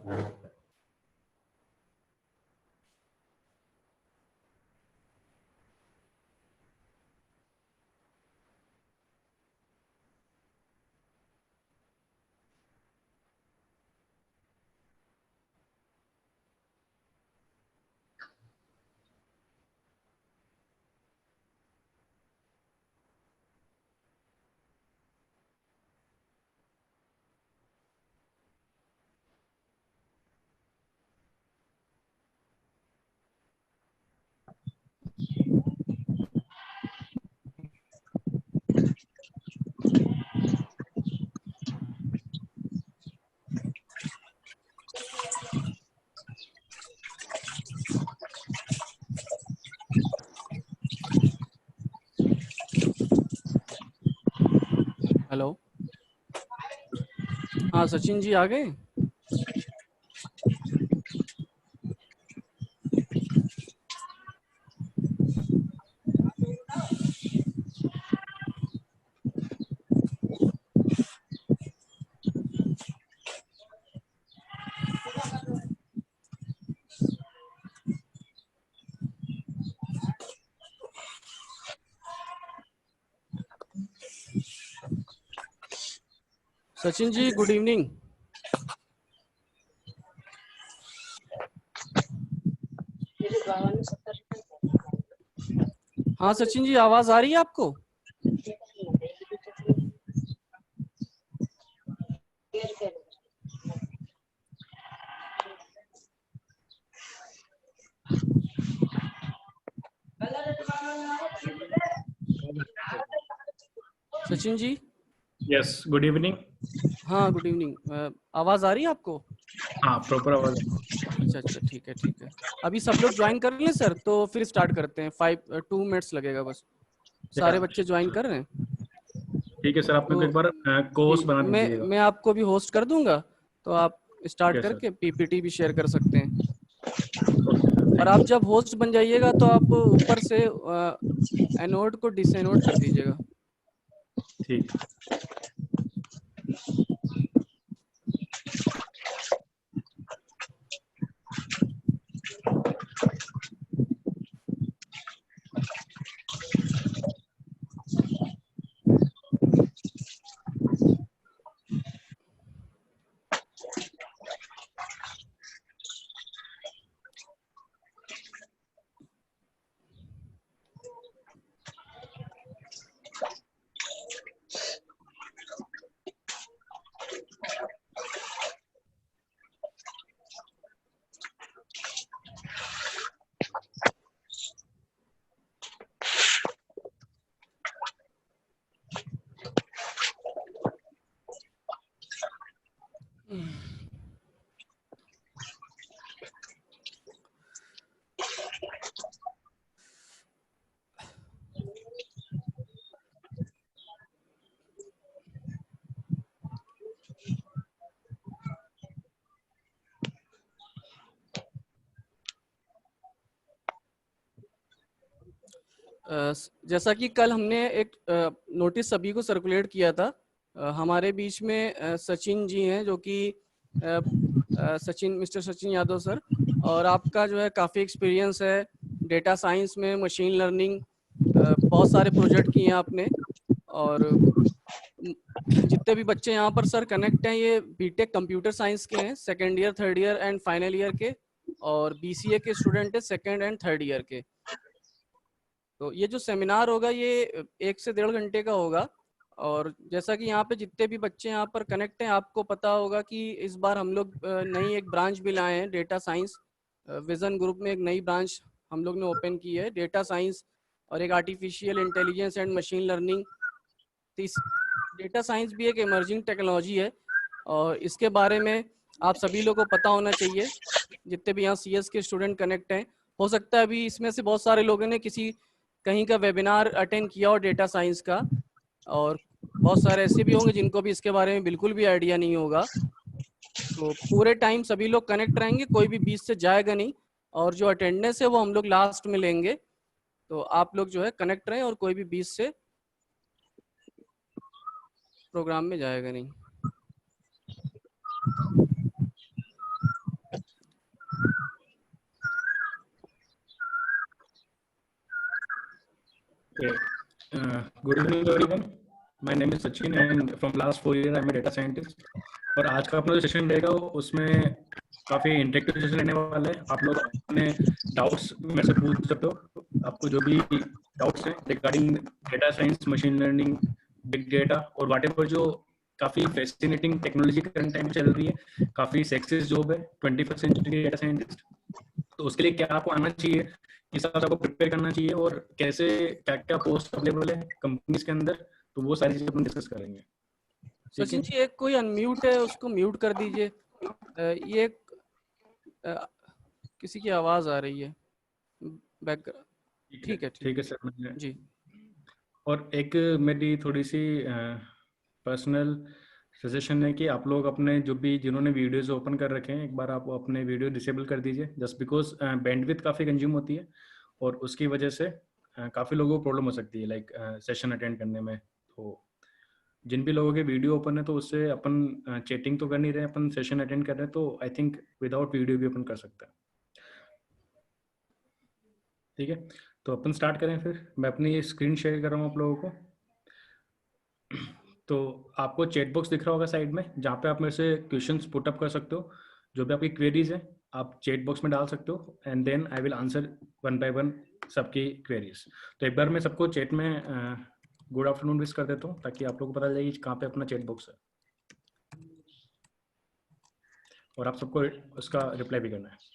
Hello, हाँ सचिन जी आ गए। Sachin ji good evening. हाँ सचिन जी आवाज आ रही है आपको? Sachin ji. Yes, good evening. हाँ गुड इवनिंग। आवाज आ रही है आपको? हाँ, प्रॉपर आवाज। अच्छा अच्छा, ठीक है ठीक है। अभी सब लोग ज्वाइन कर लें सर, तो फिर स्टार्ट करते हैं। 2 मिनट्स लगेगा बस। सारे बच्चे ज्वाइन कर रहे हैं? ठीक है सर, आप मेरे को तो एक बार कोर्स ठीक, बना दीजिएगा। मैं आपको भी होस्ट कर दूंगा, तो आप स्टार्ट यस सर। करके पीपीटी भी शेयर कर सकते हैं। ओके सर, और थैंक आप यू। जब होस्ट बन जाइएगा तो आप ऊपर से एनोड को डिसएनोड कर दीजिएगा। ठीक। जैसा कि कल हमने एक नोटिस सभी को सर्कुलेट किया था, हमारे बीच में सचिन जी हैं, जो कि मिस्टर सचिन यादव सर। और आपका जो है काफ़ी एक्सपीरियंस है डेटा साइंस में, मशीन लर्निंग, बहुत सारे प्रोजेक्ट किए हैं आपने। और जितने भी बच्चे यहाँ पर सर कनेक्ट हैं, ये बीटेक कंप्यूटर साइंस के हैं, second year, third year and final year के। और बीसीए के स्टूडेंट है, सेकेंड एंड थर्ड ईयर के। तो ये जो सेमिनार होगा ये 1 से 1.5 घंटे का होगा। और जैसा कि यहाँ पे जितने भी बच्चे यहाँ पर कनेक्ट हैं, आपको पता होगा कि इस बार हम लोग नई एक ब्रांच भी लाए हैं, डेटा साइंस। विजन ग्रुप में एक नई ब्रांच हम लोग ने ओपन की है, डेटा साइंस और एक artificial intelligence and machine learning. तो इस डेटा साइंस भी एक इमर्जिंग टेक्नोलॉजी है, और इसके बारे में आप सभी लोगों को पता होना चाहिए, जितने भी यहाँ सीएस के स्टूडेंट कनेक्ट हैं। हो सकता है अभी इसमें से बहुत सारे लोगों ने किसी कहीं का वेबिनार अटेंड किया हो डेटा साइंस का, और बहुत सारे ऐसे भी होंगे जिनको भी इसके बारे में बिल्कुल भी आइडिया नहीं होगा। तो पूरे टाइम सभी लोग कनेक्ट रहेंगे, कोई भी बीच से जाएगा नहीं। और जो अटेंडेंस है वो हम लोग लास्ट में लेंगे। तो आप लोग जो है कनेक्ट रहें, और कोई भी बीच से प्रोग्राम में जाएगा नहीं। Okay. Good evening everyone. My name is Sachin and from last 4 years I'm a data scientist. और आज का अपना जो सेशन रहेगा उसमें काफ़ी इंटरेक्टिव सेशन रहने वाला है. आप लोग अपने डाउट्स मेरे से पूछ सकते हो. आपको जो भी डाउट्स हैं regarding data science, machine learning, big data और व्हाटएवर जो काफ़ी फैसिनेटिंग टेक्नोलॉजी करंट टाइम चल रही है, काफ़ी सेक्सिस जॉब है 21st सेंचुरी डेटा साइंटिस्ट. तो उसके लिए क्या आपको आना चाहिए, किस हिसाब से आपको प्रिपेयर करना चाहिए और कैसे क्या क्या पोस्ट अवेलेबल है कंपनीज के अंदर, तो वो सारी चीजें अपन डिस्कस करेंगे. सचिन जी, एक कोई अनम्यूट है, उसको म्यूट कर दीजिए. ये किसी की आवाज आ रही है बैक. ठीक है सर. जी. और एक मेरी थोड़ी सी पर्सनल सजेशन है कि आप लोग अपने जो भी जिन्होंने वीडियोस ओपन कर रखे हैं, एक बार आप अपने वीडियो डिसेबल कर दीजिए, जस्ट बिकॉज बैंडविड्थ काफ़ी कंज्यूम होती है और उसकी वजह से काफ़ी लोगों को प्रॉब्लम हो सकती है लाइक सेशन अटेंड करने में. तो जिन भी लोगों के वीडियो ओपन है तो उससे अपन चैटिंग तो कर नहीं रहे, अपन सेशन अटेंड कर रहे हैं, तो आई थिंक विदाउट वीडियो भी अपन कर सकते हैं. ठीक है, तो अपन स्टार्ट करें. फिर मैं अपनी स्क्रीन शेयर कर रहा हूँ आप लोगों को. तो आपको चैट बॉक्स दिख रहा होगा साइड में, जहाँ पे आप मेरे से क्वेश्चंस पुट अप कर सकते हो. जो भी आपकी क्वेरीज है आप चैट बॉक्स में डाल सकते हो and then I will answer one by one सबकी क्वेरीज. तो एक बार मैं सबको चैट में गुड आफ्टरनून विश कर देता हूँ ताकि आप लोगों को पता चले कि कहाँ पे अपना चैट बॉक्स है और आप सबको उसका रिप्लाई भी करना है.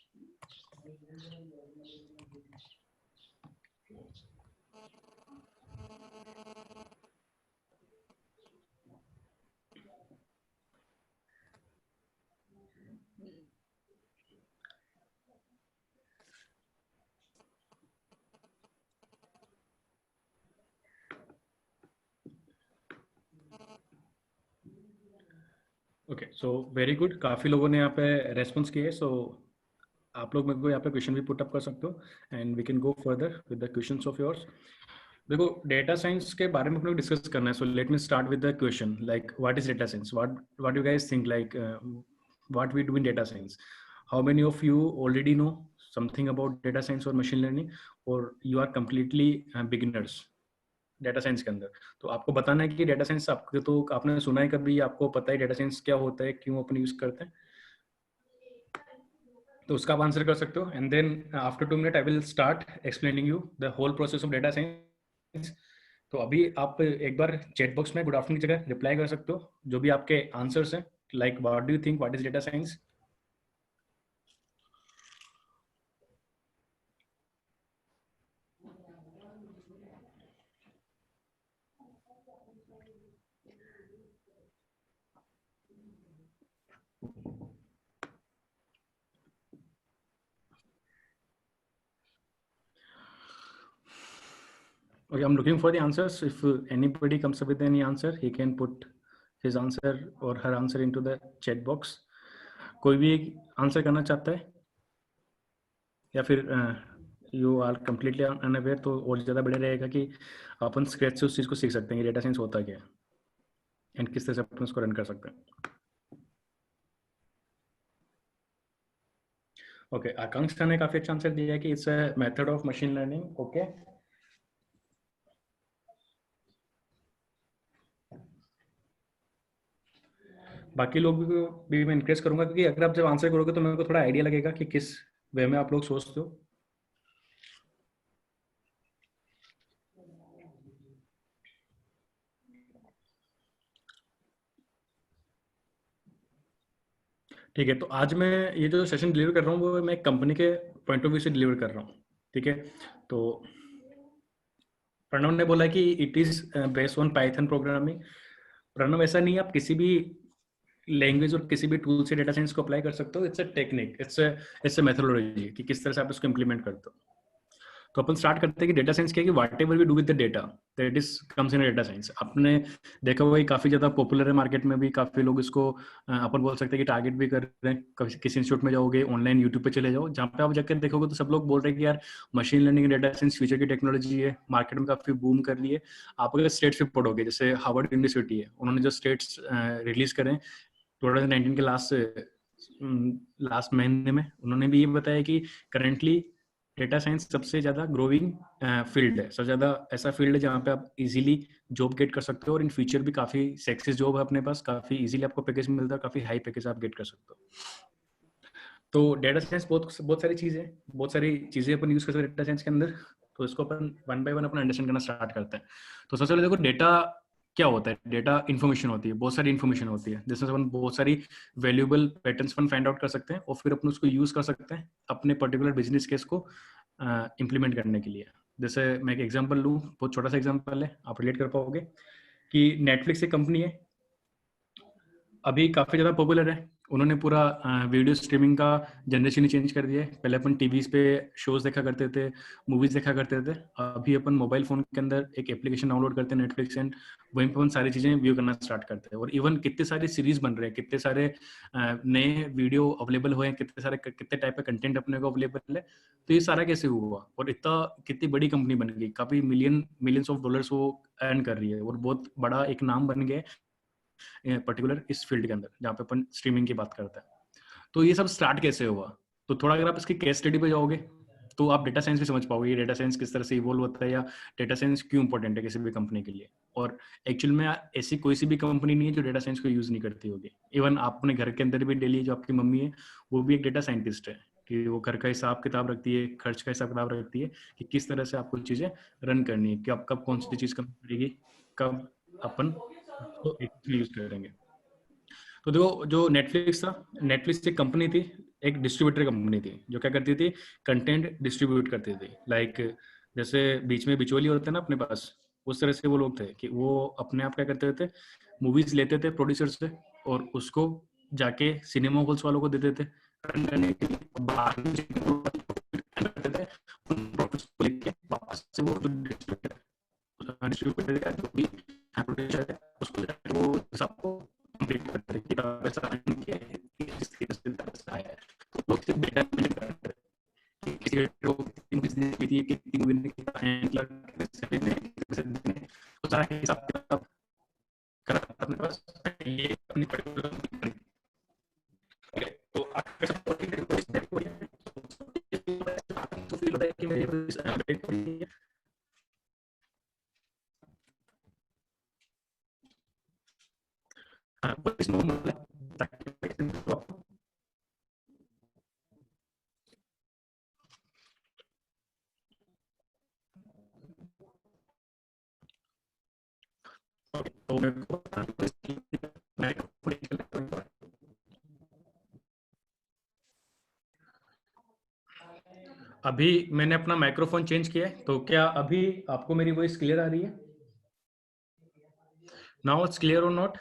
Okay, so very good. काफ़ी लोगों ने यहाँ पे रेस्पॉन्स किए. सो आप लोग मेरे को यहाँ पे क्वेश्चन भी पुट अप कर सकते हो and we can go further with the questions of yours. देखो, डेटा साइंस के बारे में हम लोग डिस्कस करना है. So let me start with the question like what is data science, what you guys think like what we do in data science. How many of you already know something about data science और machine learning, और you are completely beginners data science के अंदर. तो आपको बताना है कि data science आपके तो आपने सुना है कभी, आपको पता है डेटा साइंस क्या होता है, क्यों अपन यूज करते हैं, तो उसका आप आंसर कर सकते हो. And then after 2 minute I will start explaining you the whole process of data science. तो अभी आप एक बार चैट बॉक्स में गुड आफ्टरनून की जगह रिप्लाई कर सकते हो जो भी आपके आंसर्स हैं, like what do you think, what is data science. Okay, I'm looking for the answers. If anybody comes up with any answer, he can put his answer or her answer into the chat box. कोई भी एक answer करना चाहता है या फिर you are completely unaware, तो और ज़्यादा बढ़िया रहेगा कि अपन स्क्रैच से उस चीज़ को सीख सकते हैं कि डेटा साइंस होता क्या है एंड किस तरह से अपन उसको रन कर सकते हैं. ओके, आकांक्षा ने काफ़ी अच्छा आंसर दिया है कि it's a method of machine learning. Okay, बाकी लोग भी मैं इंक्रेज करूंगा क्योंकि अगर आप जब आंसर करोगे तो मेरे को थोड़ा आइडिया लगेगा कि किस वे में आप लोग सोचते हो. ठीक है, तो आज मैं ये जो सेशन डिलीवर कर रहा हूँ वो मैं कंपनी के पॉइंट ऑफ व्यू से डिलीवर कर रहा हूँ. ठीक है, तो प्रणव ने बोला कि it is based on Python programming. Pranav, ऐसा नहीं है, आप किसी भी लैंग्वेज और किसी भी टूल से डेटा साइंस को अप्लाई कर सकते हो. It's a technique, it's a methodology कि किस तरह से आप इसको इम्प्लीमेंट करते हो. तो अपन स्टार्ट करते हैं कि डेटा साइंस क्या है कि whatever we do with the data that is comes in data science. आपने देखा हुआ काफी ज्यादा पॉपुलर है मार्केट में भी, काफी लोग इसको अपन बोल सकते हैं कि टारगेट भी कर रहे हैं. किसी इंस्टीट्यूट में जाओगे, ऑनलाइन यूट्यूब पे चले जाओ, जहाँ पे आप जाकर देखोगे तो सब लोग बोल रहे हैं कि यार machine learning data science future की टेक्नोलॉजी है, मार्केट में काफी बूम कर रही है. आप अगर स्टेट्स पे पढ़ोगे, जैसे हार्वर्ड यूनिवर्सिटी है, उन्होंने जो स्टेट्स रिलीज करें 2019 के लास्ट महीने में, उन्होंने भी ये बताया कि करेंटली डेटा साइंस सबसे ज्यादा ग्रोइंग फील्ड है, सबसे ज्यादा ऐसा फील्ड है जहाँ पे आप इजीली जॉब गेट कर सकते हो, और इन फ्यूचर भी काफी सेक्सी जॉब है अपने पास, काफी इजीली आपको पैकेज मिलता है, काफी हाई पैकेज आप गेट कर सकते हो। तो डेटा साइंस बहुत सारी चीजें, बहुत सारी चीजें अपन यूज कर सकते हैं डेटा साइंस के अंदर। तो इसको अपन वन बाय वन अपन अंडरस्टैंड करना स्टार्ट करते हैं। तो सबसे पहले देखो डेटा क्या होता है। डेटा इन्फॉर्मेशन होती है, बहुत सारी इन्फॉर्मेशन होती है, जिसमें से अपन बहुत सारी वैल्यूएबल पैटर्न्स अपन फाइंड आउट कर सकते हैं, और फिर अपन उसको यूज कर सकते हैं अपने पर्टिकुलर बिजनेस केस को इम्प्लीमेंट करने के लिए। जैसे मैं एक एग्जांपल लूँ, बहुत छोटा सा एग्जांपल है, आप रिलेट कर पाओगे कि नेटफ्लिक्स एक कंपनी है, अभी काफी ज्यादा पॉपुलर है। उन्होंने पूरा वीडियो स्ट्रीमिंग का जनरेशन ही चेंज कर दिया है। पहले अपन टीवीज पे शोज देखा करते थे, मूवीज देखा करते थे, अभी अपन मोबाइल फोन के अंदर एक एप्लीकेशन डाउनलोड करते हैं नेटफ्लिक्स, एंड वहीं पर अपन सारी चीजें व्यू करना स्टार्ट करते हैं। और इवन कितने सारे सीरीज बन रहे हैं, कितने सारे नए वीडियो अवेलेबल हुए हैं, कितने टाइप का कंटेंट अपने को अवेलेबल है। तो ये सारा कैसे हुआ, और इतना कितनी बड़ी कंपनी बन गई, काफी मिलियंस ऑफ डॉलर्स वो अर्न कर रही है, और बहुत बड़ा एक नाम बन गया पर्टिकुलर इस फील्ड के अंदर जहाँ पे अपन स्ट्रीमिंग की बात करते हैं। तो ये सब स्टार्ट कैसे हुआ, तो थोड़ा अगर आप इसकी केस स्टडी पे जाओगे तो आप डेटा साइंस भी समझ पाओगे, डेटा साइंस किस तरह से इवॉल्व होता है, या डेटा साइंस क्यों इंपॉर्टेंट है किसी भी कंपनी के लिए। और एक्चुअल में ऐसी कोई सी भी कंपनी नहीं है जो डेटा साइंस को यूज नहीं करती होगी। इवन आप अपने घर के अंदर भी डेली, जो आपकी मम्मी है वो भी एक डेटा साइंटिस्ट है, कि वो घर का हिसाब किताब रखती है, खर्च का हिसाब किताब रखती है, कि किस तरह से आपको चीजें रन करनी है, कि आप कब कौन सी चीज कम पड़ेगी, कब अपन तो यूज करेंगे। तो देखो जो नेटफ्लिक्स था, नेटफ्लिक्स एक कंपनी थी, एक डिस्ट्रीब्यूटर कंपनी थी, जो क्या करती थी, कंटेंट डिस्ट्रीब्यूट करती थी। लाइक जैसे बीच में बिचौली होते हैं ना अपने पास, उस तरह से वो लोग थे कि वो अपने आप क्या करते थे, मूवीज लेते थे प्रोड्यूसर से, और उसको जाके सिनेमा हॉल्स वालों को देते थे रन करने के लिए। बाद में करते थे उन प्रॉफिट्स को लेके वापस से वो डिस्ट्रीब्यूटर का जो भी प्रोड्यूसर है उसको वो सबको कंप्लीट करते हैं कि पैसा अर्न किया है, किस तरह से पैसा आया है। तो लोग सिर्फ डेटा में करते हैं कि किसी को कितनी बिजनेस की थी, कितनी मूवी ने कितना अर्न किया, कितने देने, तो सारा हिसाब किताब करा अपने पास ये अपनी पर्टिकुलर। तो आपके सपोर्ट की कोई स्टेप कोई है तो फील होता है कि मेरे को इस अपडेट कोई है। हाँ, इस नॉर्मल है ताकि अभी मैंने अपना माइक्रोफोन चेंज किया है, तो क्या अभी आपको मेरी वॉइस क्लियर आ रही है? नाउ इट्स क्लियर और नॉट?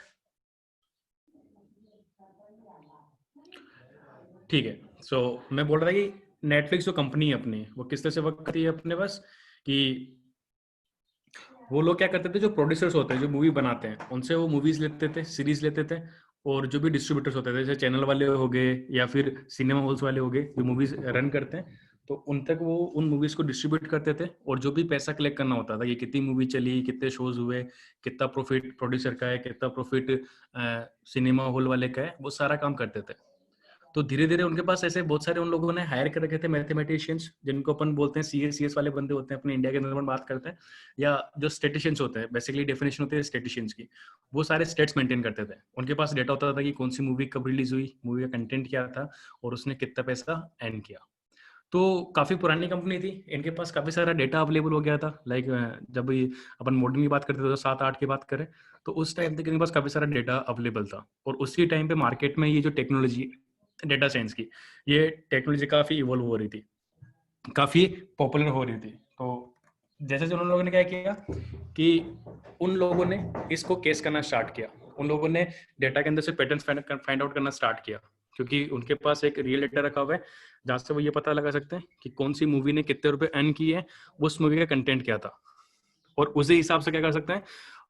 ठीक है। सो मैं बोल रहा था कि नेटफ्लिक्स जो कंपनी है अपनी, वो किस तरह से वर्क करती है अपने पास, कि वो लोग क्या करते थे, जो प्रोड्यूसर्स होते हैं जो मूवी बनाते हैं उनसे वो मूवीज लेते थे, सीरीज लेते थे, और जो भी डिस्ट्रीब्यूटर्स होते थे, जैसे चैनल वाले हो गए या फिर सिनेमा हॉल्स वाले हो गए जो मूवीज रन करते हैं, तो उन तक वो उन मूवीज को डिस्ट्रीब्यूट करते थे। और जो भी पैसा कलेक्ट करना होता था, ये कितनी मूवी चली, कितने शोज हुए, कितना प्रॉफिट प्रोड्यूसर का है, कितना प्रॉफिट सिनेमा हॉल वाले का है, वो सारा काम करते थे। तो धीरे धीरे उनके पास ऐसे बहुत सारे उन लोगों ने हायर कर रखे थे मैथमेटिशियंस, जिनको अपन बोलते हैं सीएस वाले बंदे होते हैं अपने इंडिया के अंदर बात करते हैं, या जो स्टेटिशियंस होते हैं, बेसिकली डेफिनेशन होती है स्टेटिशियंस की, वो सारे स्टेट्स मेंटेन करते थे। उनके पास डेटा होता था कि कौन सी मूवी कब रिलीज हुई, मूवी का कंटेंट क्या था, और उसने कितना पैसा अर्न किया। तो काफी पुरानी कंपनी थी, इनके पास काफी सारा डेटा अवेलेबल हो गया था। लाइक जब अपन मॉडर्न की बात करते थे, तो 7-8 की बात करें, तो उस टाइम तक इनके पास काफी सारा डेटा अवेलेबल था। और उसी टाइम पे मार्केट में ये जो टेक्नोलॉजी डेटा साइंस की, ये टेक्नोलॉजी काफी इवॉल्व हो रही थी, काफी पॉपुलर हो रही थी। तो जैसे उन लोगों ने क्या किया कि उन लोगों ने इसको केस करना स्टार्ट किया, उन लोगों ने डेटा के अंदर से पैटर्न्स फाइंड आउट करना स्टार्ट किया, क्योंकि उनके पास एक रियल डेटा रखा हुआ है जहाँ से वो ये पता लगा सकते हैं कि कौन सी मूवी ने कितने रुपए अर्न किए हैं, उस मूवी का कंटेंट क्या था, और उसी हिसाब से क्या कर सकते हैं।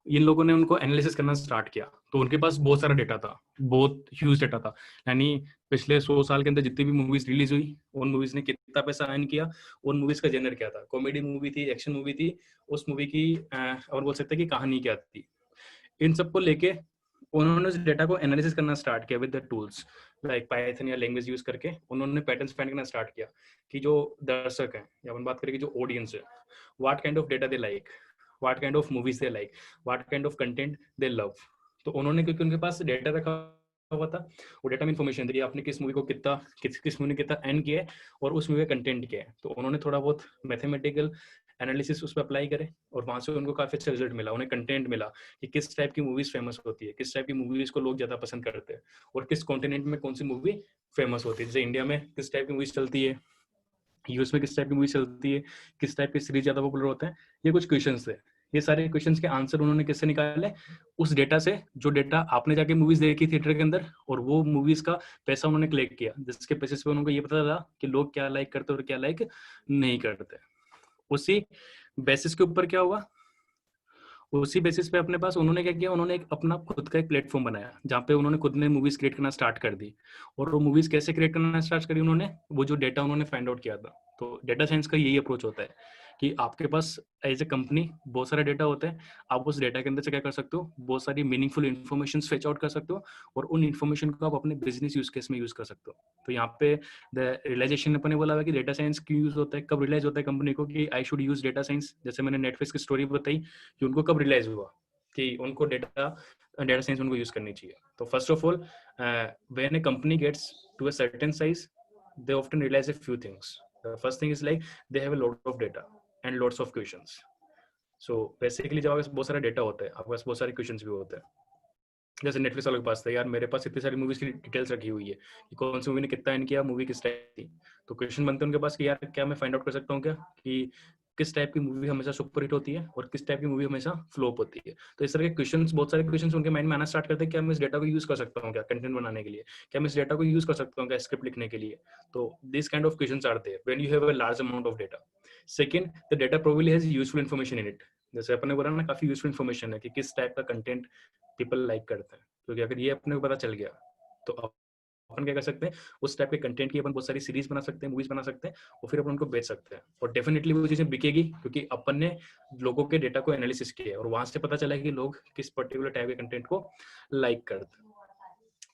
इन लोगों ने उनको एनालिसिस करना स्टार्ट किया, तो उनके पास बहुत सारा डेटा था, बहुत ह्यूज डेटा था। यानी पिछले 100 साल के अंदर जितनी भी मूवीज रिलीज हुई, उन मूवीज ने कितना पैसा अर्न किया, उन मूवीज का जेनर क्या था, कॉमेडी मूवी थी, एक्शन मूवी थी, उस मूवी की और बोल सकते हैं कि कहानी क्या थी, इन सबको लेके उन्होंने उस डेटा को एनालिसिस करना स्टार्ट किया with the tools like Python या लैंग्वेज यूज करके उन्होंने पैटर्न्स फाइंड करना स्टार्ट किया कि जो दर्शक हैं या अपन बात करें कि जो ऑडियंस है what kind of data they like, what kind of movies they like, what kind of content they love. तो उन्होंने, क्योंकि उनके पास डेटा रखा हुआ था, वो डेटा में इन्फॉर्मेशन थी आपने किस मूवी को कितना किस मूवी ने कितना अर्न किया है और उस मूवी का कंटेंट क्या है। तो उन्होंने थोड़ा बहुत मैथमेटिकल एनालिसिस उस पर अप्लाई करे और वहां से उनको काफी अच्छा रिजल्ट मिला। उन्हें कंटेंट मिला कि किस टाइप की मूवीज फेमस होती है, किस टाइप की मूवीज को लोग ज्यादा पसंद करते हैं और किस कॉन्टिनेंट में कौन सी मूवी फेमस होती है। जैसे इंडिया में किस टाइप की मूवीज चलती है, यूएस में किस टाइप की मूवी चलती है, किस टाइप की सीरीज ज्यादा पॉपुलर होता है। ये कुछ क्वेश्चंस थे। ये सारे क्वेश्चंस के आंसर उन्होंने किससे निकाले? उस डेटा से, जो डेटा आपने जाके मूवीज देखी थिएटर के अंदर और वो मूवीज का पैसा उन्होंने कलेक्ट किया, जिसके बेसिस पे उनको ये पता था कि लोग क्या लाइक करते और क्या लाइक नहीं करते। उसी बेसिस के ऊपर क्या हुआ, उसी बेसिस पे अपने पास उन्होंने क्या किया, उन्होंने एक अपना खुद का एक प्लेटफॉर्म बनाया जहाँ पे उन्होंने खुद ने मूवीज क्रिएट करना स्टार्ट कर दी। और वो मूवीज कैसे क्रिएट करना स्टार्ट करी उन्होंने, वो जो डेटा उन्होंने फाइंड आउट किया था। तो डेटा साइंस का यही अप्रोच होता है कि आपके पास एज ए कंपनी बहुत सारा डेटा होता है, आप उस डेटा के अंदर से क्या कर सकते हो, बहुत सारी मीनिंगफुल इन्फॉर्मेशन फेच आउट कर सकते हो और उन इन्फॉर्मेशन को आप अपने बिजनेस यूज केस में यूज कर सकते हो। तो यहाँ पे द रियलाइजेशन अपने बोला हुआ कि डेटा साइंस क्यों यूज होता है, कब रियलाइज होता है कंपनी को कि I should use data science. जैसे मैंने नेटफ्लिक्स की स्टोरी बताई कि उनको कब रियलाइज हुआ कि उनको डेटा साइंस उनको यूज करनी चाहिए। तो first of all when a company gets to a certain size, they often realize a few things. The first thing is like they have a lot of data and lots of questions. So basically जब आपके पास बहुत सारा data होता है, आपके पास बहुत सारे questions भी होते हैं। जैसे नेटफ्लिक्स वालों के पास था, यार मेरे पास इतनी सारी मूवीज की डिटेल्स रखी हुई है कि कौन सी मूवी ने कितना अर्न किया, मूवी किस टाइप की। तो क्वेश्चन बनते हैं उनके पास कि यार क्या मैं फाइंड आउट कर सकता हूँ क्या कि किस टाइप की मूवी हमेशा सुपर हिट होती है और किस टाइप की मूवी हमेशा फ्लॉप होती है। तो इस तरह के क्वेश्चंस, बहुत सारे क्वेश्चंस उनके माइंड में आना स्टार्ट करते हैं, क्या मैं इस डेटा को यूज कर सकता हूँ क्या कंटेंट बनाने के लिए, क्या मैं इस डेटा को यूज कर सकता हूँ क्या स्क्रिप्ट लिखने के लिए। तो this kind of questions are there when you have a large amount of data. Second, the data probably has useful information in it. जैसे अपने बोला ना, काफी यूजफुल इन्फॉर्मेशन है कि किस टाइप का कंटेंट पीपल लाइक करते हैं। क्योंकि अगर ये अपने को पता चल गया तो अपन क्या कर सकते हैं, उस टाइप के कंटेंट की अपन बहुत सारी सीरीज बना सकते हैं, मूवीज बना सकते हैं और फिर अपन उनको बेच सकते हैं। और डेफिनेटली वो चीजें बिकेगी क्योंकि अपन ने लोगों के डेटा को एनालिसिस किया है और वहां से पता चला है कि लोग किस पर्टिकुलर टाइप के कंटेंट को लाइक करते हैं।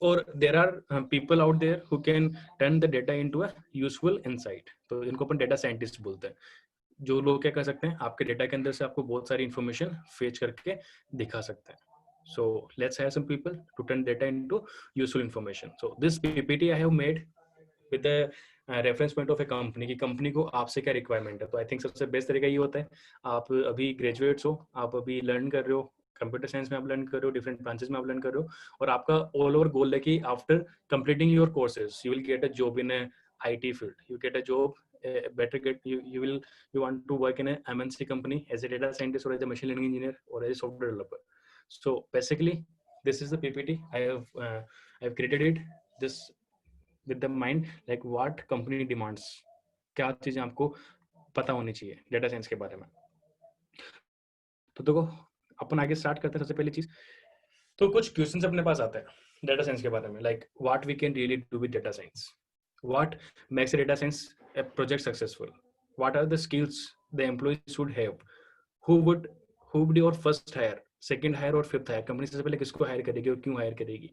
और there are people out there who can turn the data into a useful insight. तो इनको अपन डेटा साइंटिस्ट बोलते हैं। जो लोग क्या कर सकते हैं, आपके डेटा के अंदर से आपको बहुत सारी इंफॉर्मेशन फेच करके दिखा सकते हैं। So let's hire some people to turn data into useful information. So this PPT I have made with the reference point of A company की, कंपनी को आपसे क्या रिक्वायरमेंट है। तो आई थिंक सबसे बेस्ट तरीका ये होता है, आप अभी ग्रेजुएट्स हो, आप अभी लर्न कर रहे हो, कंप्यूटर साइंस में आप लर्न कर रहे हो, डिफरेंट ब्रांचेस में आप लर्न कर रहे हो और आपका ऑल ओवर गोल है कि after completing your courses you will get a job in IT field, you get a job better get you want to work in a MNC company as a data scientist or as a machine learning engineer or as a software developer. So basically this is the PPT I've created it just with the mind like what company demands, क्या चीजें आपको पता होनी चाहिए data science के बारे में। तो देखो अपन आगे स्टार्ट करते हैं। सबसे पहली चीज तो कुछ क्वेश्चंस अपने पास आते हैं डेटा साइंस के बारे में, like what we can really do with data science, what makes data science a project successful, what are the skills the employees should have, who would be your first hire, second hire और fifth hire, company सबसे पहले किसको higher करेगी और क्यों higher करेगी।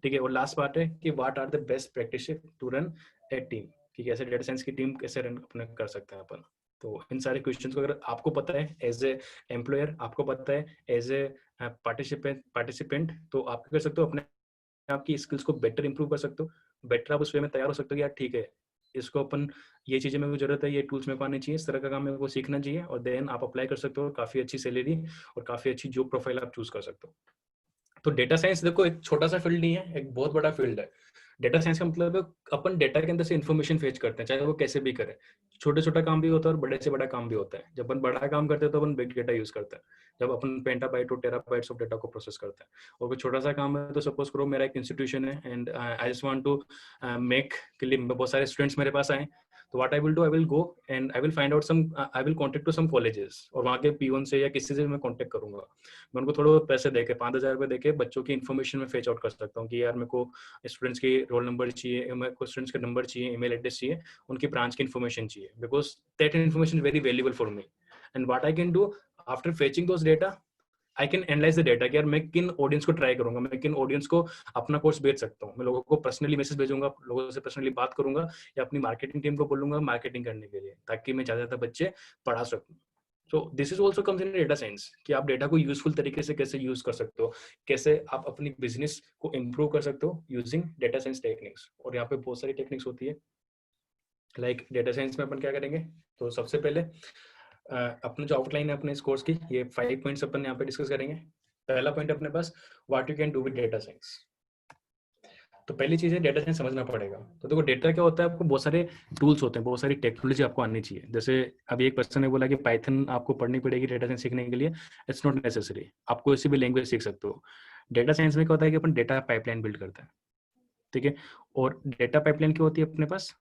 ठीक है, और लास्ट पार्ट है कि what are the best practice to run a team, कि कैसे डेटा साइंस की टीम कैसे रन अपने कर सकते हैं अपन। तो इन सारे क्वेश्चंस को अगर आपको पता है एज ए एम्प्लॉयर, आपको पता है एज ए पार्टिसिपेंट, तो आप क्या कर सकते हो, अपने आपकी स्किल्स को बेटर इंप्रूव कर सकते हो, बेटर आप उस वे में तैयार हो सकते हो कि यार ठीक है इसको अपन, ये चीजें मेरे को जरूरत है, ये टूल्स मेरे को आने चाहिए, इस तरह का काम मेरे को सीखना चाहिए और देन आप अप्लाई कर सकते हो, काफी अच्छी सैलरी और काफी अच्छी जॉब प्रोफाइल आप चूज कर सकते हो। तो डेटा साइंस देखो एक छोटा सा फील्ड नहीं है, एक बहुत बड़ा फील्ड है। डेटा साइंस का मतलब है अपन डेटा के अंदर से इन्फॉर्मेशन फेच करते हैं, चाहे वो कैसे भी करें। छोटे छोटा काम भी होता है और बड़े से बड़ा काम भी होता है। जब अपन बड़ा काम करते हैं तो अपन बिग डेटा यूज करते हैं, जब अपन पेंटाबाइट और टेराबाइट्स ऑफ डेटा को प्रोसेस करते हैं। और कोई छोटा सा काम है तो सपोज करो मेरा एक इंस्टीट्यूशन है and I just want to make के लिए बहुत सारे स्टूडेंट्स मेरे पास आए, तो what I will do, I will go and I will find out some, I will contact to some colleges और वहाँ के पीओन से या किसी से मैं कॉन्टेक्ट करूंगा। मैं उनको थोड़े बहुत पैसे देके 5,000 रुपये देके बच्चों की इन्फॉर्मेशन में फेच आउट कर सकता हूँ कि यार मेरे को स्टूडेंट्स के रोल नंबर चाहिए, मेरे को स्टूडेंट्स के नंबर चाहिए, ईमेल एड्रेस चाहिए, उनकी ब्रांच की इन्फॉर्मेशन चाहिए, because that information is very valuable for me. And what I can do after fetching those data, I can analyse the data कि यार मैं किन ऑडियंस को ट्राई करूंगा, मैं किन ऑडियंस को अपना कोर्स बेच सकता हूँ, मैं लोगों को पर्सनली मैसेज भेजूंगा, लोगों से पर्सनली बात करूंगा या अपनी मार्केटिंग टीम को बोलूंगा मार्केटिंग करने के लिए, ताकि मैं ज्यादा बच्चे पढ़ा सकूं। सो this is also comes in data science कि आप डेटा को यूजफुल तरीके से कैसे यूज कर सकते हो, कैसे आप अपनी बिजनेस को इम्प्रूव कर सकते हो यूजिंग डेटा साइंस टेक्निक्स। और यहाँ पे बहुत सारी टेक्निक्स होती है। लाइक डेटा साइंस में अपन क्या करेंगे, तो सबसे पहले अपने जो आउटलाइन है अपने इस कोर्स की, ये 5 पॉइंट्स अपन यहाँ पे डिस्कस करेंगे। पहला पॉइंट अपने पास, what you can do with data science. तो पहली चीज है डेटा साइंस समझना पड़ेगा। तो देखो डेटा क्या होता है, आपको बहुत सारे टूल्स होते हैं, बहुत सारी टेक्नोलॉजी आपको आनी चाहिए। जैसे अभी एक पर्सन ने बोला कि पाइथन आपको पढ़नी पड़ेगी डेटा साइंस सीखने के लिए, इट्स नॉट नेसेसरी, आप कोई सी भी लैंग्वेज सीख सकते हो। डेटा साइंस में क्या होता है कि अपन डेटा पाइपलाइन बिल्ड करते हैं, ठीक है। और डेटा पाइपलाइन क्या होती है अपने पास,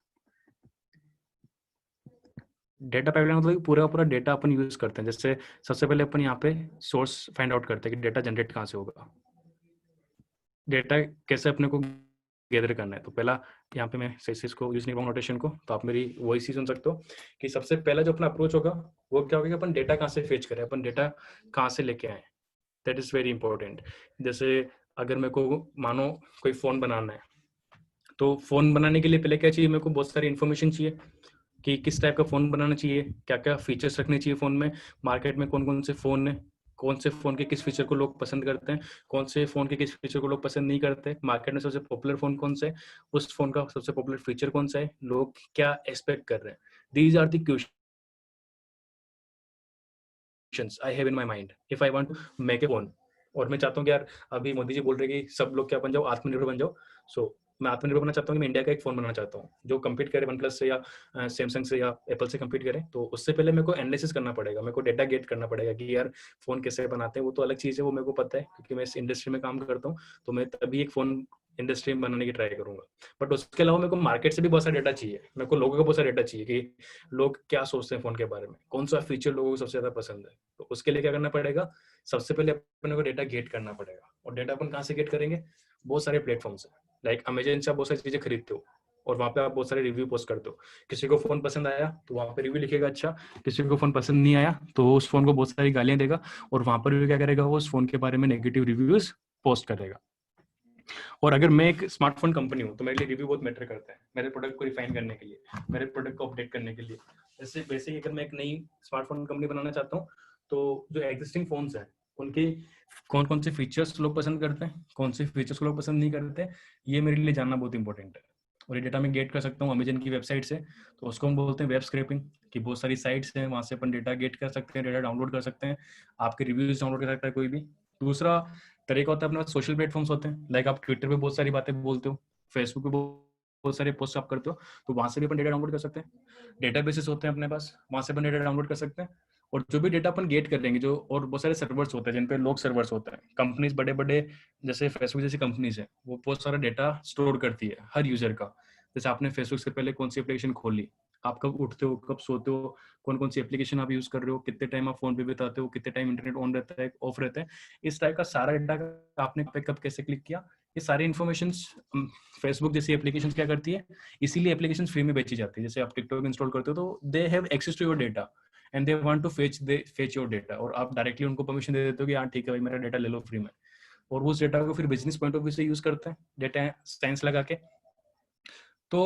डेटा पाइपलाइन मतलब पूरा पूरा डेटा अपन यूज करते हैं। जैसे सबसे पहले अपन यहाँ पे सोर्स फाइंड आउट करते हैं कि डेटा जनरेट कहाँ से होगा, डेटा कैसे अपने को गैदर करना है। तो पहला यहाँ पे मैं सही से इसको यूज नहीं करूँगा नोटेशन को, तो आप मेरी वॉइस ही सुन सकते हो कि सबसे पहला जो अपना अप्रोच होगा वो क्या होगा कि अपन डेटा कहाँ से फेच करें, अपन डेटा कहाँ से लेके आए, दैट इज वेरी इंपॉर्टेंट। जैसे अगर मेरे को मानो कोई फोन बनाना है, तो फोन बनाने के लिए पहले क्या चाहिए, मेरे को बहुत सारी इन्फॉर्मेशन चाहिए कि किस टाइप का फोन बनाना चाहिए, क्या क्या फीचर्स रखने चाहिए फोन में, मार्केट में कौन कौन से फोन है, कौन से फोन के किस फीचर को लोग पसंद करते हैं, कौन से फोन के किस फीचर को लोग पसंद नहीं करते, मार्केट में सबसे पॉपुलर फोन कौन सा है, उस फोन का सबसे पॉपुलर फीचर कौन सा है, लोग क्या एक्सपेक्ट कर रहे हैं। These are the questions I have in my mind if I want to make a phone. और मैं चाहता हूँ कि यार अभी मोदी जी बोल रहे हैं कि सब लोग क्या बन जाओ, आत्मनिर्भर बन जाओ। सो मैं आत्मनिर्भर बनना चाहता हूँ कि मैं इंडिया का एक फोन बनाना चाहता हूँ जो कम्पीट करे वन प्लस से या सैमसंग से या एप्पल से कम्पीट करे। तो उससे पहले मेरे को एनालिसिस करना पड़ेगा, मेरे को डेटा गेट करना पड़ेगा कि यार फोन कैसे बनाते हैं। वो तो अलग चीज़ है, वो मेरे को पता है क्योंकि मैं इस इंडस्ट्री में काम करता हूँ, तो मैं तभी एक फोन इंडस्ट्री में बनाने की ट्राई करूंगा। बट उसके अलावा मेरे को मार्केट से भी बहुत सारा डेटा चाहिए, मेरे को लोगों का बहुत सारा डेटा चाहिए कि लोग क्या सोचते हैं फोन के बारे में, कौन सा फीचर लोगों को सबसे ज्यादा पसंद है। तो उसके लिए क्या करना पड़ेगा, सबसे पहले अपने को डेटा गेट करना पड़ेगा। और डेटा अपन कहाँ से गेट करेंगे, बहुत सारे प्लेटफॉर्म्स है। लाइक अमेजन से आप बहुत सारी चीजें खरीदते हो और वहाँ पे आप बहुत सारे रिव्यू पोस्ट करते हो। किसी को फोन पसंद आया तो वहाँ पे रिव्यू लिखेगा अच्छा, किसी को फोन पसंद नहीं आया तो उस फोन को बहुत सारी गालियां देगा और वहाँ पर भी क्या करेगा, वो उस फोन के बारे में नेगेटिव रिव्यूज पोस्ट करेगा। और अगर मैं एक स्मार्टफोन कंपनी हूँ तो मेरे लिए रिव्यू बहुत मैटर करता है, मेरे प्रोडक्ट को रिफाइन करने के लिए, मेरे प्रोडक्ट को अपडेट करने के लिए। जैसे वैसे ही अगर मैं एक नई स्मार्टफोन कंपनी बनाना चाहता हूँ, तो जो एग्जिस्टिंग फोन्स हैं उनके कौन कौन से फीचर्स लोग पसंद करते हैं, कौन से फीचर्स लोग पसंद नहीं करते, ये मेरे लिए जानना बहुत इंपॉर्टेंट है। और ये डेटा मैं गेट कर सकता हूँ अमेजन की वेबसाइट से। तो उसको हम बोलते हैं वेब स्क्रैपिंग, कि बहुत सारी साइट्स हैं वहाँ से अपन डेटा गेट कर सकते हैं, डेटा डाउनलोड कर सकते हैं, आपके रिव्यूज डाउनलोड कर सकता है कोई भी। दूसरा तरीका होता है अपने सोशल प्लेटफॉर्म्स होते हैं, लाइक आप ट्विटर पे बहुत सारी बातें बोलते हो, फेसबुक पे बहुत सारे पोस्ट आप करते हो, तो वहां से भी अपन डेटा डाउनलोड कर सकते हैं। डेटाबेसेस होते हैं अपने पास, वहां से अपन डेटा डाउनलोड कर सकते हैं। और जो भी डेटा अपन गेट करेंगे, जो और बहुत सारे सर्वर्स होते हैं जिन पे लोग सर्वर्स होते हैं, कंपनीज बड़े बड़े जैसे फेसबुक जैसी कंपनीज है, वो बहुत सारा डेटा स्टोर करती है हर यूजर का। जैसे आपने फेसबुक से पहले कौन सी एप्लीकेशन खोली, आप कब उठते हो, कब सोते हो, कौन कौन सी एप्लीकेशन आप यूज कर रहे हो, कितने टाइम आप फोन पे बिताते हो, कितने टाइम इंटरनेट ऑन रहता है ऑफ रहता है, इस टाइप का सारा डेटा आपने पे कब कैसे क्लिक किया, ये सारी इन्फॉर्मेशन फेसबुक जैसी एप्लीकेशन क्या करती है, इसीलिए एप्लीकेशन फ्री में बेची जाती है। जैसे आप टिकटॉक इंस्टॉल करते हो तो they have access to your data and they want to fetch your data, और आप डायरेक्टली उनको परमिशन दे देते हो कि हाँ ठीक है भाई मेरा डेटा ले लो फ्री में। और उस डेटा को फिर बिजनेस पॉइंट ऑफ व्यू से यूज करते हैं डेटा साइंस लगा के। तो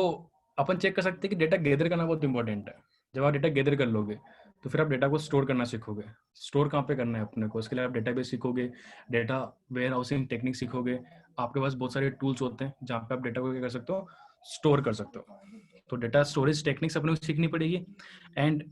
अपन चेक कर सकते हैं कि डेटा गैदर करना बहुत इंपॉर्टेंट है। जब आप डेटा गैदर कर लोगे तो फिर आप डेटा को स्टोर करना सीखोगे। स्टोर कहाँ पे करना है अपने को, उसके लिए आप डेटाबेस सीखोगे, डेटा वेयर हाउसिंग टेक्निक सीखोगे। आपके पास बहुत सारे टूल्स होते हैं जहाँ पे आप डेटा को क्या कर सकते हो, स्टोर कर सकते हो। तो डेटा स्टोरेज टेक्निक्स अपने को सीखनी पड़ेगी। एंड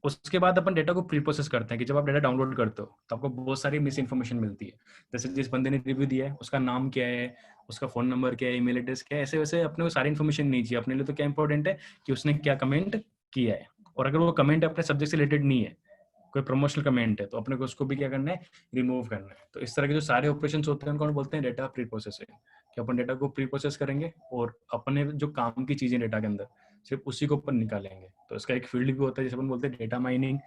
उसके बाद अपन डेटा को प्री प्रोसेस करते हैं कि जब आप डेटा डाउनलोड करते हो तो आपको बहुत सारी मिस इन्फॉर्मेशन मिलती है। जैसे जिस बंदे ने रिव्यू दिया है उसका नाम क्या है, उसका फोन नंबर क्या है, ईमेल एड्रेस क्या है, ऐसे वैसे अपने को सारी इन्फॉर्मेशन नहीं चाहिए। अपने लिए तो क्या इंपॉर्टेंट है कि उसने क्या कमेंट किया है, और अगर वो कमेंट अपने सब्जेक्ट से रिलेटेड नहीं है, कोई प्रमोशनल कमेंट है, तो अपने को उसको भी क्या करना है, रिमूव करना है। तो इस तरह के जो सारे ऑपरेशंस होते हैं उनको बोलते हैं डेटा प्री प्रोसेसिंग, कि अपन डेटा को प्री प्रोसेस करेंगे और अपने जो काम की चीजें डेटा के अंदर सिर्फ उसी को अपन निकालेंगे। तो इसका एक फील्ड भी होता है जिसे अपन बोलते हैं डेटा माइनिंग,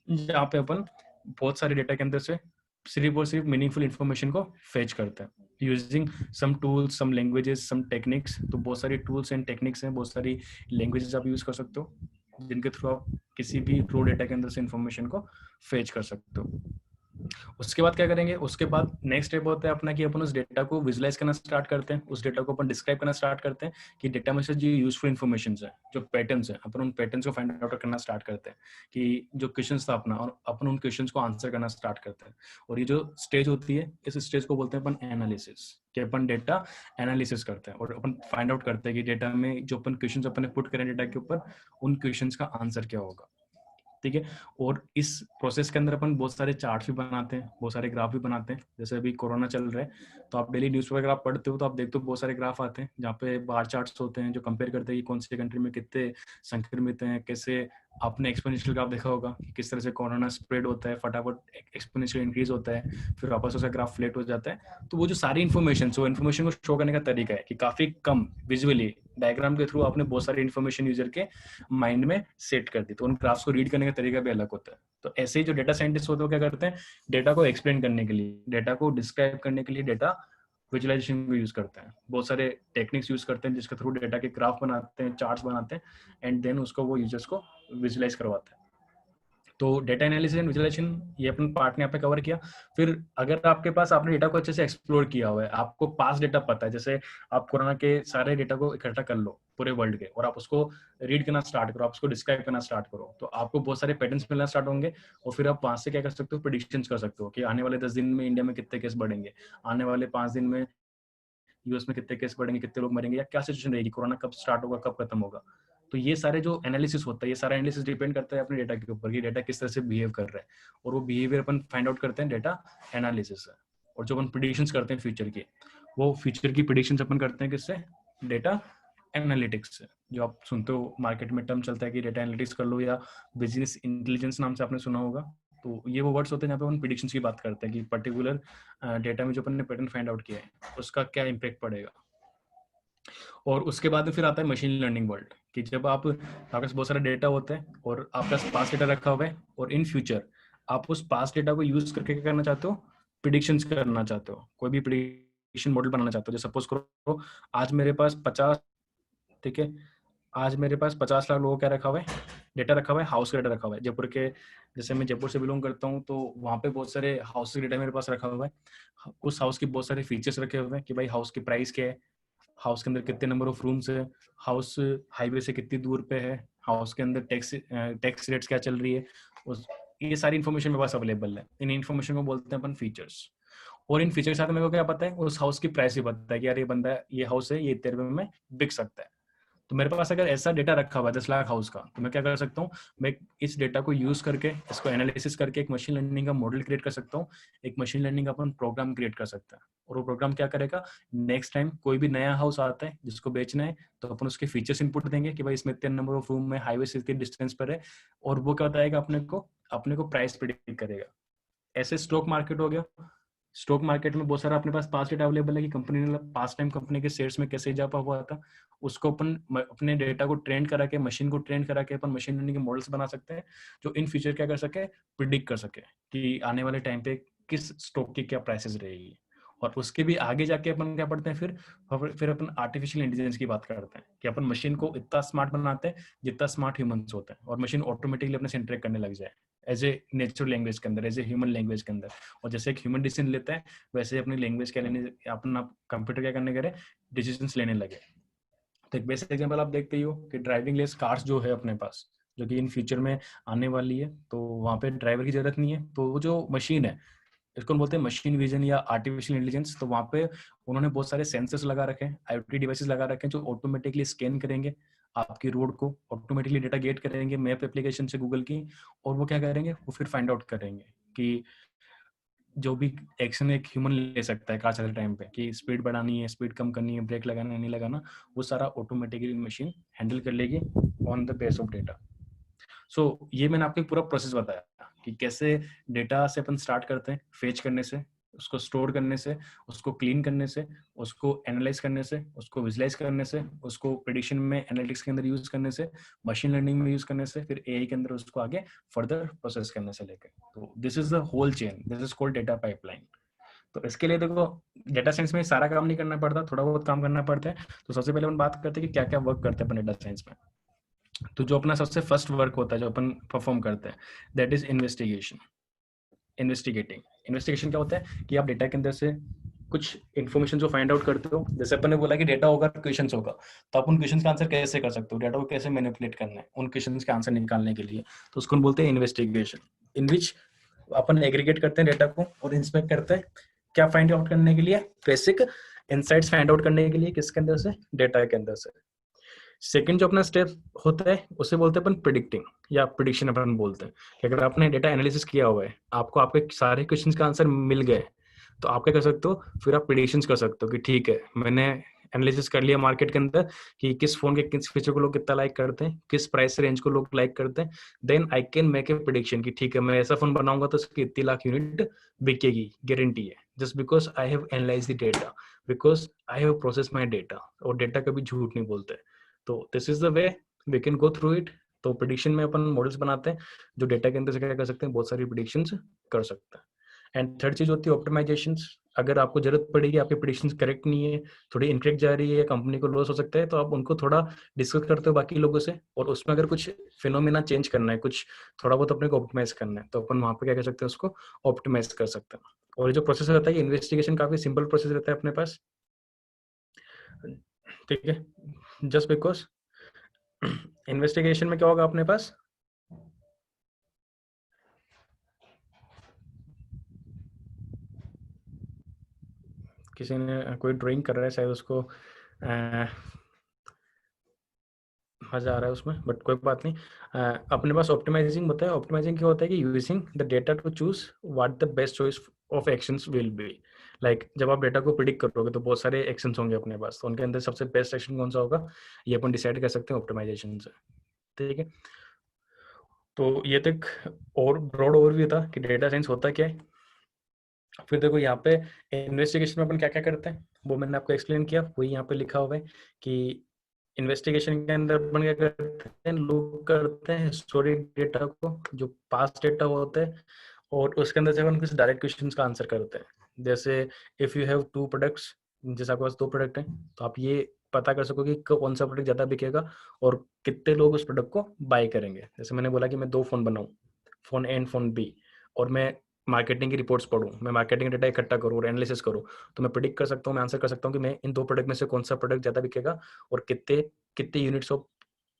जहाँ पे अपन बहुत सारे डेटा के अंदर से सिर्फ और सिर्फ मीनिंगफुल इन्फॉर्मेशन को फेच करते हैं यूजिंग सम टूल्स, सम लैंग्वेजेस, सम टेक्निक्स। तो बहुत सारी टूल्स एंड टेक्निक्स हैं, बहुत सारी लैंग्वेजेस आप यूज कर सकते हो जिनके थ्रू आप किसी भी रो डेटा के अंदर से इन्फॉर्मेशन को फेच कर सकते हो। उसके बाद क्या करेंगे, उसके बाद नेक्स्ट स्टेप होता है अपना कि अपन उस डेटा को विजुलाइज करना स्टार्ट करते हैं, उस डेटा को अपन डिस्क्राइब करना स्टार्ट करते हैं कि डेटा में से जो यूजफुल इन्फॉर्मेशन है, जो पैटर्न्स है, अपन उन पैटर्न्स को फाइंड आउट करना स्टार्ट करते हैं कि जो क्वेश्चन था अपना, और अपन उन क्वेश्चन को आंसर करना स्टार्ट करते हैं। और ये जो स्टेज होती है, इस स्टेज को बोलते हैं अपन एनालिसिस, कि अपन डेटा एनालिसिस करते हैं और अपन फाइंड आउट करते हैं कि डेटा में जो अपन क्वेश्चन अपन ने पुट करें डेटा के ऊपर, उन क्वेश्चन का आंसर क्या होगा। ठीक है। और इस प्रोसेस के अंदर अपन बहुत सारे चार्ट्स भी बनाते हैं, बहुत सारे ग्राफ भी बनाते हैं। जैसे अभी कोरोना चल रहा है, तो आप डेली न्यूज़पेपर अगर आप पढ़ते हो तो आप देखते हो बहुत सारे ग्राफ आते हैं जहाँ पे बार चार्ट्स होते हैं जो कंपेयर करते हैं कि कौन सी कंट्री में कितने संक्रमित हैं, कैसे। आपने एक्सपोनेंशियल ग्राफ देखा होगा कि किस तरह से कोरोना स्प्रेड होता है, फटाफट एक्सपोनेंशियल इंक्रीज होता है, फिर वापस उसका ग्राफ फ्लैट हो जाता है। तो वो जो सारी इन्फॉर्मेशन को शो करने का तरीका है कि काफी कम विजुअली डायग्राम के थ्रू आपने बहुत सारी इन्फॉर्मेशन यूजर के माइंड में सेट कर दी, तो उन ग्राफ्स को रीड करने का तरीका भी अलग होता है। तो ऐसे ही जो डेटा साइंटिस्ट होते हैं क्या करते हैं, डेटा को एक्सप्लेन करने के लिए, डेटा को डिस्क्राइब करने के लिए डेटा विजुअलाइजेशन को यूज करते हैं, बहुत सारे टेक्निक्स यूज करते हैं जिसके थ्रू डेटा के ग्राफ बनाते हैं, चार्ट्स बनाते हैं, एंड देन उसको वो यूजर्स को विजुअलाइज करवाते हैं। तो डेटा एनालिसिस एंड विजुअलाइजेशन ये अपन पार्ट ने यहाँ पे कवर किया। फिर अगर आपके पास आपने डेटा को अच्छे से एक्सप्लोर किया हुआ है, आपको पास डेटा पता है, जैसे आप कोरोना के सारे डेटा को इकट्ठा कर लो पूरे वर्ल्ड के, और आप उसको रीड करना स्टार्ट करो, आप उसको डिस्क्राइब करना स्टार्ट करो, तो आपको बहुत सारे पैटर्न्स मिलना स्टार्ट होंगे। और फिर आप वहां से क्या कर सकते हो, प्रेडिक्शंस कर सकते हो कि आने वाले 10 दिन में इंडिया में कितने केस बढ़ेंगे, आने वाले 5 दिन में यूएस में कितने केस बढ़ेंगे, कितने लोग मरेंगे, या क्या सिचुएशन रहेगी, कोरोना कब स्टार्ट होगा, कब खत्म होगा। तो ये सारे जो एनालिसिस होता है, ये सारा एनालिसिस डिपेंड करता है अपने डेटा के ऊपर कि डेटा किस तरह से बिहेव कर रहा है, और वो बिहेवियर अपन फाइंड आउट करते हैं डेटा एनालिसिस है। और जो अपन प्रेडिक्शंस करते हैं फ्यूचर की, वो फ्यूचर की प्रेडिक्शंस अपन करते हैं किससे, डेटा एनालिटिक्स से। जो आप सुनते हो मार्केट में टर्म चलता है कि डेटा एनालिटिक्स कर लो, या बिजनेस इंटेलिजेंस नाम से आपने सुना होगा। तो ये वो वर्ड्स होते हैं जहाँ पे अपन प्रेडिक्शंस की बात करते हैं कि पर्टिकुलर डेटा में जो अपन ने पैटर्न फाइंड आउट किया है उसका क्या इम्पैक्ट पड़ेगा। और उसके बाद फिर आता है मशीन लर्निंग वर्ल्ड, कि जब आपके पास बहुत सारा डेटा होता है और आपका पास डेटा रखा हुआ है, और इन फ्यूचर आप उस पास डेटा को यूज करके क्या करना चाहते हो, प्रिडिक्शंस करना चाहते हो, कोई भी प्रिडिक्शन मॉडल बनाना चाहते हो। जैसे सपोज करो आज मेरे पास 50, ठीक है, आज मेरे पास 50 लाख लोगों का रखा हुआ है, डेटा रखा हुआ है, हाउस का डेटा रखा हुआ है जयपुर के। जैसे मैं जयपुर से बिलोंग करता हूँ, तो वहाँ पे बहुत सारे हाउस का डेटा मेरे पास रखा हुआ है। उस हाउस के बहुत सारे फीचर्स रखे हुए हैं कि भाई हाउस की प्राइस क्या है, हाउस के अंदर कितने नंबर ऑफ रूम्स है, हाउस हाईवे से कितनी दूर पे है, हाउस के अंदर टैक्स रेट्स क्या चल रही है, उस ये सारी इन्फॉर्मेशन मेरे पास अवेलेबल है। इन इन्फॉर्मेशन को बोलते हैं अपन फीचर्स। और इन फीचर के साथ मेरे को क्या पता है, उस हाउस की प्राइस भी पता है कि यार ये बंदा, ये हाउस है, ये इतने रुपए में बिक सकता है। तो मेरे पास अगर ऐसा डेटा रखा हुआ है 10 लाख हाउस का, तो मैं क्या कर सकता हूँ, मैं इस डेटा को यूज करके, इसको एनालिसिस करके एक मशीन लर्निंग का मॉडल क्रिएट कर सकता हूँ, एक मशीन लर्निंग का अपन प्रोग्राम क्रिएट कर सकता है। और वो प्रोग्राम क्या करेगा, नेक्स्ट टाइम कोई भी नया हाउस आता है जिसको बेचना है, तो अपन उसके फीचर्स इनपुट देंगे कि भाई इसमें इतने नंबर ऑफ रूम है, हाईवे से इतने डिस्टेंस पर है, और वो क्या बताएगा अपने को प्राइस प्रेडिक्ट करेगा। ऐसे स्टॉक मार्केट हो गया, स्टॉक मार्केट में बहुत सारा अपने पास पास डेटा अवेलेबल है कि कंपनी ने पास टाइम कंपनी के शेयर्स में कैसे इजाफा हुआ था, उसको अपन अपने डेटा को ट्रेन करा के, मशीन को ट्रेन करा के अपन मशीन लर्निंग के मॉडल्स बना सकते हैं जो इन फ्यूचर क्या कर सके, प्रिडिक्ट कर सके कि आने वाले टाइम पे किस स्टॉक की क्या प्राइसेस रहेगी। और उसके भी आगे जाके अपन क्या पढ़ते हैं, फिर अपन आर्टिफिशियल इंटेलिजेंस की बात करते हैं कि अपन मशीन को इतना स्मार्ट बनाते हैं जितना स्मार्ट ह्यूमंस होते हैं, और मशीन ऑटोमेटिकली अपने से इंटरेक्ट करने लग जाए एज ए नेचुरल लैंग्वेज के अंदर, एज ए ह्यूमन लैंग्वेज के अंदर। और जैसे एक ह्यूमन डिसीजन लेता है, वैसे अपनी लैंग्वेज क्या लेने, अपना कंप्यूटर क्या करने करे, डिसीजंस लेने लगे। तो एक बेसिक एग्जांपल आप देखते ही हो कि ड्राइविंग लेस कार्स जो है अपने पास, जो कि इन फ्यूचर में आने वाली है, तो वहाँ पे ड्राइवर की जरूरत नहीं है। तो वो जो मशीन है, इसको बोलते हैं मशीन विजन या आर्टिफिशियल इंटेलिजेंस। तो वहाँ पे उन्होंने बहुत सारे सेंसर्स लगा रखे हैं, IoT डिवाइसेस लगा रखे हैं जो ऑटोमेटिकली स्कैन करेंगे आपकी रोड को, ऑटोमेटिकली डेटा गेट करेंगे मैप एप्लीकेशन से गूगल की, और वो क्या करेंगे, वो फिर फाइंड आउट करेंगे कि जो भी एक्शन एक ह्यूमन ले सकता है कार चलाते टाइम पे, कि स्पीड बढ़ानी है, स्पीड कम करनी है, ब्रेक लगाना है, नहीं लगाना, वो सारा ऑटोमेटिकली मशीन हैंडल कर लेगी on the base of data. So ये मैंने आपको एक पूरा प्रोसेस बताया कि कैसे डेटा से अपन स्टार्ट करते हैं, फेच करने से, उसको स्टोर करने से, उसको क्लीन करने से, उसको एनालाइज करने से, उसको विजुलाइज करने से, उसको प्रेडिक्शन में एनालिटिक्स के अंदर यूज करने से, मशीन लर्निंग में यूज करने से, फिर AI के अंदर उसको आगे फर्दर प्रोसेस करने से लेकर। तो this is the whole chain, this is called data pipeline. तो इसके लिए देखो, डेटा साइंस में सारा काम नहीं करना पड़ता, थोड़ा बहुत काम करना पड़ता है। तो सबसे पहले हम बात करते हैं कि क्या क्या वर्क करते हैं अपन डेटा साइंस में। तो जो अपना सबसे फर्स्ट वर्क होता है जो अपन परफॉर्म करते हैं, that is investigation. Investigating. Investigation क्या होता है कि आप डेटा के अंदर से कुछ इन्फॉर्मेशन जो फाइंड आउट करते हो, जैसे अपन ने बोला कि डेटा होगा, क्वेश्चंस होगा, तो आप उन क्वेश्चंस का आंसर कैसे कर सकते हो, डेटा को कैसे मैनिपुलेट करना है उन क्वेश्चंस का आंसर निकालने के लिए, तो उसको हम बोलते हैं इन्वेस्टिगेशन, इन विच अपन एग्रीगेट करते हैं डेटा को और इंस्पेक्ट करते हैं क्या फाइंड आउट करने के लिए, बेसिक इनसाइट्स फाइंड आउट करने के लिए, किसके अंदर से, डेटा के अंदर से। सेकंड जो अपना स्टेप होता है उसे बोलते हैं अपन प्रिडिक्टिंग या प्रिडिक्शन अपन बोलते हैं कि अगर आपने डेटा एनालिसिस किया हुआ है, आपको आपके सारे क्वेश्चंस का आंसर मिल गए, तो आप क्या कर सकते हो, फिर आप प्रिडिक्शंस कर सकते हो कि ठीक है मैंने एनालिसिस कर लिया मार्केट के अंदर कि किस फोन के किस फीचर को लोग कितना लाइक करते हैं, किस प्राइस रेंज को लोग लाइक करते हैं, then I can make a prediction कि ठीक है मैं ऐसा फोन बनाऊंगा तो इसकी इतनी लाख यूनिट बिकेगी, गारंटी है, just because I have analyse the data, because I have process my data, और डेटा कभी झूठ नहीं बोलते। तो this is the way we can go through it. तो प्रिडिक्शन में अपन मॉडल्स बनाते हैं जो डेटा के अंदर से क्या कर सकते हैं, बहुत सारी प्रिडिक्शंस कर सकते हैं। एंड थर्ड चीज होती है ऑप्टिमाइजेशंस। अगर आपको जरूरत पड़ेगी, आपकी प्रिडिक्शंस करेक्ट नहीं है, थोड़ी इनकरेक्ट जा रही है, कंपनी को लॉस हो सकता है, तो आप उनको थोड़ा डिस्कस करते हो बाकी लोगों से, और उसमें अगर कुछ फिनोमिना चेंज करना है, कुछ थोड़ा बहुत अपने को ऑप्टिमाइज करना है, तो अपन वहाँ पे क्या कर सकते हैं, उसको ऑप्टिमाइज कर सकते हैं। और ये जो प्रोसेस रहता है, इन्वेस्टिगेशन काफी सिंपल प्रोसेस रहता है अपने पास, ठीक है, जस्ट बिकॉज इन्वेस्टिगेशन में क्या होगा अपने पास, किसी ने कोई ड्राइंग कर रहा है शायद, उसको मजा आ रहा है उसमें, बट कोई बात नहीं। अपने पास ऑप्टिमाइजिंग होता है। ऑप्टिमाइजिंग क्या होता है कि using the data to choose what the best choice of actions will be. लाइक जब आप डेटा को प्रिडिक्ट करोगे तो बहुत सारे एक्शंस होंगे अपने पास, तो उनके अंदर सबसे बेस्ट एक्शन कौन सा होगा, ये अपन डिसाइड कर सकते हैं ऑप्टिमाइजेशन से, ठीक है। तो ये तक और ब्रॉड ओवरव्यू था कि डेटा साइंस होता क्या है। फिर देखो यहाँ पे इन्वेस्टिगेशन में अपन क्या क्या करते हैं, वो मैंने आपको एक्सप्लेन किया, वही यहाँ पे लिखा हुआ है कि इन्वेस्टिगेशन के अंदर अपन क्या करते हैं, लोग करते हैं हिस्टोरिक डेटा को, जो पास्ट डेटा होता है, और उसके अंदर से अपन कुछ डायरेक्ट क्वेश्चन का आंसर करते हैं। जैसे इफ यू हैव 2 प्रोडक्ट्स, जैसे आपके पास 2 प्रोडक्ट हैं, तो आप ये पता कर सकोगे कि कौन सा प्रोडक्ट ज्यादा बिकेगा और कितने लोग उस प्रोडक्ट को बाय करेंगे। जैसे मैंने बोला कि मैं 2 फोन बनाऊं, phone A and phone B, और मैं मार्केटिंग की रिपोर्ट्स पढूं, मैं मार्केटिंग डेटा इकट्ठा करूं और एनालिसिस करूं, तो मैं प्रिडिक्ट कर सकता हूं, मैं आंसर कर सकता हूं कि मैं इन 2 प्रोडक्ट में से कौन सा प्रोडक्ट ज्यादा बिकेगा और कितने कितने यूनिट्स ऑफ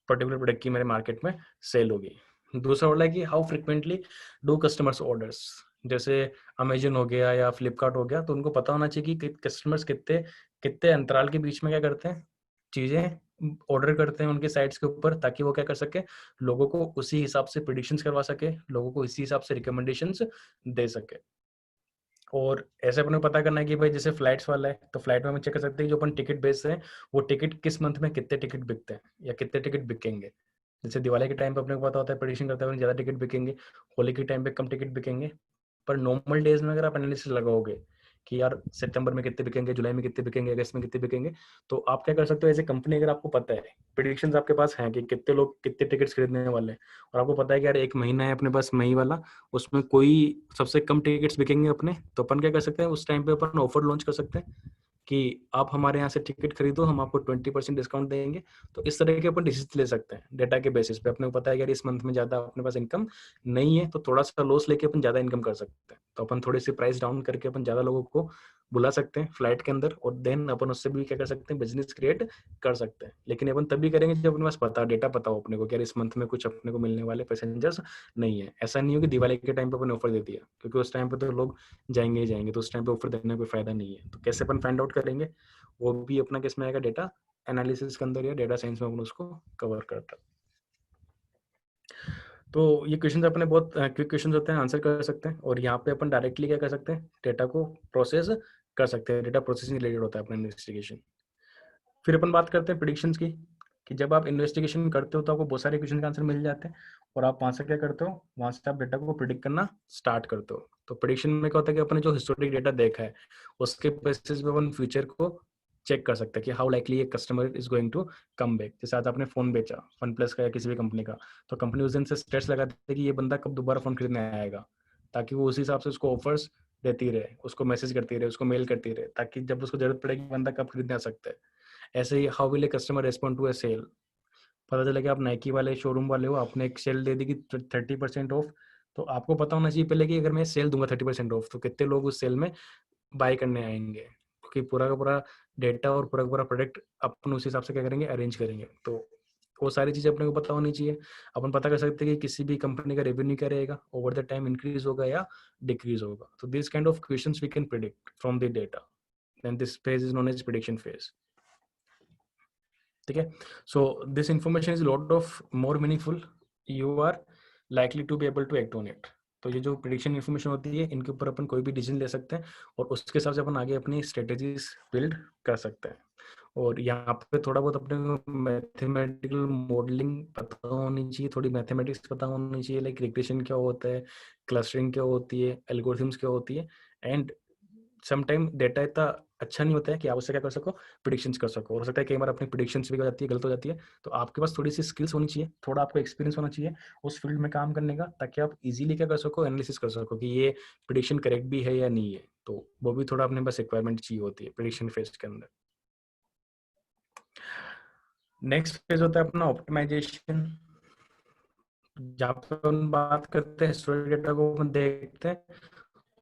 पर्टिकुलर प्रोडक्ट की मेरे मार्केट में सेल होगी। दूसरा वाला है कि how frequently do customers orders. जैसे अमेजन हो गया या फ्लिपकार्ट हो गया, तो उनको पता होना चाहिए कि कस्टमर्स कितने कितने अंतराल के बीच में क्या करते हैं, चीजें ऑर्डर करते हैं उनके साइट्स के ऊपर, ताकि वो क्या कर सके, लोगों को उसी हिसाब से प्रिडिक्शंस करवा सके, लोगों को इसी हिसाब से रिकमेंडेशंस दे सके। और ऐसे अपने को पता करना है कि भाई जैसे फ्लाइट्स वाला है, तो फ्लाइट में हम चेक कर सकते हैं जो अपन टिकट बेच रहे हैं, वो टिकट किस मंथ में कितने टिकट बिकते हैं या कितने टिकट बिकेंगे। जैसे दिवाली के टाइम पे अपने को पता होता है, प्रेडिक्शन करते हैं ज्यादा टिकट बिकेंगे, होली के टाइम पे कम टिकट बिकेंगे। पर नॉर्मल डेज में अगर आप एनालिसिस लगाओगे कि यार सितंबर में कितने बिकेंगे, जुलाई में कितने बिकेंगे, अगस्त में कितने बिकेंगे, तो आप क्या कर सकते हो एज ए कंपनी, अगर आपको पता है प्रेडिक्शंस आपके पास हैं कि कितने लोग कितने टिकट्स खरीदने वाले हैं, और आपको पता है कि यार एक महीना है अपने पास मई वाला, उसमें कोई सबसे कम टिकट्स बिकेंगे अपने, तो अपन क्या कर सकते हैं, उस टाइम पे अपन ऑफर लॉन्च कर सकते हैं कि आप हमारे यहाँ से टिकट खरीदो, हम आपको 20% डिस्काउंट देंगे। तो इस तरह के अपन डिसीजन ले सकते हैं डेटा के बेसिस पे। अपने को पता है कि यार इस मंथ में ज्यादा अपने पास इनकम नहीं है, तो थोड़ा सा लॉस लेके अपन ज्यादा इनकम कर सकते हैं, तो अपन थोड़ी सी प्राइस डाउन करके अपन ज्यादा लोगों को बुला सकते हैं फ्लाइट के अंदर, और देन अपन उससे भी क्या कर सकते हैं, बिजनेस क्रिएट कर सकते हैं। लेकिन अपन तभी करेंगे जब अपने पास पता डेटा पता हो अपने को कि यार इस मंथ में कुछ अपने को मिलने वाले पैसेंजर्स नहीं है। ऐसा नहीं हो कि दिवाली के टाइम पे अपन ऑफर दे दिया, क्योंकि उस टाइम पे तो लोग जाएंगे ही जाएंगे, तो उस टाइम पे ऑफर देने का कोई फायदा नहीं है। तो कैसे अपन फाइंड आउट करेंगे, वो भी अपना किस में आएगा, डेटा एनालिसिस के अंदर या डेटा साइंस में अपन उसको कवर करता है। तो ये क्वेश्चन अपने बहुत क्विक क्वेश्चन होते हैं, आंसर कर सकते हैं, और यहाँ पे अपन डायरेक्टली क्या कर सकते हैं, डेटा को प्रोसेस कर सकते हैं। डेटा प्रोसेसिंग रिलेटेड होता है अपना इन्वेस्टिगेशन। फिर अपन बात करते हैं प्रिडिक्शंस की, कि जब आप इन्वेस्टिगेशन करते हो तो आपको बहुत सारे क्वेश्चन का आंसर मिल जाते हैं, और आप वहाँ से क्या करते हो, वहाँ से आप डेटा को प्रिडिक्ट करना स्टार्ट करते हो। तो प्रिडिक्शन में क्या होता है कि अपने जो हिस्टोरिक डेटा देखा है उसके बेसिस पे अपन फ्यूचर को चेक कर सकते हैं कि how likely a customer is going to come back. जैसे आज आपने फोन बेचा वन प्लस का या किसी भी कंपनी का, तो कंपनी उस दिन से स्टेट्स लगाती है कि ये बंदा कब दोबारा फोन खरीदने आएगा, ताकि वो उसी हिसाब से उसको ऑफर्स देती रहे, उसको मैसेज करती रहे, उसको मेल करती रहे, ताकि जब उसको जरूरत पड़ेगी बंदा कब खरीदने आ सकता है। ऐसे ही how will a customer respond to a sale. पता चला कि आप नाइकी वाले शोरूम वाले हो, आपने एक सेल दे दी कि 30% ऑफ, तो आपको पता होना चाहिए पहले कि अगर मैं सेल दूंगा 30% ऑफ, तो कितने लोग उस सेल में बाय करने आएंगे, क्योंकि पूरा का पूरा डेटा और पूरा का पूरा प्रोडक्ट अपन उस हिसाब से क्या करेंगे, अरेंज करेंगे। तो वो सारी चीजें अपने को पता होनी चाहिए। अपन पता कर सकते हैं कि किसी भी कंपनी का रेवेन्यू क्या रहेगा, ओवर द टाइम इंक्रीज होगा या डिक्रीज होगा। तो this kind of questions we can predict from the data, and this phase is known as prediction phase. ठीक है, so this information is lot of more meaningful, you are likely to be able to act on it. तो ये जो prediction information होती है, इनके ऊपर अपन कोई भी डिसीजन ले सकते हैं और उसके हिसाब से अपन आगे अपनी स्ट्रेटेजीज बिल्ड कर सकते हैं। और यहाँ पे थोड़ा बहुत अपने को मैथमेटिकल मॉडलिंग पता होनी चाहिए, थोड़ी मैथमेटिक्स पता होनी चाहिए, लाइक रिग्रेशन क्या होता है, क्लस्टरिंग क्या होती है, एल्गोरिथम्स क्या होती है, एंड समटाइम डेटा इतना अच्छा नहीं होता है कि आप उससे क्या कर सको, प्रिडिक्शंस कर सको। हो सकता है कई बार अपनी प्रिडिक्शंस भी हो जाती है, गलत हो जाती है। तो आपके पास थोड़ी सी स्किल्स होनी चाहिए, थोड़ा आपको एक्सपीरियंस होना चाहिए उस फील्ड में काम करने का, ताकि आप इजीली क्या कर सको, एनालिसिस कर सको कि ये प्रिडिक्शन करेक्ट भी है या नहीं है। तो वो भी थोड़ा अपने पास रिक्वायरमेंट चाहिए होती है प्रिडिक्शन फेज के अंदर। नेक्स्ट फेज होता है अपना ऑप्टिमाइजेशन, जहाँ पे अपन बात करते हैं हिस्टोरिक डेटा को अपन देखते हैं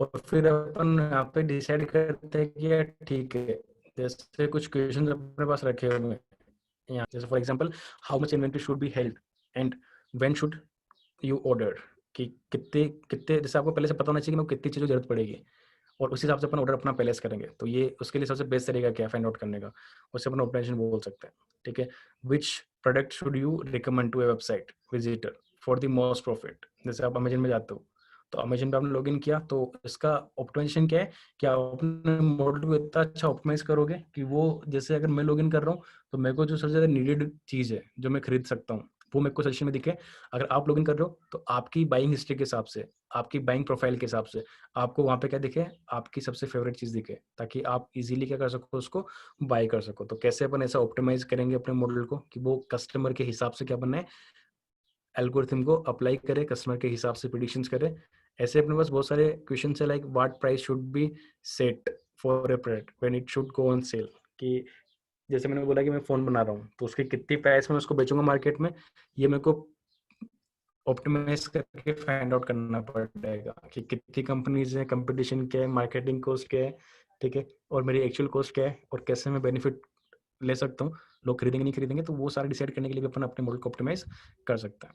और फिर अपन यहाँ पे डिसाइड करते हैं कि यार ठीक है, जैसे कुछ क्वेश्चन अपने पास रखे हुए हैं यहाँ, जैसे for example how much inventory should be held and when should you order, कि कितने कितने, जैसे आपको पहले से पता होना चाहिए कि मेरे को कितनी चीज़ों की जरूरत पड़ेगी और उस हिसाब से अपन ऑर्डर अपना प्लेस करेंगे। तो ये उसके लिए सबसे बेस्ट तरीका क्या फाइंड आउट करने का, उससे अपन ऑप्टिमाइजेशन बोल सकते हैं। ठीक है, which product should you recommend to a website visitor for the most profit. जैसे आप अमेजन में जाते हो, तो अमेजन पे आपने लॉग इन किया, तो इसका ऑप्टिमाइजेशन क्या है कि आप अपने मॉडल को इतना अच्छा ऑप्टिमाइज करोगे कि वो, जैसे अगर मैं लॉग इन कर रहा हूँ तो मेरे को जो सबसे ज़्यादा नीडेड चीज़ है जो मैं खरीद सकता हूँ वो मेरे को सजेशन में दिखे। अगर आप लॉग इन कर रहे हो तो आपकी बाइंग हिस्ट्री के हिसाब से, आपकी बाइंग प्रोफाइल के हिसाब से आपको वहाँ पे क्या दिखे, आपकी सबसे फेवरेट चीज़ दिखे, ताकि आप इजीली क्या कर सको, उसको बाय कर सको। तो कैसे अपन ऐसा ऑप्टिमाइज करेंगे अपने मॉडल को कि वो कस्टमर के हिसाब से क्या बने, एल्गोरिथम को अप्लाई करे, कस्टमर के हिसाब से प्रिडिक्शंस करे। ऐसे अपने पास बहुत सारे क्वेश्चन है, like what price should be set for a product when it should go on sale, कि जैसे मैंने बोला कि मैं फोन बना रहा हूँ तो उसकी कितनी प्राइस में उसको बेचूंगा मार्केट में, ये मेरे को ऑप्टिमाइज करके फाइंड आउट करना पड़ेगा कि कितनी कंपनीज हैं, कंपटीशन क्या है, मार्केटिंग कॉस्ट क्या है, ठीक है, और मेरी एक्चुअल कॉस्ट क्या है और कैसे मैं बेनिफिट ले सकता हूँ, लोग खरीदेंगे नहीं खरीदेंगे। तो वो सारा डिसाइड करने के लिए भी अपन अपने मॉडल को ऑप्टिमाइज कर सकते हैं।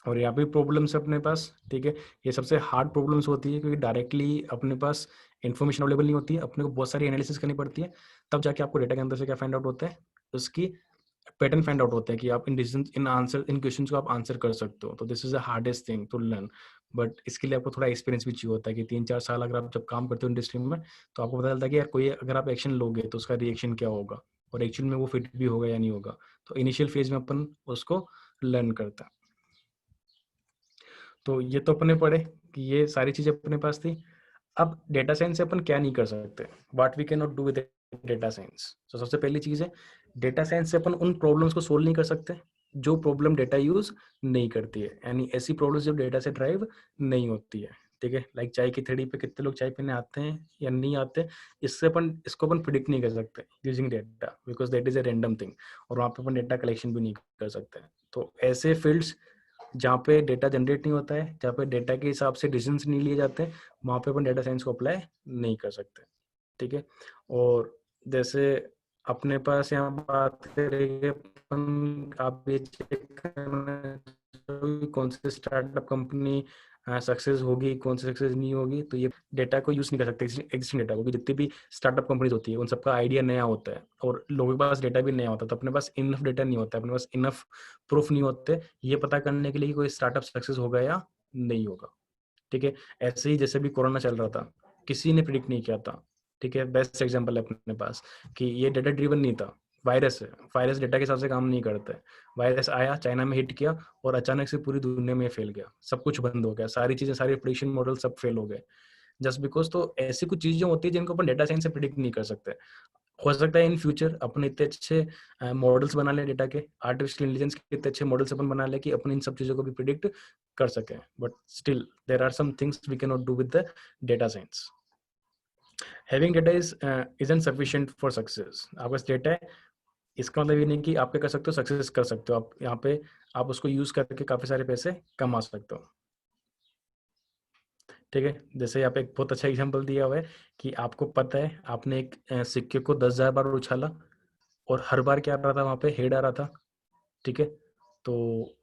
और यहाँ पे प्रॉब्लम्स है अपने पास, ठीक है, ये सबसे हार्ड प्रॉब्लम्स होती है क्योंकि डायरेक्टली अपने पास इन्फॉर्मेशन अवेलेबल नहीं होती है, अपने को बहुत सारी एनालिसिस करनी पड़ती है, तब जाके आपको डेटा के अंदर से क्या फाइंड आउट होता है, उसकी पैटर्न फाइंड आउट होता है कि आप इन डिसीजन इन आंसर इन क्वेश्चन को आप आंसर कर सकते हो। तो this is the hardest thing to learn, but इसके लिए आपको थोड़ा एक्सपीरियंस भी चाहिए होता है कि 3-4 साल अगर आप जब काम करते हो इंडस्ट्री में, तो आपको पता चलता है कि यार कोई अगर आप एक्शन लोगे तो उसका रिएक्शन क्या होगा और एक्चुअल में वो फिट भी होगा या नहीं होगा। तो इनिशियल फेज में अपन उसको लर्न करते हैं। तो ये तो अपने पढ़े कि ये सारी चीजें अपने पास थी। अब डेटा साइंस से अपन क्या नहीं कर सकते, what we can not do with data science. तो सबसे पहली चीज है, डेटा साइंस से अपन उन प्रॉब्लम्स को सोल्व नहीं कर सकते जो प्रॉब्लम डेटा यूज नहीं करती है, यानी ऐसी प्रॉब्लम्स जो डेटा से ड्राइव नहीं होती है। ठीक है, लाइक चाय की थैली पे कितने लोग चाय पीने आते हैं या नहीं आते, इससे अपन इसको अपन प्रिडिक्ट नहीं कर सकते using data, because that is a random thing, और वहाँ पे अपन डेटा कलेक्शन भी नहीं कर सकते। तो ऐसे फील्ड्स जहाँ पे डेटा जनरेट नहीं होता है, जहाँ पे डेटा के हिसाब से डिसीजंस नहीं लिए जाते, वहाँ पे अपन डेटा साइंस को अप्लाई नहीं कर सकते। ठीक है, और जैसे अपने पास यहाँ बात करेंगे अपन, आप ये चेक करना कौन सी स्टार्टअप कंपनी सक्सेस होगी, कौन सी सक्सेस नहीं होगी। तो ये डेटा को यूज नहीं कर सकते, एग्जिस्टिंग डेटा को, क्योंकि जितनी भी स्टार्टअप कंपनीज होती है उन सबका आइडिया नया होता है और लोगों के पास डेटा भी नया होता है। तो अपने पास इनफ डेटा नहीं होता है, अपने पास इनफ प्रूफ नहीं होते ये पता करने के लिए कोई स्टार्टअप सक्सेस होगा या नहीं होगा। ठीक है, ऐसे ही जैसे भी कोरोना चल रहा था, किसी ने प्रिडिक्ट नहीं किया था। ठीक है, बेस्ट एग्जांपल है अपने पास कि ये डेटा ड्रिवन नहीं था, वायरस है, वायरस डेटा के हिसाब से काम नहीं करता है। वायरस आया, चाइना में हिट किया और अचानक से पूरी दुनिया में फैल गया, सब कुछ बंद हो गया, सारी चीजें, सारे प्रिडिक्शन मॉडल सब फेल हो गए जस्ट बिकॉज। तो ऐसी कुछ चीजें होती है जिनको अपन डेटा साइंस से प्रिडिक्ट नहीं कर सकते। हो सकता है इन फ्यूचर अपन इतने अच्छे मॉडल्स बना लें डेटा के, आर्टिफिशियल इंटेलिजेंस के इतने अच्छे मॉडल्स अपन बना लें कि अपन इन सब चीजों को भी प्रिडिक्ट कर सकें, but still there are some things we can not do with the data science. Having data isn't sufficient for success. आपके पास डेटा है, इसका मतलब ये नहीं कि आप क्या कर सकते हो, सक्सेस कर सकते हो। आप यहाँ पे आप उसको यूज करके काफी सारे पैसे कमा सकते हो। ठीक है, जैसे यहाँ पे एक बहुत अच्छा एग्जांपल दिया हुआ है कि आपको पता है आपने एक सिक्के को 10,000 बार उछाला और हर बार क्या आ रहा था, वहाँ पे हेड आ रहा था। ठीक है, तो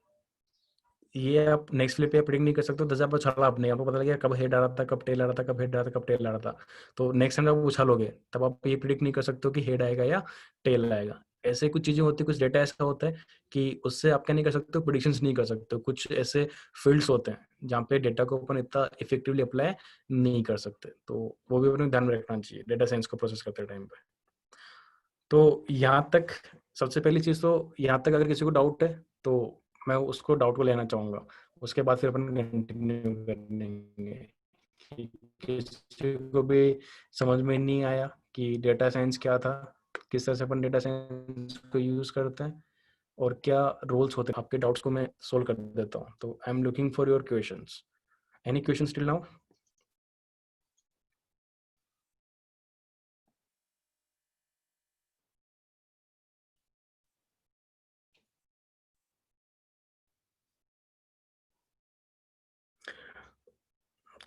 ये आप नेक्स्ट फ्लिप पे प्रिडिक्ट नहीं कर सकते हो। 10,000 बार उछाला आपने, आपको पता लग गया कब हेड आ रहा था, कब टेल आ रहा था, कब हेड आ रहा था, कब टेल आ रहा था। तो नेक्स्ट टाइम जब आप उछालोगे तब आप ये प्रिडिक्ट नहीं कर सकते हो कि हेड आएगा या टेल आएगा। ऐसे कुछ चीजें होती है, कुछ डेटा ऐसा होता है कि उससे आप क्या नहीं कर सकते हो, प्रिडिक्शंस नहीं कर सकते हो। कुछ ऐसे फील्ड्स होते हैं जहाँ पे डेटा को अपन इतना इफेक्टिवली अप्लाई नहीं कर सकते, तो वो भी अपने ध्यान में रखना चाहिए डेटा साइंस को प्रोसेस करते टाइम पे। तो यहाँ तक सबसे पहली चीज, तो यहाँ तक अगर किसी को डाउट है तो मैं उसको डाउट को लेना चाहूंगा, उसके बाद फिर अपन कंटिन्यू करेंगे। कि किसी को भी समझ में नहीं आया कि डेटा साइंस क्या था, किस तरह से अपन डेटा साइंस को यूज करते हैं और क्या रोल्स होते हैं, आपके डाउट्स को मैं सोल्व कर देता हूँ। तो I am looking for your questions. Any questions till now?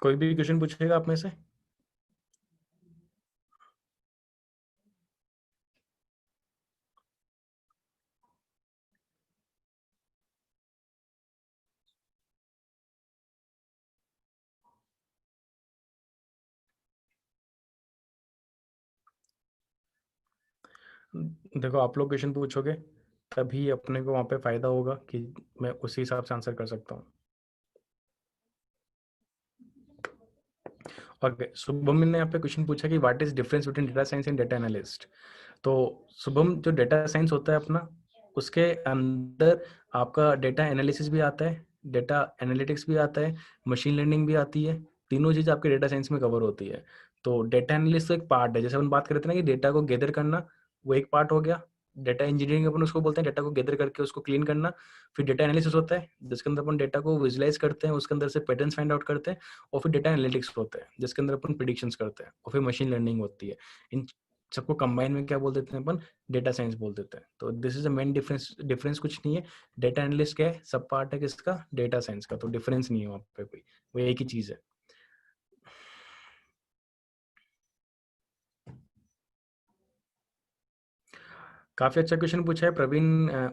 कोई भी क्वेश्चन पूछेगा आप में से? देखो, आप लोग क्वेश्चन पूछोगे तभी अपने को वहाँ पे फायदा होगा कि मैं उसी हिसाब से आंसर कर सकता हूँ। ओके, शुभम ने यहाँ पे क्वेश्चन पूछा कि what is difference between data science and data analyst. तो शुभम, जो डेटा साइंस होता है अपना, उसके अंदर आपका डेटा एनालिसिस भी आता है, डेटा एनालिटिक्स भी आता है, मशीन लर्निंग भी आती है। तीनों चीज आपके डेटा साइंस में कवर होती है। तो डेटा एनालिस्ट तो एक पार्ट है, जैसे अपन बात करते हैं ना कि डेटा को गैदर करना, वो एक पार्ट हो गया। डेटा इंजीनियरिंग अपन उसको बोलते हैं, डेटा को गैदर करके उसको क्लीन करना। फिर डेटा एनालिसिस होता है जिसके अंदर अपन डेटा को विजुलाइज करते हैं, उसके अंदर से पैटर्न्स फाइंड आउट करते हैं। और फिर डेटा एनालिटिक्स होता है जिसके अंदर अपन प्रिडिक्शंस करते हैं। और फिर मशीन लर्निंग होती है। इन सबको कंबाइन में क्या बोल देते हैं अपन? डेटा साइंस बोल देते हैं। तो this is a main difference. Difference कुछ नहीं है। डेटा एनालिस्ट क्या है? सब पार्ट है किसका? डेटा साइंस का। तो डिफरेंस नहीं है वहाँ पे कोई, वो एक ही चीज है। काफी अच्छा क्वेश्चन पूछा है प्रवीण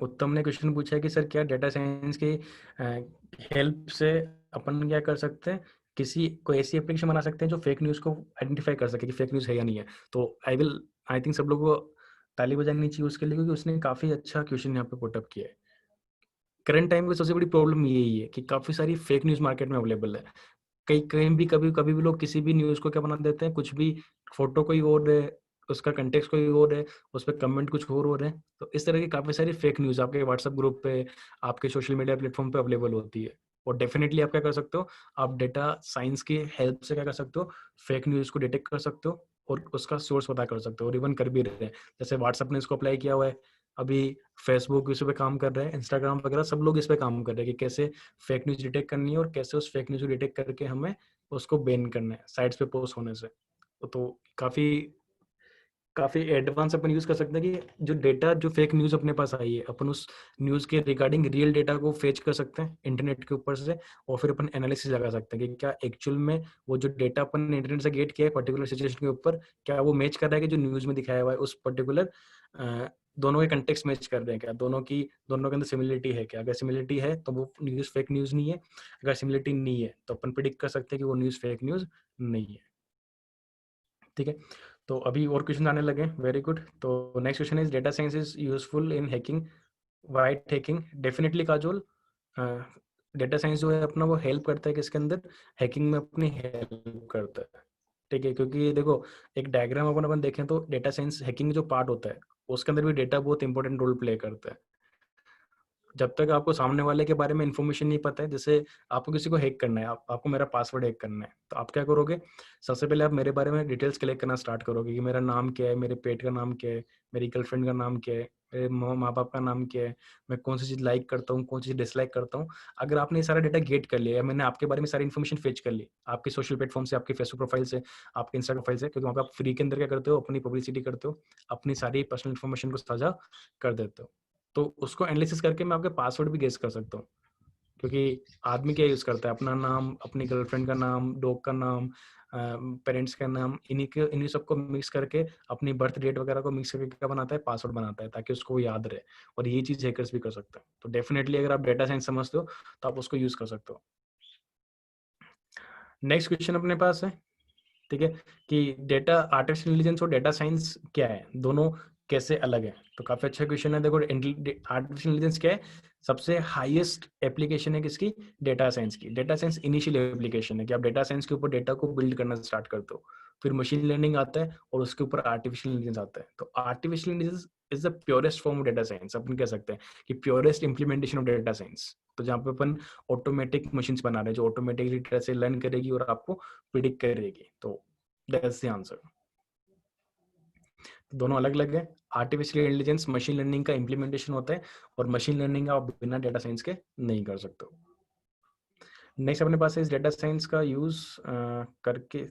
उत्तम ने। क्वेश्चन पूछा है कि सर क्या डेटा साइंस की हेल्प से अपन क्या कर सकते हैं, किसी को ऐसी एप्लीकेशन बना सकते हैं जो फेक न्यूज को आइडेंटिफाई कर सके कि फेक न्यूज है या नहीं है। तो आई थिंक सब लोगों को ताली बजानी चाहिए उसके लिए, क्योंकि उसने काफी अच्छा क्वेश्चन यहाँ पे पुटअप किया है। करंट टाइम की सबसे बड़ी प्रॉब्लम यही है कि काफी सारी फेक न्यूज मार्केट में अवेलेबल है। कहीं कहीं भी कभी कभी भी लोग किसी भी न्यूज को क्या बना देते हैं, कुछ भी, फोटो कोई और है, उसका कंटेक्स्ट कोई और है, उस पर कमेंट कुछ और हो रहे हैं। तो इस तरह की काफी सारी फेक न्यूज आपके व्हाट्सएप ग्रुप पे, आपके सोशल मीडिया प्लेटफॉर्म पे अवेलेबल होती है। और डेफिनेटली आप क्या कर सकते हो, आप डेटा साइंस की हेल्प से क्या कर सकते हो, फेक न्यूज को डिटेक्ट कर सकते हो और उसका सोर्स पता कर सकते हो। और इवन कर भी रहे हैं, जैसे व्हाट्सएप ने इसको अप्लाई किया हुआ है। अभी फेसबुक इस पे काम कर रहे हैं, इंस्टाग्राम वगैरह सब लोग इस पे काम कर रहे हैं कि कैसे फेक न्यूज डिटेक्ट करनी है और कैसे उस फेक न्यूज को डिटेक्ट करके हमें उसको बैन करना है साइट्स पे पोस्ट होने से। तो काफी काफी एडवांस अपन यूज कर सकते हैं कि जो डेटा, जो फेक न्यूज अपने पास आई है, अपन उस न्यूज के रिगार्डिंग रियल डेटा को फेच कर सकते हैं इंटरनेट के ऊपर से। और फिर अपन एनालिसिस लगा सकते हैं कि क्या एक्चुअल में वो जो डेटा अपन ने इंटरनेट से गेट किया है पर्टिकुलर सिचुएशन के ऊपर, क्या वो मैच कर रहा है कि जो न्यूज में दिखाया हुआ है उस पर्टिकुलर दोनों के कंटेक्स्ट मैच कर रहे हैं क्या, दोनों के अंदर सिमिलरिटी है क्या। अगर सिमिलरिटी है तो वो न्यूज फेक न्यूज नहीं है। अगर सिमिलरिटी नहीं है तो अपन प्रिडिक्ट कर सकते हैं कि वो न्यूज फेक न्यूज नहीं है। ठीक है, तो अभी और क्वेश्चन आने लगे। Very good. तो next question is data science is useful in hacking, white hacking. Definitely Kajol, data science जो है अपना वो हेल्प करता है किसके अंदर, हैकिंग में अपनी हेल्प करता है। ठीक है, क्योंकि देखो एक डायग्राम अपन देखें तो डेटा साइंस हैकिंग जो पार्ट होता है उसके अंदर भी डेटा बहुत इंपॉर्टेंट रोल प्ले करता है। जब तक आपको सामने वाले के बारे में इन्फॉर्मेशन नहीं पता है, जैसे आपको किसी को हैक करना है, आपको मेरा पासवर्ड हैक करना है, तो आप क्या करोगे, सबसे पहले आप मेरे बारे में डिटेल्स कलेक्ट करना स्टार्ट करोगे कि मेरा नाम क्या है, मेरे पेट का नाम क्या है, मेरी गर्लफ्रेंड का नाम क्या है, मेरे माँ बाप का नाम क्या है, मैं कौन सी चीज़ लाइक करता हूँ, कौन सी चीज़ डिसलाइक करता हूँ। अगर आपने ये सारा डेटा गेट कर लिया, मैंने आपके बारे में सारी इन्फॉर्मेशन फेच कर ली आपके सोशल प्लेटफॉर्म से, आपके फेसबुक प्रोफाइल से, आपके इंस्टा प्रोफाइल से, क्योंकि वहाँ पे आप फ्री के अंदर क्या करते हो, अपनी पब्लिसिटी करते हो, अपनी सारी पर्सनल इन्फॉर्मेशन को साझा कर देते हो। तो उसको एनालिसिस करके मैं आपके पासवर्ड भी गेस कर सकता हूँ। क्योंकि आदमी क्या यूज करता है, अपना नाम, अपनी गर्लफ्रेंड का नाम, डॉग का नाम, पेरेंट्स का नाम, इन्हीं सबको मिक्स करके अपनी बर्थ डेट वगैरह को मिक्स करके क्या बनाता है, पासवर्ड बनाता है, ताकि उसको वो याद रहे। और ये चीज हैकर्स भी कर सकते हैं। तो डेफिनेटली अगर आप डेटा साइंस समझते हो तो आप उसको यूज कर सकते हो। नेक्स्ट क्वेश्चन अपने पास है, ठीक है, कि डेटा आर्टिफिशियल इंटेलिजेंस और डेटा साइंस क्या है, दोनों कैसे अलग है। तो काफी अच्छा क्वेश्चन है। देखो आर्टिफिशियल इंटेलिजेंस क्या है, सबसे हाईएस्ट एप्लीकेशन है किसकी, डेटा साइंस की। डेटा साइंस इनिशियल एप्लीकेशन है कि आप डेटा साइंस के ऊपर डेटा को बिल्ड करना स्टार्ट करते हो, फिर मशीन लर्निंग आता है और उसके ऊपर आर्टिफिशियल इंटेलिजेंस आता है। तो artificial intelligence is the purest form of data science, अपन कह सकते हैं कि purest implementation of data science. तो जहाँ पे अपन ऑटोमेटिक मशीन्स बना रहे हैं जो ऑटोमेटिकली तरह से लर्न करेगी और आपको प्रिडिक्ट करेगी। तो दैट्स द आंसर। दोनों अलग अलग है। आर्टिफिशियल इंटेलिजेंस मशीन लर्निंग का इम्प्लीमेंटेशन होता है और मशीन लर्निंग आप बिना डेटा साइंस के नहीं कर सकते हो। नेक्स्ट अपने पास है इस डेटा साइंस का यूज करके,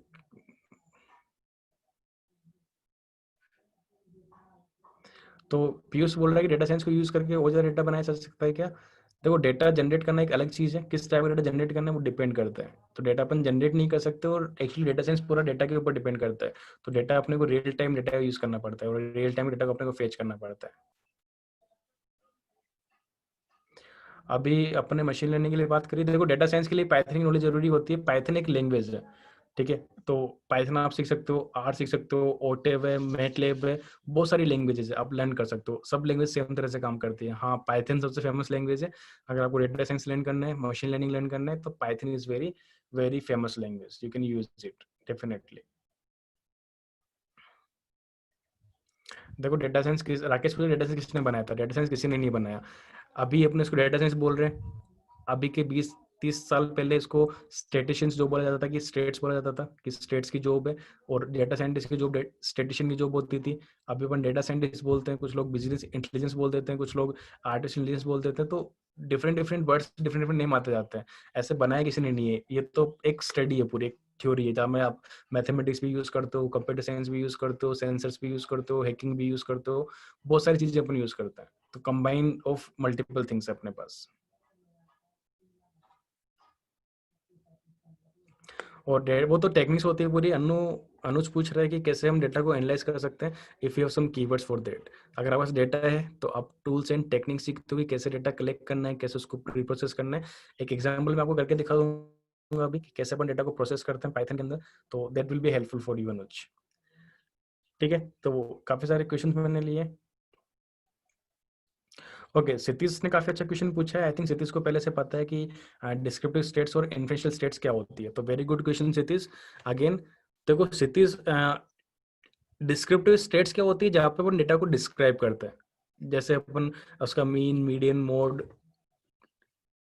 तो पीयूष बोल रहा है कि डेटा साइंस को यूज करके और ज्यादा डेटा बनाया जा सकता है क्या। देखो डेटा जनरेट करना एक अलग चीज है, किस टाइप का डेटा जनरेट करना है वो डिपेंड करता है। तो डेटा अपन जनरेट नहीं कर सकते और एक्चुअली डेटा साइंस पूरा डेटा के ऊपर डिपेंड करता है। तो डेटा अपने को रियल टाइम डेटा यूज करना पड़ता है और रियल टाइम डेटा को अपने को फेच करना पड़ता है। अभी अपने मशीन लर्निंग के लिए बात करिए, देखो डेटा साइंस के लिए पाइथन की नॉलेज जरूरी होती है। पाइथन एक लैंग्वेज है, ठीक है। तो पाइथन आप सीख सकते हो, आर सीख सकते हो, ओटेव है, मैटलैब है, बहुत सारी लैंग्वेजेस है, आप लर्न कर सकते हो। सब लैंग्वेज सेम तरह से काम करती है। हाँ, पाइथन सबसे फेमस लैंग्वेज है। अगर आपको डेटा साइंस लर्न करना है, मशीन लर्निंग लर्न करना है, तो Python is very very famous language, you can use it definitely. देखो डेटा साइंस किस, राकेश पूछे डेटा साइंस किसने बनाया था, डेटा साइंस किसी ने नहीं बनाया। अभी अपने इसको डेटा साइंस बोल रहे हैं। अभी के 20-30 साल पहले इसको स्टेटिशियंस जो बोला जाता था, कि स्टेट्स बोला जाता था कि स्टेट्स की जॉब है, और डेटा साइंटिस्ट की जॉब स्टेटिशियन की जॉब होती थी। अभी अपन डेटा साइंटिस्ट बोलते हैं, कुछ लोग बिजनेस इंटेलिजेंस बोल देते हैं, कुछ लोग आर्टिफिशियल इंटेलिजेंस बोल देते हैं। तो different different words, different different name आते जाते हैं। ऐसे बनाया किसी ने नहीं है, ये तो एक स्टडी है, पूरी एक थ्योरी है, जहाँ में आप मैथमेटिक्स भी यूज करते हो, कंप्यूटर साइंस भी यूज करते हो, सेंसर्स भी यूज करते हो, हैकिंग भी यूज करते हो, बहुत सारी चीजें अपन यूज करते हैं। तो कंबाइन ऑफ मल्टीपल थिंग्स है अपने पास। और वो तो टेक्निक्स होती है पूरी। अनुज पूछ रहा है कि कैसे हम डेटा को एनालाइज कर सकते हैं, if you have some keywords for that. अगर आपके पास डेटा है तो आप टूल्स एंड टेक्निक्स सीखते हो कि कैसे डेटा कलेक्ट करना है, कैसे उसको प्रीप्रोसेस करना है। एक एग्जांपल मैं आपको करके दिखा दूंगा अभी कि कैसे अपन डेटा को प्रोसेस करते हैं पाइथन के अंदर। तो that will be helpful for you Anuj, ठीक है। तो काफी सारे क्वेश्चन मैंने लिए। ओके, क्षितिज ने काफी अच्छा क्वेश्चन पूछा है। आई थिंक क्षितिज को पहले से पता है कि डिस्क्रिप्टिव स्टेट्स और इन्फेरेंशियल स्टेट्स क्या होती है। तो वेरी गुड क्वेश्चन क्षितिज। अगेन देखो क्षितिज, डिस्क्रिप्टिव स्टेट्स क्या होती है, जहाँ पे अपन डेटा को डिस्क्राइब करते हैं। जैसे अपन उसका mean, median, mode,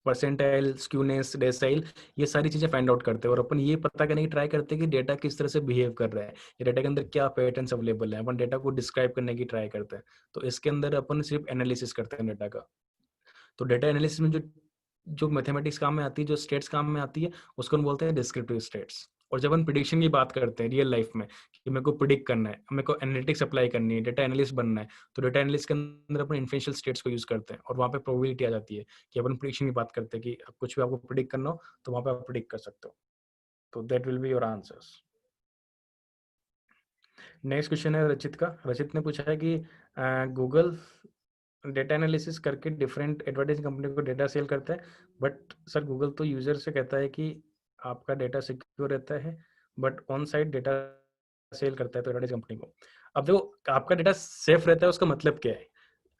percentile, skewness, decyl, ये सारी चीजें फाइंड आउट करते हैं। और अपन ये पता करने की ट्राई करते हैं कि डेटा किस तरह से बिहेव कर रहा है, ये डेटा के अंदर क्या पैटर्न्स अवेलेबल है। अपन डेटा को डिस्क्राइब करने की ट्राई करते हैं। तो इसके अंदर अपन सिर्फ एनालिसिस करते हैं डेटा का। तो डेटा एनालिसिस में जो जो मैथमेटिक्स काम में आती है, जो स्टेट्स काम में आती है, उसको हम बोलते हैं डिस्क्रिप्टिव स्टेट्स। और जब हम प्रिडिक्शन की बात करते हैं रियल लाइफ में, कि मेरे को प्रिडिक्ट करना है, मेरे को एनालिटिक्स अप्लाई करनी है, डेटा एनालिस्ट बनना है, तो डेटा एनालिस्ट के अंदर अपन इन्फेरेंशियल स्टेट्स को यूज करते हैं। और वहाँ पे प्रोबेबिलिटी आ जाती है कि अपन प्रिडिक्शन की बात करते हैं कि कुछ भी आपको प्रिडिक्ट करना हो तो वहाँ पे आप प्रिडिक्ट कर सकते हो। तो that will be your answers. Next question है रचित का। रचित ने पूछा है कि गूगल डेटा एनालिसिस करके डिफरेंट एडवर्टाइजिंग कंपनी को डेटा सेल करता है, बट सर गूगल तो यूजर से कहता है कि आपका डेटा सिक्योर रहता है, but on site data sell करता है तो एडवर्टाइजिंग कंपनी को। अब देखो आपका डेटा सेफ रहता है, उसका मतलब क्या है।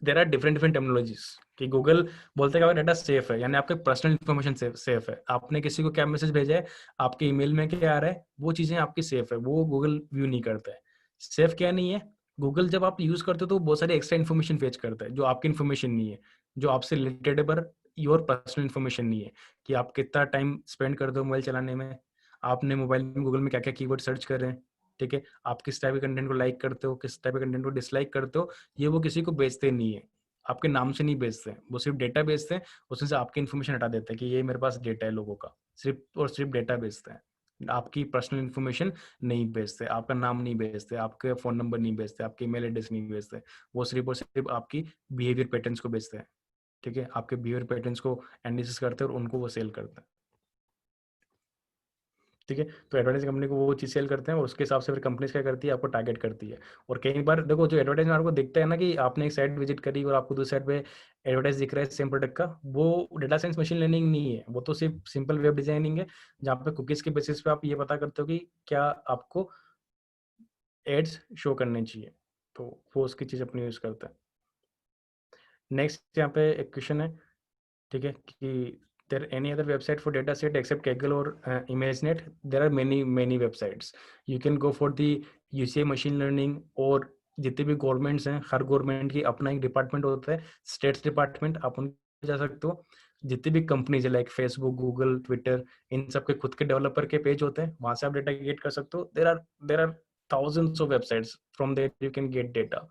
There are different different technologies. कि गूगल बोलते हैं कि आपका डेटा सेफ है, यानी आपके पर्सनल इन्फॉर्मेशन सेफ है। आपने किसी को क्या मैसेज भेजा है, आपके ईमेल में क्या आ रहा है, वो चीजें आपकी सेफ है, वो गूगल व्यू नहीं करता है। सेफ क्या नहीं है, गूगल जब आप यूज करते हो तो बहुत सारी एक्स्ट्रा इन्फॉर्मेशन फेच करता है जो आपकी इन्फॉर्मेशन नहीं है, जो आपसे रिलेटेड है, पर योर पर्सनल इन्फॉर्मेशन नहीं है। कि आप कितना टाइम स्पेंड करते हो मोबाइल चलाने में, आपने मोबाइल में गूगल में क्या क्या कीवर्ड सर्च कर रहे हैं, ठीक है, आप किस टाइप के कंटेंट को लाइक करते हो, किस टाइप के कंटेंट को डिसलाइक करते हो, ये वो किसी को बेचते नहीं है। आपके नाम से नहीं बेचते हैं, वो सिर्फ डेटा बेचते हैं। उसमें से आपकी इन्फॉर्मेशन हटा देते हैं कि ये मेरे पास डेटा है लोगों का, सिर्फ और सिर्फ डेटा बेचते हैं। आपकी पर्सनल इन्फॉर्मेशन नहीं बेचते, आपका नाम नहीं बेचते, आपके फोन नंबर नहीं बेचते, आपके ईमेल एड्रेस नहीं बेचते। वो सिर्फ और सिर्फ आपकी बिहेवियर पैटर्न्स को बेचते हैं। ठीक है, आपके बिहेवियर पैटर्न्स को एनालिसिस करते हैं और उनको वो सेल करते हैं। ठीक है, तो एडवर्टाइजिंग कंपनी को वो चीज़ सेल करते हैं और उसके हिसाब से फिर कंपनीज क्या करती है, आपको टारगेट करती है। और कई बार देखो, जो एडवर्टाइजमेंट आपको दिखता है ना कि आपने एक साइट विजिट करी और आपको दूसरी साइट पे एडवर्टाइज दिख रहा है सेम प्रोडक्ट का, वो डेटा साइंस मशीन लर्निंग नहीं है, वो तो सिर्फ सिंपल वेब डिजाइनिंग है, जहाँ पे कुकीज़ के बेसिस पे आप ये पता करते हो कि क्या आपको एड्स शो करने चाहिए, तो वो उसकी चीज़ अपनी यूज़ करता है। नेक्स्ट यहाँ पे एक क्वेश्चन है, ठीक है, कि there any other website for data set except Kaggle और ImageNet? There are many websites. You can go for the UCA machine learning, और जितने भी गवर्नमेंट्स हैं, हर गवर्नमेंट की अपना एक डिपार्टमेंट होता है, स्टेट्स डिपार्टमेंट, आप उनके जा सकते हो। जितनी भी कंपनीज है लाइक फेसबुक, गूगल, ट्विटर, इन सब के खुद के डेवलपर के पेज होते हैं, वहां से आप डेटा गेट कर सकते हो। There are thousands of websites, from there you can get data.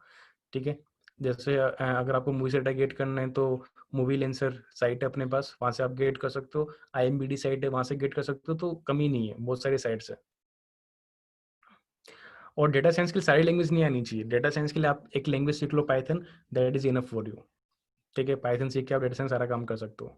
ठीक है, जैसे अगर आपको मूवी से डेटा गेट करना है तो मूवी लेंसर साइट है अपने पास, वहां से आप गेट कर सकते हो। IMBD साइट है, वहां से गेट कर सकते हो। तो कमी नहीं है, बहुत सारी साइट्स है। और डेटा साइंस के लिए सारी लैंग्वेज नहीं आनी चाहिए। डेटा साइंस के लिए आप एक लैंग्वेज सीख लो, Python, that is enough for you. ठीक है, पाइथन सीख के आप डेटा साइंस सारा काम कर सकते हो।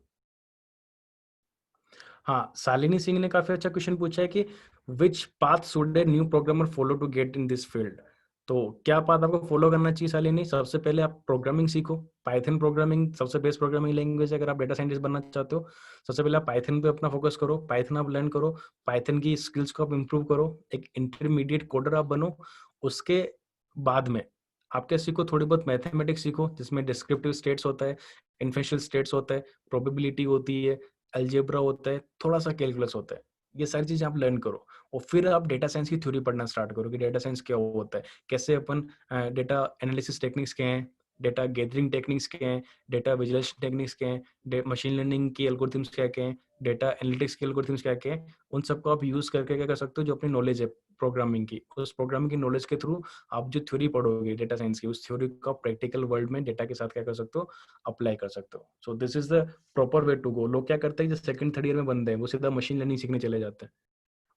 हाँ, शालिनी सिंह ने काफी अच्छा क्वेश्चन पूछा है कि which path should a new programmer follow to get in this field. तो क्या पाथ आपको फॉलो करना चाहिए शालिनी? सबसे पहले आप प्रोग्रामिंग सीखो। पाइथन प्रोग्रामिंग सबसे बेस्ट प्रोग्रामिंग लैंग्वेज है अगर आप डेटा साइंटिस्ट बनना चाहते हो। सबसे पहले आप पाइथन पे अपना फोकस करो, पाइथन आप लर्न करो, पाइथन की स्किल्स को आप इम्प्रूव करो, एक इंटरमीडिएट कोडर आप बनो। उसके बाद में आप क्या सीखो, थोड़ी बहुत मैथमेटिक्स सीखो, जिसमें डिस्क्रिप्टिव स्टेट्स होता है, इन्फेंशियल स्टेट्स होता है, प्रोबेबिलिटी होती है, अलजेब्रा होता है, थोड़ा सा कैलकुलस होता है। ये सारी चीजें आप लर्न करो और फिर आप डेटा साइंस की थ्योरी पढ़ना स्टार्ट करो कि डेटा साइंस क्या होता है, कैसे अपन डेटा एनालिसिस टेक्निक्स क्या हैं, डेटा गैदरिंग टेक्निक्स क्या हैं, डेटा विजुअलाइजेशन टेक्निक्स क्या हैं, मशीन लर्निंग की एल्गोरिथम्स क्या क्या हैं, डेटा एनालिटिक्स की एल्गोरिथम्स क्या क्या हैं। उन सबको आप यूज करके क्या कर सकते हो, जो अपनी नॉलेज है प्रोग्रामिंग की, उस प्रोग्रामिंग की नॉलेज के थ्रू आप जो थ्योरी पढ़ोगे डेटा साइंस की, उस थ्योरी को प्रैक्टिकल वर्ल्ड में डेटा के साथ क्या कर सकते हो, अप्लाई कर सकते हो। So this is the proper way to go. लोग क्या करते हैं, जो सेकंड थर्ड ईयर में बंदे हैं, वो सीधा मशीन लर्निंग सीखने चले जाते हैं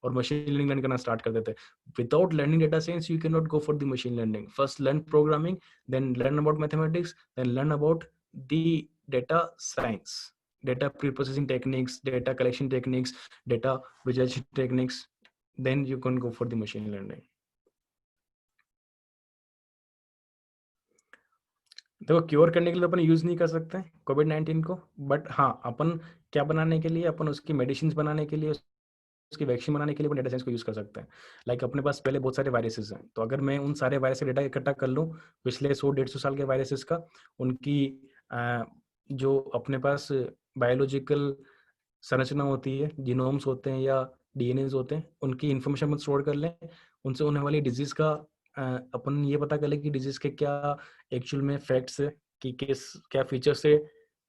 और मशीन लर्निंग लर्न करना स्टार्ट कर देते हैं। Without learning data science you can not go for the machine learning. First learn programming, then learn about mathematics, then learn about the data science, data pre processing techniques, data collection techniques, data visualisation techniques, then you can go for the machine learning. देखो, cure करने के लिए अपन use नहीं कर सकते कोविड-19 को, but हाँ, अपन क्या बनाने के लिए, अपन उसकी मेडिसिन बनाने के लिए, उसकी वैक्सीन बनाने के लिए अपन डेटा साइंस को यूज कर सकते हैं। लाइक अपने पास पहले बहुत सारे वायरसेस हैं, तो अगर मैं उन सारे वायरस का डेटा इकट्ठा कर लूँ, पिछले 100-150 साल के वायरसेस का, उनकी जो अपने पास बायोलॉजिकल संरचना होती है, जीनोम्स होते हैं या डीएनएस होते हैं, उनकी इन्फॉर्मेशन अपन स्टोर कर लें, उनसे होने वाली डिजीज का अपन ये पता कर लें कि डिजीज के क्या एक्चुअल में फैक्ट्स है, कि किस क्या फीचर्स है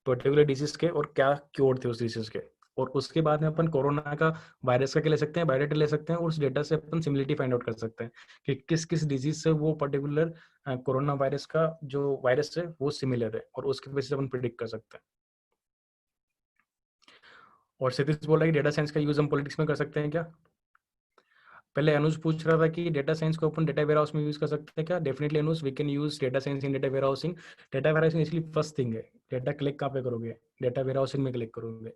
पर्टिकुलर डिजीज के और क्या क्योर थे उस डिजीज के। और उसके बाद में अपन कोरोना का वायरस का क्या ले सकते हैं, बायोडाटा ले सकते हैं, और उस डेटा से अपन सिमिलरिटी फाइंड आउट कर सकते हैं कि किस किस डिजीज से वो पर्टिकुलर कोरोना वायरस का जो वायरस है वो सिमिलर है, और उसके बेसिस अपन प्रिडिक्ट कर सकते हैं। और क्षितिज बोल रहा है कि डेटा साइंस का यूज हम पॉलिटिक्स में कर सकते हैं क्या? पहले अनुज पूछ रहा था कि डेटा साइंस को अपन डेटा वेयर हाउस में यूज कर सकते हैं क्या? Definitely Anuj, we can use data science in data warehousing. Data warehousing इसलिए फर्स्ट थिंग है। डेटा क्लिक कहाँ पे करोगे? डेटा वेयर हाउसिंग में क्लिक करोगे।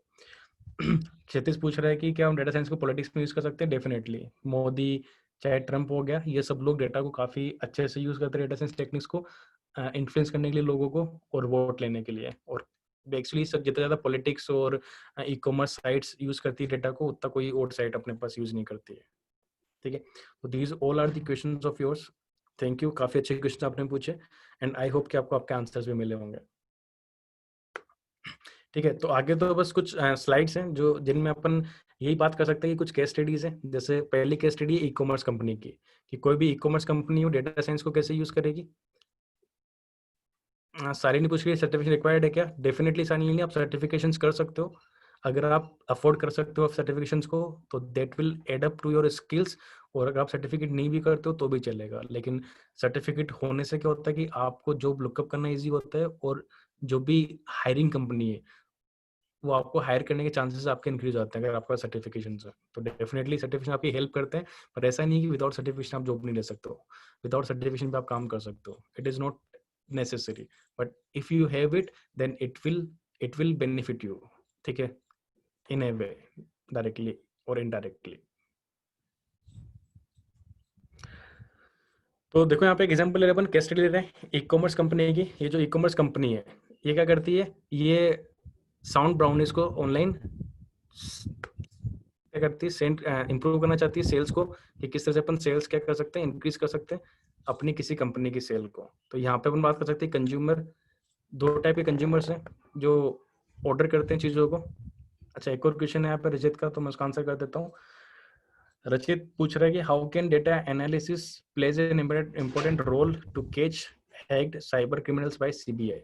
क्षितिज पूछ रहा है कि क्या हम डेटा साइंस को पॉलिटिक्स में यूज कर सकते हैं? डेफिनेटली। मोदी चाहे ट्रंप हो गया, ये सब लोग डेटा को काफी अच्छे से यूज करते हैं, डेटा साइंस टेक्निक्स को इन्फ्लुएंस करने के लिए लोगों को और वोट लेने के लिए। और एक्चुअली सब जितना ज्यादा पॉलिटिक्स और ई कॉमर्स साइट्स यूज करती है डेटा को, उतना कोई और साइट अपने पास यूज नहीं करती है। ठीक है, तो these all are the questions of yours. Thank you, काफी अच्छे क्वेश्चन आपने पूछे, एंड आई होप कि आपको आपके आंसर्स भी मिले होंगे। ठीक है, तो आगे तो बस कुछ स्लाइड्स हैं जो जिनमें अपन यही बात कर सकते हैं कि कुछ केस स्टडीज हैं। जैसे पहली केस स्टडी है ई कॉमर्स कंपनी की, कि कोई भी ई कॉमर्स कंपनी हो डेटा साइंस को कैसे यूज करेगी। सारी ने पूछ लिया सर्टिफिकेशन रिक्वायर्ड है क्या? डेफिनेटली सारी नहीं, आप सर्टिफिकेशंस कर सकते हो। अगर आप अफोर्ड कर सकते हो सर्टिफिकेशंस को, तो that will add up to your skills. और अगर आप सर्टिफिकेट नहीं भी करते हो तो भी चलेगा, लेकिन सर्टिफिकेट होने से क्या होता है कि आपको जॉब लुकअप करना ईजी होता है, और जो भी हायरिंग कंपनी है वो आपको हायर करने के चांसेस आपके इंक्रीज होते हैं अगर आपका सर्टिफिकेशन है। तो डेफिनेटली सर्टिफिकेशन आपकी हेल्प करते हैं, पर ऐसा नहीं है कि विदाउट सर्टिफिकेशन आप जॉब नहीं ले सकते हो। विदाउट सर्टिफिकेशन पे आप काम कर सकते हो, it is not necessary, but if you have it then it will it will benefit you, ठीक है, इन ए वे, डायरेक्टली और इनडायरेक्टली। तो देखो यहाँ पे एक एग्जांपल ले रहे हैं, अपन केस स्टडी ले रहे हैं ई कॉमर्स कंपनी की। ये जो ई कॉमर्स कंपनी है ये क्या करती है, ये साउंड ब्राउनीज को ऑनलाइन क्या करती है, सेंट इंप्रूव करना चाहती है सेल्स को, कि किस तरह से अपन सेल्स क्या कर सकते हैं, इंक्रीज कर सकते हैं अपनी किसी कंपनी की सेल को। तो यहाँ पे अपन बात कर सकते हैं कंज्यूमर, दो टाइप के कंज्यूमर्स हैं जो ऑर्डर करते हैं चीज़ों को। अच्छा, एक और क्वेश्चन है यहाँ पे रजित का, तो मैं उसका आंसर कर देता हूँ। रचित पूछ रहा है कि how can data analysis plays an important role to catch hacked cyber criminals by CBI.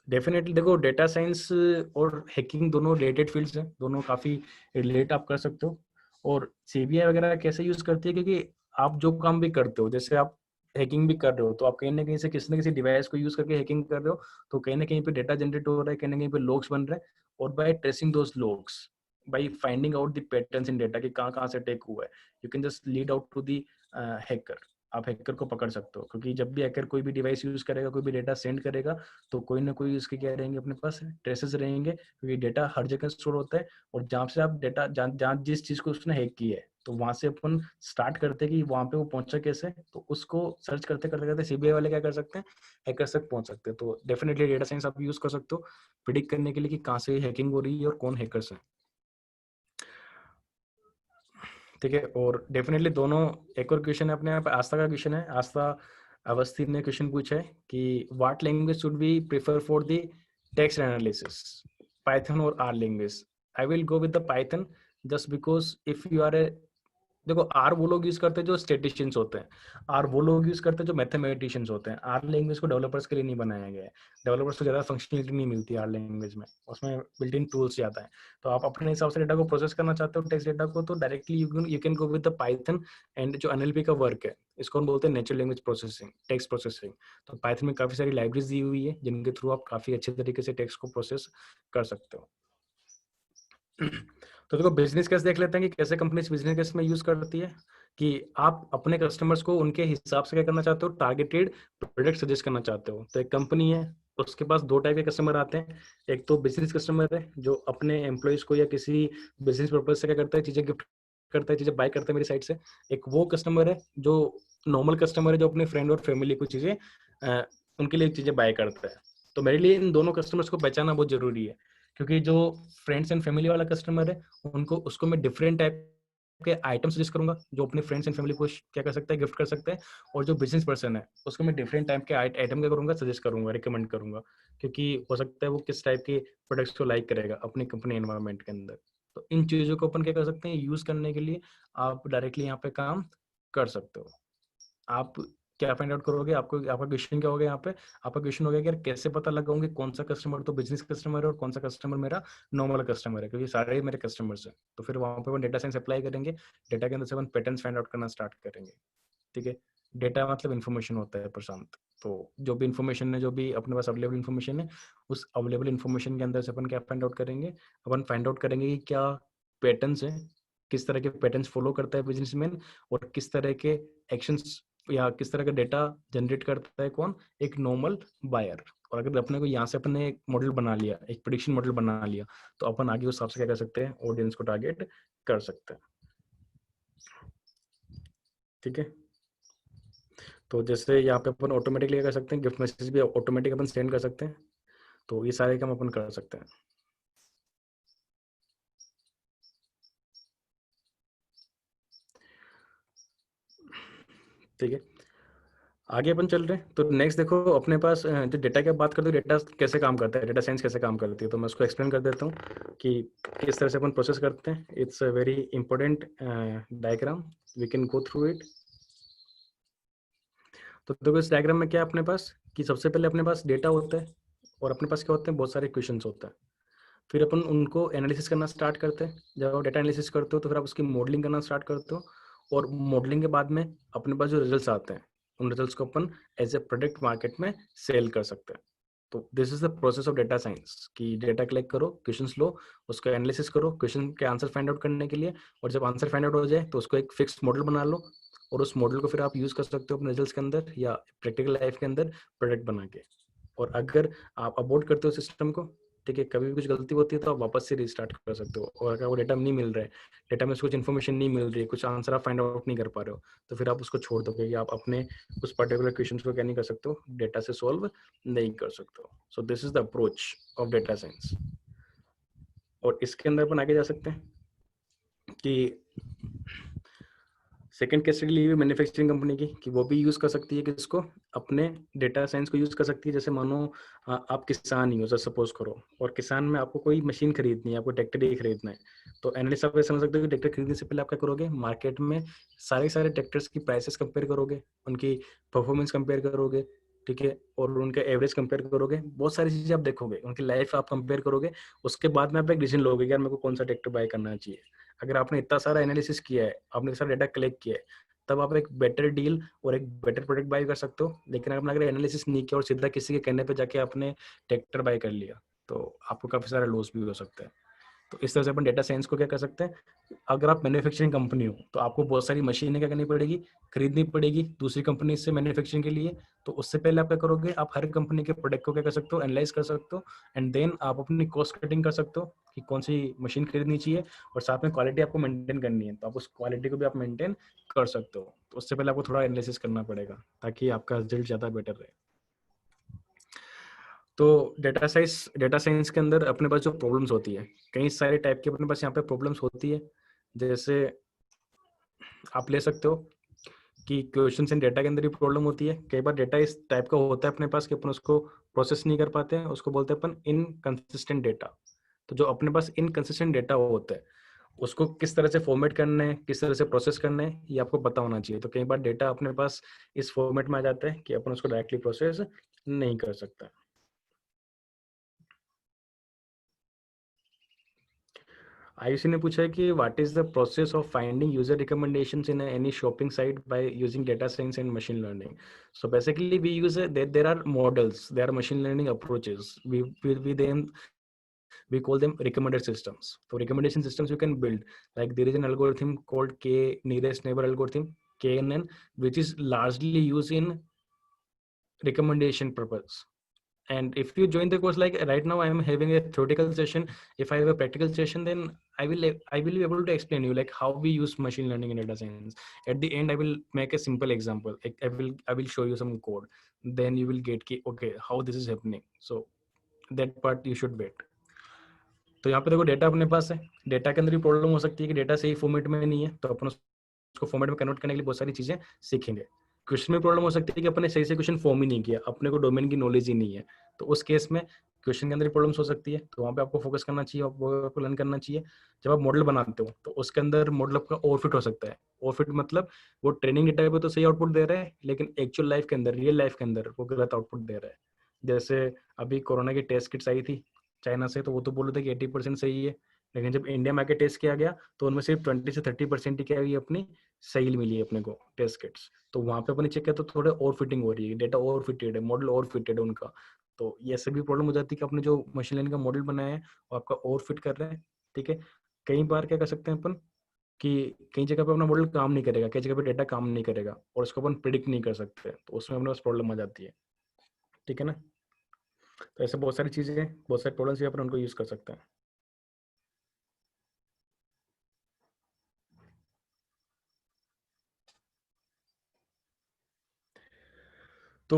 Definitely देखो, डेटा साइंस और हैकिंग दोनों रिलेटेड फील्ड्स हैं, दोनों काफ़ी रिलेट आप कर सकते हो। और सीबीआई वगैरह कैसे यूज़ करती है, क्योंकि आप जो काम भी करते हो, जैसे आप हैकिंग भी कर रहे हो, तो आप कहीं ना कहीं से किसी न किसी डिवाइस को यूज़ करके हैकिंग कर रहे हो, तो कहीं ना कहीं पे डेटा जनरेट हो रहा है, कहीं ना कहीं पे लॉग्स बन रहे हैं, और by tracing those logs, by finding out the patterns in data कि कहाँ कहाँ से अटैक हुआ है, you can just lead out to the hacker. आप हैकर को पकड़ सकते हो, क्योंकि जब भी हैकर कोई भी डिवाइस यूज़ करेगा, कोई भी डेटा सेंड करेगा, तो कोई ना कोई उसके क्या रहेंगे, अपने पास ट्रेसेस रहेंगे, क्योंकि डेटा हर जगह स्टोर होता है। और जहाँ से आप डेटा जहाँ जिस चीज़ को उसने हैक की है, तो वहाँ से अपन स्टार्ट करते हैं कि वहाँ पे वो पहुंचा कैसे, तो उसको सर्च करते करते करते सीबीआई वाले क्या कर सकते हैं, हैकर्स तक पहुंच सकते हैं। तो डेफिनेटली डेटा साइंस आप यूज कर सकते हो प्रिडिक्ट करने के लिए कि कहाँ से हैकिंग हो रही है और कौन हैकर्स हैं, ठीक है। और डेफिनेटली दोनों, एक और क्वेश्चन है अपने यहाँ पे, आस्था का क्वेश्चन है। आस्था अवस्थी ने क्वेश्चन पूछा है कि what language should be prefer for the text analysis, Python और R language. I will go with the Python just because if you are a, देखो आर वो लोग यूज करते हैं जो स्टेटिशियंस होते हैं, आर वो लोग यूज करते हैं जो मैथमेटिशियंस होते हैं। आर लैंग्वेज को डेवलपर्स के लिए नहीं बनाया गया है, डेवलपर्स को ज्यादा फंक्शनलिटी नहीं मिलती आर लैंग्वेज में, उसमें बिल्ट इन टूल्स ज्यादा है। तो आप अपने हिसाब से डेटा को प्रोसेस करना चाहते हो, टेक्स्ट डेटा को, तो directly you can go with the Python. And जो एनएलपी का वर्क है, इसको हम बोलते हैं natural language processing, text processing. तो पाइथन में काफी सारी लाइब्रेरीज दी हुई है जिनके थ्रू आप काफी अच्छे तरीके से टेक्स्ट को प्रोसेस कर सकते हो। तो देखो बिजनेस केस देख लेते हैं कि कैसे कंपनी बिजनेस केस में यूज करती है, कि आप अपने कस्टमर्स को उनके हिसाब से क्या करना चाहते हो, टारगेटेड प्रोडक्ट सजेस्ट करना चाहते हो। तो एक कंपनी है, उसके पास दो टाइप के कस्टमर आते हैं। एक तो बिजनेस कस्टमर है जो अपने एम्प्लॉयज को या किसी बिजनेस पर्पज से क्या करता है, चीजें गिफ्ट करता है, चीजें बाय करता है मेरी साइड से। एक वो कस्टमर है जो नॉर्मल कस्टमर है, जो अपने फ्रेंड और फैमिली को चीजें उनके लिए चीजें बाय करता है। तो मेरे लिए इन दोनों कस्टमर्स को पहचानना बहुत जरूरी है, क्योंकि जो फ्रेंड्स एंड फैमिली वाला कस्टमर है, उनको उसको मैं डिफरेंट टाइप के आइटम सजेस्ट करूंगा जो अपने फ्रेंड्स एंड फैमिली को क्या कर सकता है, गिफ्ट कर सकते हैं। और जो बिजनेस पर्सन है, उसको मैं डिफरेंट टाइप के आइटम क्या करूंगा, सजेस्ट करूंगा, रिकमेंड करूंगा, क्योंकि हो सकता है वो किस टाइप के प्रोडक्ट्स को लाइक करेगा अपनी कंपनी एनवायरनमेंट के अंदर। तो इन चीजों को अपन क्या कर सकते हैं, यूज करने के लिए आप डायरेक्टली यहाँ पे काम कर सकते हो। आप क्या फाइंड आउट करोगे, आपको आपका क्वेश्चन क्या होगा यहाँ पे, आपका क्वेश्चन होगा कि यार कैसे पता लगाऊंगी कौन सा कस्टमर तो बिजनेस कस्टमर है और कौन सा कस्टमर मेरा नॉर्मल कस्टमर है, क्योंकि सारे मेरे कस्टमर्स हैं। तो फिर वहां पे अपन डेटा साइंस अप्लाई करेंगे, डेटा के अंदर से अपन पैटर्न्स फाइंड आउट करना स्टार्ट करेंगे, ठीक है। डेटा मतलब इन्फॉर्मेशन होता है प्रशांत, तो जो भी इन्फॉर्मेशन है, जो भी अपने पास अवेलेबल इन्फॉर्मेशन है, उस अवेलेबल इन्फॉर्मेशन के अंदर से अपन क्या फाइंड आउट करेंगे, अपन फाइंड आउट करेंगे कि क्या पैटर्न्स है, किस तरह के पैटर्न्स फॉलो करता है बिजनेसमैन, और किस तरह के एक्शंस या किस तरह का डेटा जनरेट करता है कौन, एक नॉर्मल बायर। और अगर अपने को यहाँ से अपने एक मॉडल बना लिया, एक प्रेडिक्शन मॉडल बना लिया, तो अपन आगे उस हिसाब से क्या कर सकते हैं, ऑडियंस को टारगेट कर सकते हैं, ठीक है। तो जैसे यहाँ पे अपन ऑटोमेटिकली कर सकते हैं, गिफ्ट मैसेज भी ऑटोमेटिक अपन सेंड कर सकते हैं। तो ये सारे काम अपन कर सकते हैं, ठीक है। आगे अपन चल रहे हैं। तो नेक्स्ट देखो अपने पास जो डेटा की बात करते हैं, डेटा कैसे काम करता है, डेटा साइंस कैसे काम करती है, तो मैं उसको एक्सप्लेन कर देता हूँ कि किस तरह से अपन प्रोसेस करते हैं। It's a very important diagram, we can go through it. तो देखो इस डायग्राम में क्या है अपने पास, कि सबसे पहले अपने पास डेटा होता है, और अपने पास क्या होते हैं, बहुत सारे क्वेश्चंस होते हैं। फिर अपन उनको एनालिसिस करना स्टार्ट करते हैं। जब आप डेटा एनालिसिस करते हो तो फिर आप उसकी मॉडलिंग करना स्टार्ट करते हो, और मॉडलिंग के बाद में अपने पास जो रिजल्ट्स आते हैं, उन रिजल्ट्स को अपन एज ए प्रोडक्ट मार्केट में सेल कर सकते हैं। तो this is the process of data science, कि डेटा कलेक्ट करो, क्वेश्चंस लो, उसका एनालिसिस करो क्वेश्चन के आंसर फाइंड आउट करने के लिए, और जब आंसर फाइंड आउट हो जाए तो उसको एक फिक्स मॉडल बना लो, और उस मॉडल को फिर आप यूज कर सकते हो अपने रिजल्ट्स के अंदर या प्रैक्टिकल लाइफ के अंदर प्रोडक्ट बना के। और अगर आप अबॉर्ट करते हो सिस्टम को, ठीक है, कभी भी कुछ गलती होती है तो आप वापस से रिस्टार्ट कर सकते हो। और अगर वो डेटा नहीं मिल रहा है, डेटा में से कुछ इन्फॉर्मेशन नहीं मिल रही है, कुछ आंसर आप फाइंड आउट नहीं कर पा रहे हो, तो फिर आप उसको छोड़ दो, क्योंकि आप अपने उस पर्टिकुलर क्वेश्चन को क्या नहीं कर सकते हो, डेटा से सॉल्व नहीं कर सकते हो। So this is the approach of data science. और इसके अंदर अपन आगे जा सकते हैं कि सेकंड केस स्टडी ली हुई मैन्युफैक्चरिंग कंपनी की, कि वो भी यूज कर सकती है कि इसको अपने डेटा साइंस को यूज कर सकती है। जैसे मानो आप किसान ही हो, जैसे सपोज करो, और किसान में आपको कोई मशीन खरीदनी है, आपको ट्रैक्टर ही खरीदना है, तो एनालिस्ट आप समझ सकते हो कि ट्रैक्टर खरीदने से पहले आप क्या करोगे, मार्केट में सारे ट्रैक्टर्स की प्राइसेस कंपेयर करोगे, उनकी परफॉर्मेंस कंपेयर करोगे, ठीक है, और उनका एवरेज कंपेयर करोगे, बहुत सारी चीजें आप देखोगे, उनकी लाइफ आप कंपेयर करोगे, उसके बाद में आप एक डिसीजन लोगे कि यार मेरे को कौन सा ट्रैक्टर बाय करना चाहिए। अगर आपने इतना सारा एनालिसिस किया है, आपने सारा डेटा कलेक्ट किया है, तब आप एक बेटर डील और एक बेटर प्रोडक्ट बाय कर सकते हो। लेकिन आपने अगर एनालिसिस नहीं किया और सीधा किसी के कहने पे जाके आपने ट्रैक्टर बाय कर लिया, तो आपको काफी सारा लॉस भी हो सकता है। तो इस तरह से अपन डेटा साइंस को क्या कर सकते हैं, अगर आप मैन्युफैक्चरिंग कंपनी हो तो आपको बहुत सारी मशीनें क्या करनी पड़ेगी, खरीदनी पड़ेगी दूसरी कंपनी से मैन्युफैक्चरिंग के लिए। तो उससे पहले आप क्या करोगे, आप हर कंपनी के प्रोडक्ट को क्या कर सकते हो, एनालाइज कर सकते हो, एंड देन आप अपनी कॉस्ट कटिंग कर सकते हो कि कौन सी मशीन खरीदनी चाहिए, और साथ में क्वालिटी आपको मेंटेन करनी है, तो आप उस क्वालिटी को भी आप मेंटेन कर सकते हो। तो उससे पहले आपको थोड़ा एनालिसिस करना पड़ेगा ताकि आपका रिजल्ट ज़्यादा बेटर रहे। तो डेटा साइंस के अंदर अपने पास जो प्रॉब्लम्स होती है, कई सारे टाइप की अपने पास यहाँ पे प्रॉब्लम्स होती है। जैसे आप ले सकते हो कि क्वेश्चन एंड डेटा के अंदर ही प्रॉब्लम होती है। कई बार डेटा इस टाइप का होता है अपने पास कि अपन उसको प्रोसेस नहीं कर पाते हैं, उसको बोलते हैं अपन इनकंसिस्टेंट डेटा। तो जो अपने पास इनकंसिस्टेंट डेटा होता है, उसको किस तरह से फॉर्मेट करना है, किस तरह से प्रोसेस करना है, ये आपको पता होना चाहिए। तो कई बार डेटा अपने पास इस फॉर्मेट में आ जाता है कि अपन उसको डायरेक्टली प्रोसेस नहीं कर सकता। आयुषी ने पूछा है कि what is the process of finding user recommendations in any shopping site by using data science and machine learning. So basically we use there are models, there are machine learning approaches, we them we call them recommender systems. So recommendation systems you can build, like there is an algorithm called k nearest neighbor algorithm, KNN, which is largely used in recommendation purpose. And if you join the course, like right now I am having a theoretical session, if I have a practical session, then I will be able to explain you like how we use machine learning in data science. At the end I will make a simple example, like I will show you some code, then you will get okay how this is happening. So that part you should wait. तो यहाँ पे देखो data अपने पास है, data के अंदर भी problem हो सकती है कि डेटा सही फॉर्मेट में नहीं है, तो अपन उसको फॉर्मेट में कन्वर्ट करने के लिए बहुत सारी चीजें सीखेंगे। क्वेश्चन में प्रॉब्लम हो सकती है कि अपने सही से क्वेश्चन फॉर्म ही नहीं किया, अपने को डोमेन की नॉलेज ही नहीं है, तो उस केस में क्वेश्चन के अंदर प्रॉब्लम्स हो सकती है। तो वहाँ पे आपको फोकस करना चाहिए, आपको लर्न करना चाहिए। जब आप मॉडल बनाते हो तो उसके अंदर मॉडल आपका ओवरफिट हो सकता है। ओवरफिट मतलब वो ट्रेनिंग डेटा पे तो सही आउटपुट दे रहा है, लेकिन एक्चुअल लाइफ के अंदर, रियल लाइफ के अंदर वो गलत आउटपुट दे रहा है। जैसे अभी कोरोना की टेस्ट किट्स आई थी चाइना से, तो वो तो बोल रहे थे कि 80% सही है, लेकिन जब इंडिया में आके टेस्ट किया गया तो उनमें सिर्फ 20 से 30% ही क्या हुई अपनी सही मिली है अपने को टेस्ट किट्स। तो वहाँ पे अपने चेक किया तो थोड़े और फिटिंग हो रही है, डेटा और फिटेड है, मॉडल और फिटेड है उनका। तो ये सभी प्रॉब्लम हो जाती है कि आपने जो मशीन लर्निंग का मॉडल बनाया है वो आपका और फिट कर रहा है, ठीक है। कई बार क्या कर सकते हैं अपन कि कई जगह पे अपना मॉडल काम नहीं करेगा, कई जगह पे डेटा काम नहीं करेगा और उसको अपन प्रिडिक्ट नहीं कर सकते, तो उसमें अपने पास प्रॉब्लम आ जाती है, ठीक है ना। तो ऐसे बहुत सारी चीजें, बहुत सारे प्रॉब्लम्स अपन उनको यूज कर सकते हैं। तो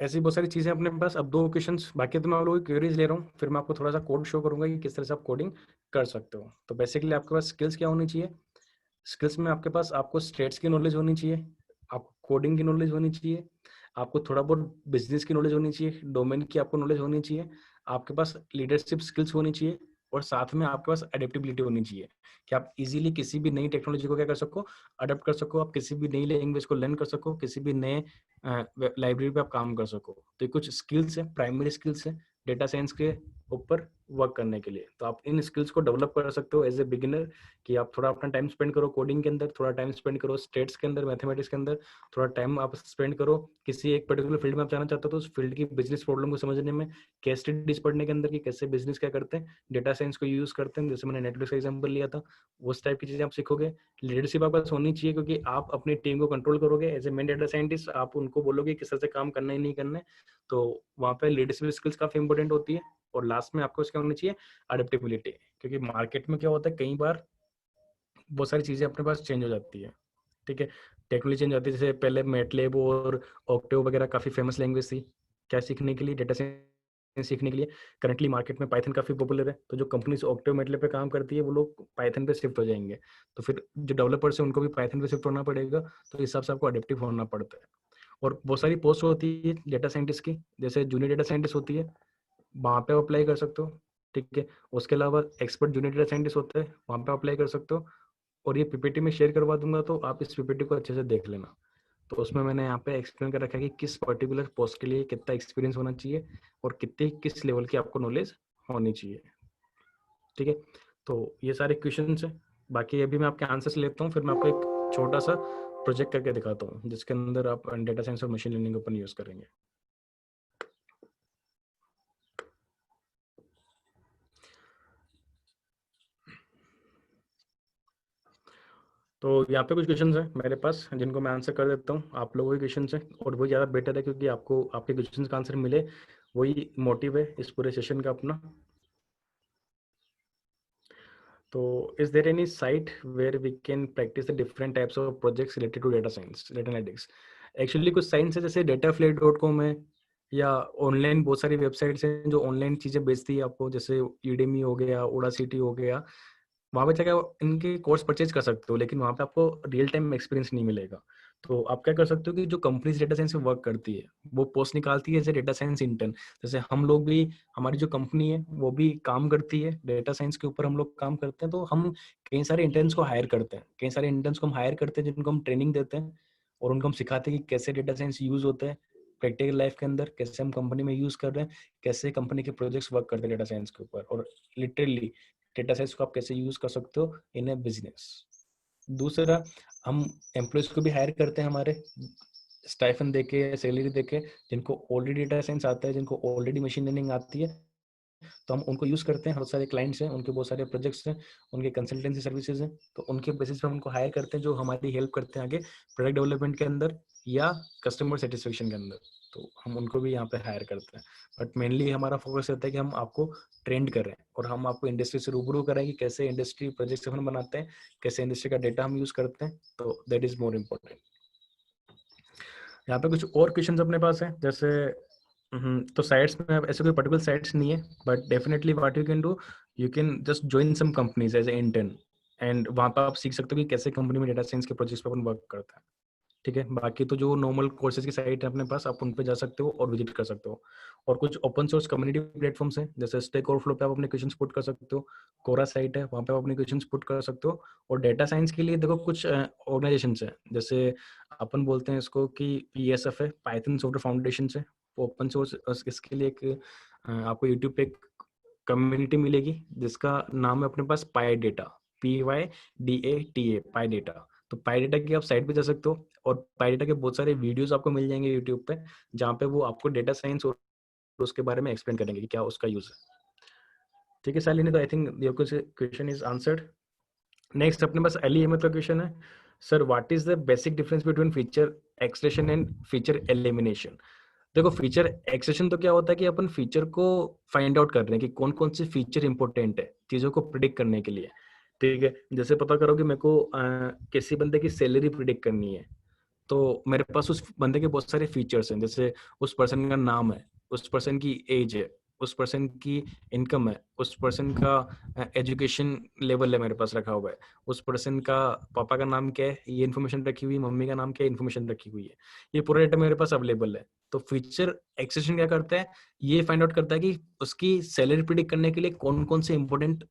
ऐसी बहुत सारी चीजें अपने पास। अब 2 क्वेश्चंस बाकी, तो मैं आप लोगों की क्वेरीज ले रहा हूँ, फिर मैं आपको थोड़ा सा कोड शो करूंगा कि किस तरह से आप कोडिंग कर सकते हो। तो बेसिकली आपके पास स्किल्स क्या होनी चाहिए, स्किल्स में आपके पास आपको स्टेट्स की नॉलेज होनी चाहिए, आपको कोडिंग की नॉलेज होनी चाहिए, आपको थोड़ा बहुत बिजनेस की नॉलेज होनी चाहिए, डोमेन की आपको नॉलेज होनी चाहिए, आपके पास लीडरशिप स्किल्स होनी चाहिए, और साथ में आपके पास एडेप्टेबिलिटी होनी चाहिए कि आप इजीली किसी भी नई टेक्नोलॉजी को क्या कर सको, अडेप्ट कर सको, आप किसी भी नई लैंग्वेज को लर्न कर सको, किसी भी नए लाइब्रेरी पे आप काम कर सको। तो ये कुछ स्किल्स है, प्राइमरी स्किल्स है डेटा साइंस के ऊपर वर्क करने के लिए। तो आप इन स्किल्स को डेवलप कर सकते हो एज ए बिगिनर, कि आप थोड़ा अपना टाइम स्पेंड करो कोडिंग के अंदर, थोड़ा टाइम स्पेंड करो स्टेट्स के अंदर, मैथमेटिक्स के अंदर, थोड़ा टाइम आप स्पेंड करो किसी एक पर्टिकुलर फील्ड में आप जाना चाहते हो तो उस फील्ड की बिजनेस प्रॉब्लम को समझने में, केस स्टडीज पढ़ने के अंदर कि कैसे बिजनेस क्या करते हैं, डेटा साइंस को यूज करते हैं, जैसे मैंने नेटफ्लिक्स का एग्जाम्पल लिया था, उस टाइप की चीजें आप सीखोगे। लीडरशिप आपके पास होनी चाहिए, क्योंकि आप अपनी टीम को कंट्रोल करोगे as a main data scientist, आप उनको बोलोगे किस तरह से काम करना है नहीं करना है, तो वहाँ पे लीडरशिप स्किल्स काफी इंपॉर्टेंट होती है। और लास्ट में आपको क्या होनी चाहिए, अडेप्टेबिलिटी, क्योंकि मार्केट में क्या होता है कई बार बहुत सारी चीजें अपने पास चेंज हो जाती है, ठीक है, टेक्नोलॉजी चेंज होती है। जैसे पहले मैटलैब और ऑक्टेव वगैरह काफी फेमस लैंग्वेज थी क्या सीखने के लिए, डेटा साइंस सीखने के लिए। करंटली मार्केट में पाइथन काफी पॉपुलर है, तो जो कंपनीज ऑक्टेव मैटलैब पे काम करती है वो लोग पाइथन पे शिफ्ट हो जाएंगे, तो फिर जो डेवलपर्स है उनको भी पाइथन पे शिफ्ट होना पड़ेगा, तो इस हिसाब से आपको अडेप्टिव होना पड़ता है। और बहुत सारी पोस्ट होती है डेटा साइंटिस्ट की, जैसे जूनियर डेटा साइंटिस्ट होती है, वहाँ पे अप्लाई कर सकते हो, ठीक है। उसके अलावा एक्सपर्ट जूनियर डेटा साइंटिस्ट होते हैं, वहाँ पे अप्लाई कर सकते हो। और ये पीपीटी में शेयर करवा दूंगा, तो आप इस पीपीटी को अच्छे से देख लेना। तो उसमें मैंने यहाँ पे एक्सप्लेन कर रखा है कि किस पर्टिकुलर पोस्ट के लिए कितना एक्सपीरियंस होना चाहिए और कितने किस लेवल की आपको नॉलेज होनी चाहिए, ठीक है। तो ये सारे क्वेश्चन है, बाकी अभी मैं आपके आंसर्स लेता हूँ, फिर मैं आपको एक छोटा सा प्रोजेक्ट करके दिखाता हूँ जिसके अंदर आप डेटा साइंस और मशीन लर्निंग अपन यूज करेंगे। तो यहाँ पे कुछ क्वेश्चंस हैं मेरे पास जिनको मैं आंसर कर देता हूँ। आप लोगों के क्वेश्चंस हैं और वो ज़्यादा बेटर है, क्योंकि आपको आपके क्वेश्चंस का आंसर मिले, वही मोटिव है इस पूरे सेशन का अपना। तो is there any site where we can practice the different types of projects related to data science, data analytics? Actually कुछ साइंस है जैसे dataflare.com है, या ऑनलाइन बहुत सारी वेबसाइट्स हैं जो ऑनलाइन चीज़ें बेचती है आपको, जैसे यूडेमी हो गया, ओडासिटी हो गया। वहाँ पे जाकर इनके कोर्स परचेज कर सकते हो, लेकिन वहाँ पे आपको रियल टाइम एक्सपीरियंस नहीं मिलेगा। तो आप क्या कर सकते हो कि जो कंपनीज डेटा साइंस में वर्क करती है वो पोस्ट निकालती है जैसे डेटा साइंस इंटर्न। जैसे हम लोग भी, हमारी जो कंपनी है वो भी काम करती है डेटा साइंस के ऊपर, हम लोग काम करते हैं। तो हम कई सारे इंटर्न्स को हायर करते हैं, कई सारे इंटर्न्स को हम हायर करते हैं जिनको हम ट्रेनिंग देते हैं और उनको हम सिखाते हैं कि कैसे डेटा साइंस यूज होता है प्रैक्टिकल लाइफ के अंदर, कैसे हम कंपनी में यूज कर रहे हैं, कैसे कंपनी के प्रोजेक्ट्स वर्क करते हैं डेटा साइंस के ऊपर, और लिटरली डेटा साइंस को आप कैसे यूज कर सकते हो इन ए बिजनेस। दूसरा, हम एम्प्लॉयज को भी हायर करते हैं हमारे स्टाइफन देके, सैलरी देके, जिनको ऑलरेडी डेटा साइंस आता है, जिनको ऑलरेडी मशीन लर्निंग आती है, तो हम उनको यूज करते हैं। बहुत सारे क्लाइंट्स हैं, उनके बहुत सारे प्रोजेक्ट्स हैं, उनके कंसल्टेंसी सर्विसेज हैं, तो उनके बेसिस पे हम उनको हायर करते हैं जो हमारी हेल्प करते हैं आगे प्रोडक्ट डेवलपमेंट के अंदर या कस्टमर सेटिस्फेक्शन के अंदर। तो हम उनको भी यहाँ पे हायर करते हैं, बट मेनली हमारा फोकस रहता है कि हम आपको ट्रेंड करें और हम आपको इंडस्ट्री से रूबरू करें कि कैसे इंडस्ट्री प्रोजेक्ट्स हम बनाते हैं, कैसे इंडस्ट्री का डेटा हम यूज करते हैं। तो दैट इज मोर इम्पोर्टेंट। यहाँ पे कुछ और क्वेश्चंस अपने पास हैं, जैसे तो साइट्स में अब ऐसे कोई पर्टिकुलर साइट्स नहीं है, but definitely what you can do, you can just join some companies as a intern, and वहाँ पर आप सीख सकते हो कि कैसे कंपनी में डेटा साइंस के प्रोजेक्ट्स पे अपन वर्क करता है, ठीक है। बाकी तो जो नॉर्मल कोर्सेज की साइट है अपने पास, आप उन पे जा सकते हो और विजिट कर सकते हो। और कुछ ओपन सोर्स कम्युनिटी प्लेटफॉर्म्स हैं, जैसे स्टैक ओवरफ्लो पे आप अपने क्वेश्चंस पुट कर सकते हो, कोरा साइट है वहाँ पे आप अपने क्वेश्चंस पुट कर सकते हो। और डेटा साइंस के लिए देखो कुछ ऑर्गेनाइजेशंस हैं, जैसे अपन बोलते हैं इसको कि PSF है, पाइथन सॉफ्टवेयर फाउंडेशन है, ओपन सोर्स। इसके लिए एक आपको यूट्यूब पे एक कम्युनिटी मिलेगी जिसका नाम है अपने पास पाई डेटा, PYDATA, पाई डेटा। तो पाई डेटा की आप साइट पे जा सकते हो और पाई डेटा के बहुत सारे वीडियोस आपको मिल जाएंगे यूट्यूब पे, जहाँ पे वो आपको डेटा साइंस और उसके बारे में एक्सप्लेन करेंगे कि क्या उसका यूज है, ठीक है शालिनी। तो I think your question is answered. Next अपने पास अली अहमद का क्वेश्चन है, sir what is the basic difference between feature extraction and feature elimination? देखो, फीचर एक्सट्रैक्शन तो क्या होता है कि अपन फीचर को फाइंड आउट कर रहे हैं कि कौन कौन से फीचर इंपॉर्टेंट है चीजों को प्रिडिक्ट करने के लिए, ठीक है। जैसे पता करो कि मेरे को किसी बंदे की सैलरी प्रिडिक्ट करनी है, तो मेरे पास उस बंदे के बहुत सारे फीचर्स हैं, जैसे उस पर्सन का नाम है, उस पर्सन की एज है, उस पर्सन की इनकम है, उस पर्सन का एजुकेशन लेवल है मेरे पास रखा हुआ है, उस पर्सन का पापा का नाम क्या है ये इन्फॉर्मेशन रखी हुई है, मम्मी का नाम क्या है इन्फॉर्मेशन रखी हुई है, ये पूरा डेटा मेरे पास अवेलेबल है। तो फीचर एक्सट्रैक्शन क्या करता है, ये फाइंड आउट करता है कि उसकी सैलरी प्रिडिक्ट करने के लिए कौन कौन से इंपॉर्टेंट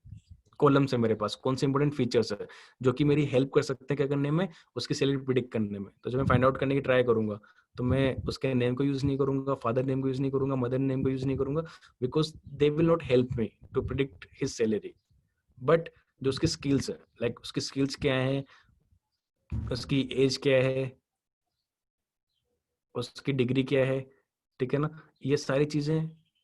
कॉलम्स है मेरे पास, कौन से इंपॉर्टेंट फीचर्स है जो कि मेरी हेल्प कर सकते हैं क्या करने में, उसकी सैलरी प्रिडिक्ट करने में। तो जब मैं फाइंड आउट करने की ट्राई करूंगा तो मैं उसके नेम को यूज नहीं करूंगा, फादर नेम को यूज नहीं करूंगा, मदर नेम को यूज नहीं करूंगा, because they will not help me to predict his salary. But जो उसकी स्किल्स है, लाइक उसकी स्किल्स क्या है, उसकी एज क्या है, उसकी डिग्री क्या है, ठीक है ना, ये सारी चीजें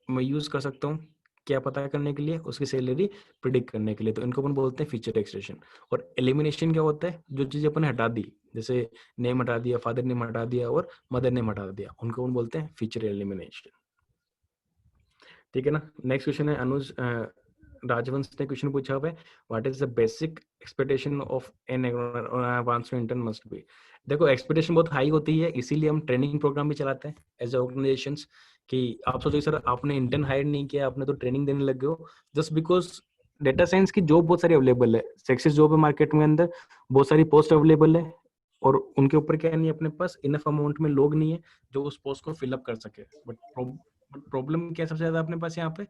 मैं यूज कर सकता हूँ क्या पता करने के लिए, उसकी सैलरी प्रिडिक्ट करने के लिए। तो इनको अपन बोलते हैं फीचर एक्सट्रैक्शन। और एलिमिनेशन क्या होता है, जो चीजें अपन हटा दी, जैसे नेम हटा दिया, फादर नेम हटा दिया और मदर नेम हटा दिया, उनको अपन बोलते हैं फीचर एलिमिनेशन, ठीक है ना। नेक्स्ट क्वेश्चन है अनुज राजवंश ने क्वेश्चन पूछा हुआ है, what is the basic expectation of an advancement intern must be. देखो एक्सपेक्टेशन बहुत हाई होती है, इसीलिए हम ट्रेनिंग प्रोग्राम भी चलाते हैं एज ऑर्गेनाइजेशंस, कि आप सोचो सर आपने इंटर्न हायर नहीं किया, आपने तो ट्रेनिंग देने लग गए हो, जस्ट बिकॉज डेटा साइंस की जॉब बहुत सारी अवेलेबल है, सेक्सी जॉब है मार्केट में अंदर, बहुत सारी पोस्ट अवेलेबल है, और उनके ऊपर क्या नहीं है, अपने पास इनफ अमाउंट में लोग नहीं है जो उस पोस्ट को फिलअप कर सके। बट प्रॉब्लम क्या है सबसे ज्यादा अपने पास यहाँ पे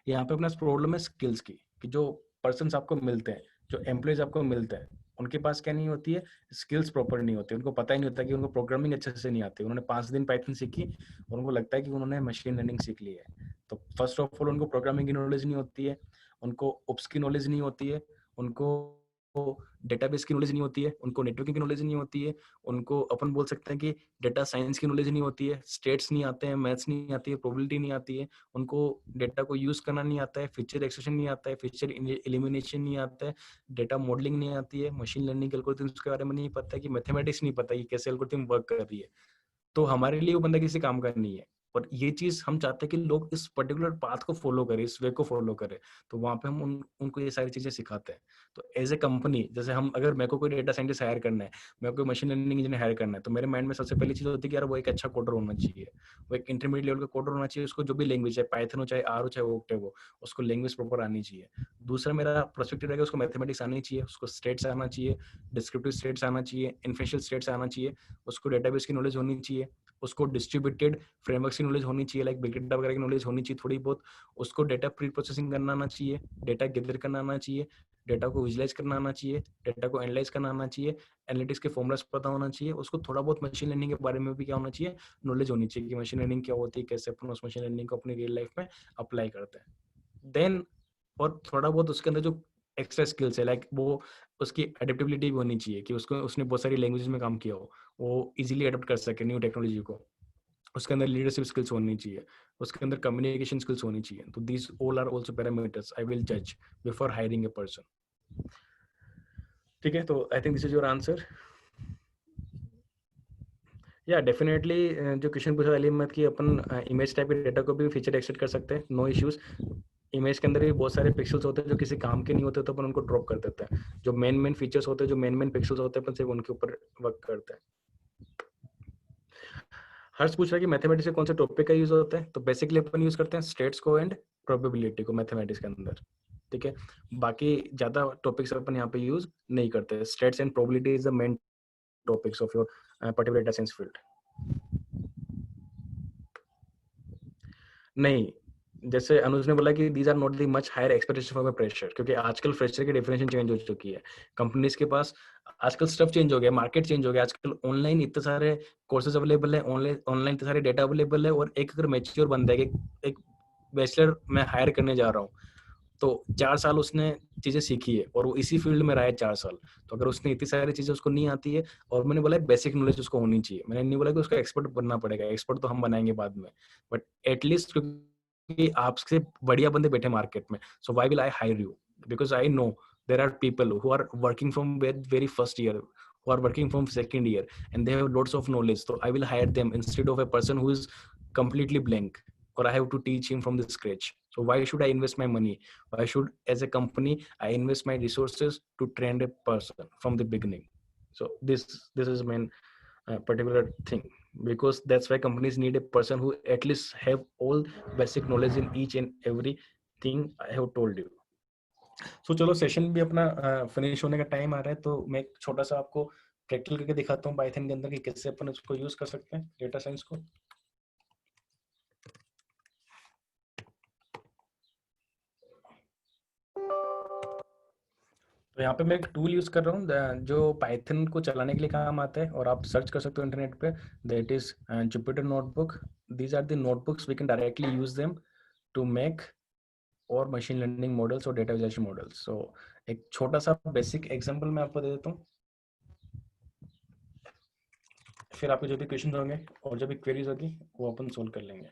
अपना प्रॉब्लम है स्किल्स की, कि जो पर्सन आपको मिलते हैं, जो एम्प्लॉयज आपको मिलते हैं, उनके पास क्या नहीं होती है, स्किल्स प्रॉपर नहीं होती, उनको पता ही नहीं होता कि उनको प्रोग्रामिंग अच्छे से नहीं आती, उन्होंने 5 दिन पाइथन सीखी और उनको लगता है कि उन्होंने मशीन लर्निंग सीख ली है। तो फर्स्ट ऑफ ऑल उनको प्रोग्रामिंग की नॉलेज नहीं होती है, उनको ओप्स की नॉलेज नहीं होती है, उनको डेटाबेस की नॉलेज नहीं होती है, उनको नेटवर्किंग की नॉलेज नहीं होती है, उनको अपन बोल सकते हैं कि डेटा साइंस की नॉलेज नहीं होती है, स्टेट्स नहीं आते हैं, मैथ्स नहीं आती है, प्रोबेबिलिटी नहीं आती है, उनको डेटा को यूज करना नहीं आता है, फीचर एक्सट्रैक्शन नहीं आता है, फीचर एलिमिनेशन नहीं आता है, डेटा मॉडलिंग नहीं आती है, मशीन लर्निंग एल्गोरिथम्स के बारे में नहीं पता है, कि मैथमेटिक्स नहीं पता है कि कैसे एल्गोरिथम वर्क कर रही है, तो हमारे लिए वो बंदा किसी काम का नहीं है। और ये चीज हम चाहते हैं कि लोग इस पर्टिकुलर पाथ को फॉलो करें, इस वे को फॉलो करें, तो वहां पे हम उनको ये सारी चीजें सिखाते हैं। तो एज ए कंपनी, जैसे हम अगर मेरे को कोई डेटा साइंटिस्ट हायर करना है, मेरे को मशीन लर्निंग इंजीनियर हायर करना है, तो मेरे माइंड में सबसे पहली चीज होती है कि यार वो एक अच्छा कोडर होना चाहिए, वो एक इंटरमीडिएट लेवल का कोडर होना चाहिए, उसको जो भी लैंग्वेज है, पाइथन हो चाहे आर हो चाहे ओक्टेव हो, उसको लैंग्वेज प्रॉपर आनी चाहिए। दूसरा मेरा पर्सपेक्टिव रहेगा, उसको मैथमेटिक्स आनी चाहिए, उसको स्टेट्स आना चाहिए, डिस्क्रिप्टिव स्टेट्स आना चाहिए, इन्फेंशियल स्टेट्स आना चाहिए, उसको डेटाबेस की नॉलेज होनी चाहिए, उसको डिस्ट्रीब्यूटेड फ्रेमवर्क की नॉलेज होनी चाहिए, लाइक बिग डेटा वगैरह की नॉलेज होनी चाहिए थोड़ी बहुत, उसको डेटा प्री प्रोसेसिंग करना आना चाहिए, डेटा गैदर करना आना चाहिए, डेटा को विजुलाइज करना आना चाहिए, डेटा को एनालाइज करना आना चाहिए, एनालिटिक्स के फॉर्मुलास पता होना चाहिए, उसको थोड़ा बहुत मशीन लर्निंग के बारे में भी क्या होना चाहिए, नॉलेज होनी चाहिए कि मशीन लर्निंग क्या होती है, कैसे अपन उस मशीन लर्निंग को अपनी रियल लाइफ में अप्लाई करते हैं। देन और थोड़ा बहुत उसके अंदर जो एक्स्ट्रा स्किल्स है, लाइक वो उसकी एडेप्टेबिलिटी भी होनी चाहिए, कि उसको उसने बहुत सारी लैंग्वेजेस में काम किया हो, वो इजीली अडॉप्ट कर सके न्यू टेक्नोलॉजी को, उसके अंदर लीडरशिप स्किल्स होनी चाहिए, उसके अंदर कम्युनिकेशन स्किल्स होनी चाहिए। तो these all are also parameters I will जज बिफोर हायरिंग ए पर्सन। ठीक है, तो I think this is your answer. या डेफिनेटली जो क्वेश्चन पूछा अली अहमद की, अपन इमेज टाइप के डेटा को भी फीचर एक्सट्रैक्ट कर सकते हैं, नो इश्यूज। इमेज के अंदर भी बहुत सारे पिक्सल्स होते हैं जो किसी काम के नहीं होते, तो अपन उनको ड्रॉप कर देते हैं। जो मेन फीचर्स होते हैं, जो मेन पिक्सल्स होते हैं, अपन सिर्फ उनके ऊपर वर्क करते हैं। हर्ष पूछ रहा है कि मैथमेटिक्स के कौन से टॉपिक का यूज होता है, तो बेसिकली अपन यूज करते हैं स्टेट्स को एंड प्रोबेबिलिटी को मैथमेटिक्स के अंदर। ठीक है, बाकी ज्यादा टॉपिक्स अपन यहाँ पे यूज नहीं करते। Stats and probability is the main topics of your particular data science field. नहीं, जैसे अनुज ने बोला कि these are not the much higher expectation for pressure, क्योंकि आजकल फ्रेशर की डेफिनेशन चेंज हो चुकी है। कंपनीज के पास आजकल स्टफ चेंज हो गया, मार्केट चेंज हो गया, आजकल ऑनलाइन इतने सारे कोर्सेज अवेलेबल है, ऑनलाइन इतने सारे डेटा अवेलेबल है, और एक अगर मैच्योर बंदा है, एक बैचलर मैं हायर करने जा रहा हूँ, तो 4 साल उसने चीजें सीखी है और वो इसी फील्ड में रहा है 4 साल, तो अगर उसने इतनी सारी चीजें उसको नहीं आती है, और मैंने बोला बेसिक नॉलेज उसको होनी चाहिए, मैंने नहीं बोला कि उसको एक्सपर्ट बनना पड़ेगा, एक्सपर्ट तो हम बनाएंगे बाद में, बट एटलीस्ट क्योंकि आपसे बढ़िया बंदे बैठे मार्केट में, so why will I hire you, because I know there are people who are working from very first year, who are working from second year, and they have lots of knowledge, so I will hire them instead of a person who is completely blank, or I have to teach him from the scratch. So why should I invest my money? Why should, as a company, I invest my resources to train a person from the beginning? So this is my particular thing, because that's why companies need a person who at least have all basic knowledge in each and every thing I have told you. So चलो session भी अपना finish होने का time आ रहा है, तो मैं एक छोटा सा आपको प्रैक्टिकल करके दिखाता हूँ पाइथन के अंदर कि कैसे अपन उसको यूज कर सकते हैं डेटा साइंस को। तो यहाँ पे मैं एक टूल यूज कर रहा हूँ जो पाइथन को चलाने के लिए काम आता है, और आप सर्च कर सकते हो इंटरनेट पे, that is Jupyter notebook. These are the notebooks we can directly use them to make और मशीन लर्निंग मॉडल्स और डेटा विजुअलाइजेशन मॉडल्स। सो एक छोटा सा बेसिक एग्जांपल मैं आपको दे देता हूँ, फिर आपके जो भी क्वेश्चन होंगे और जो भी क्वेरीज होगी वो अपन सोल्व कर लेंगे।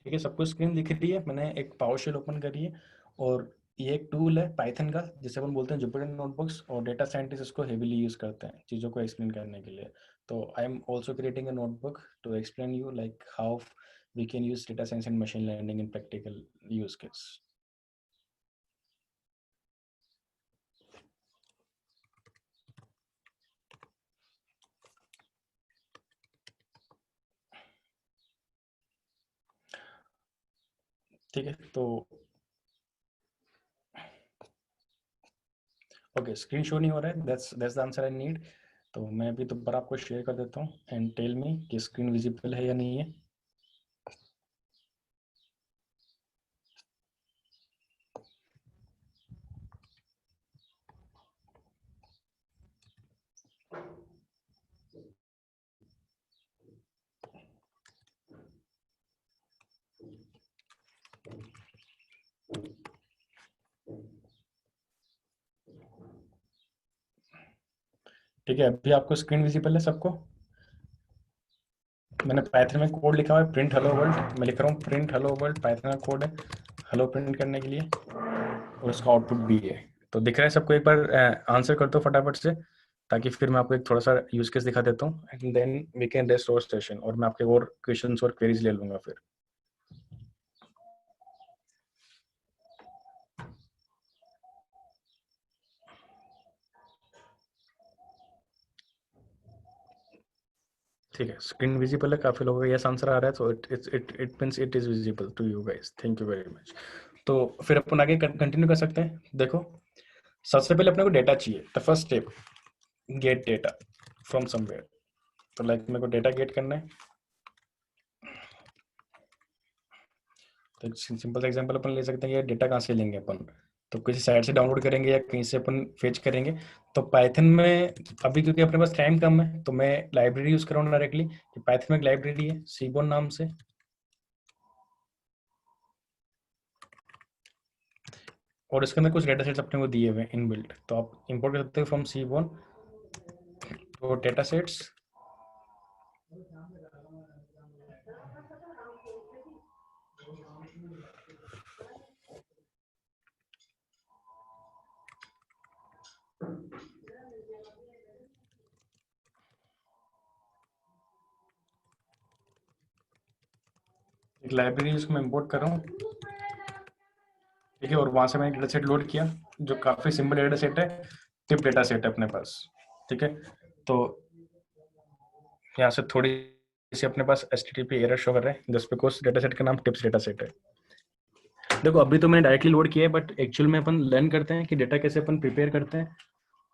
ठीक है, सबको स्क्रीन दिख रही है, मैंने एक पावर शेल ओपन करी है, और ये एक टूल है पाइथन का जिसे अपन बोलते हैं जुपिटर नोटबुक्स, और डेटा साइंटिस्ट इसको हेवीली यूज करते हैं चीज़ों को एक्सप्लेन करने के लिए। तो I am also creating a notebook to explain you like how we can use data science and machine learning in practical use case. ठीक है, तो ओके, स्क्रीन शो नहीं हो रहा है, that's the answer I need. तो मैं अभी दोबारा आपको शेयर कर देता हूँ एंड टेल मी कि स्क्रीन विजिबल है या नहीं है। ठीक है, अभी आपको स्क्रीन विजिबल है सबको। मैंने पाइथन में कोड लिखा हुआ है प्रिंट हेलो वर्ल्ड, मैं लिख रहा हूँ प्रिंट हेलो वर्ल्ड, पाइथन का कोड है हेलो प्रिंट करने के लिए, और उसका आउटपुट भी है। तो दिख रहा है सबको? एक बार आंसर कर दो फटाफट से, ताकि फिर मैं आपको एक थोड़ा सा यूज केस दिखा देता हूँ and then we can rest our session, और मैं आपके और क्वेश्चंस और क्वेरीज ले लूंगा फिर। ठीक है, स्क्रीन विजिबल है, काफी लोगों का यस आंसर आ रहा है, तो it means it is visible to you guys, thank you very much. तो फिर अपन आगे कंटिन्यू कर सकते हैं। देखो, सबसे पहले अपने को डेटा चाहिए, the first step gate data from somewhere. तो लाइक मेरे को डेटा गेट करना है। तो सिंपल सा एग्जांपल अपन ले सकते हैं कि डेटा कहाँ से लेंगे अपन, तो किसी साइट से डाउनलोड करेंगे या कहीं से अपन फेच करेंगे। तो पाइथन में अभी क्योंकि अपने पास टाइम कम है, तो मैं लाइब्रेरी यूज कर रहा हूँ डायरेक्टली, कि पाइथन में एक लाइब्रेरी है सीबोन नाम से, और इसके अंदर कुछ डेटा सेट्स अपने को दिए हुए हैं इनबिल्ट, तो आप इंपोर्ट कर सकते हो फ्रॉम सीबोन। तो डेटा सेट्स, एक लाइब्रेरी जिसको मैं इंपोर्ट कर रहा हूँ, ठीक है, और वहां से मैंने डेटा सेट लोड किया जो काफी सिंपल डेटा सेट है, टिप डेटा सेट है अपने पास। ठीक है, तो यहाँ से थोड़ी सी अपने पास HTTP एरर शो कर रहे हैं जस्ट बिकॉज डेटा सेट का नाम टिप्स डेटा सेट है। देखो, अभी तो मैंने डायरेक्टली लोड किया है, बट एक्चुअल में अपन लर्न करते हैं कि डेटा कैसे अपन प्रिपेयर करते हैं,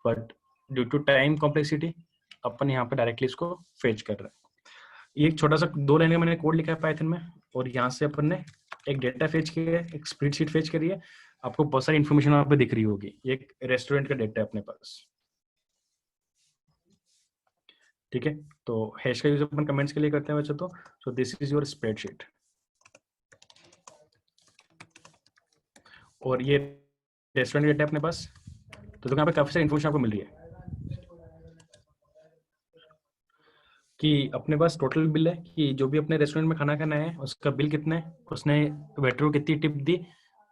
but due to time complexity अपन यहाँ पे डायरेक्टली इसको फेच कर रहे हैं। ये एक छोटा सा 2 लाइन का मैंने कोड लिखा है पाइथन में, और यहाँ से अपन ने एक डेटा फेच किया है, एक स्प्रेडशीट फेच करी है। आपको बहुत सारी इन्फॉर्मेशन वहाँ पे दिख रही होगी। एक रेस्टोरेंट का डेटा है अपने पास, ठीक है। तो हैश का यूज अपन कमेंट्स के लिए करते हैं वैसे तो। सो दिस इज योर स्प्रेडशीट, और ये रेस्टोरेंट डेटा है अपने पास। तो यहाँ पे काफी सारी इन्फॉर्मेशन आपको मिल रही है कि अपने पास टोटल बिल है कि जो भी अपने रेस्टोरेंट में खाना खाना है उसका बिल कितना है, उसने वेटर को कितनी टिप दी,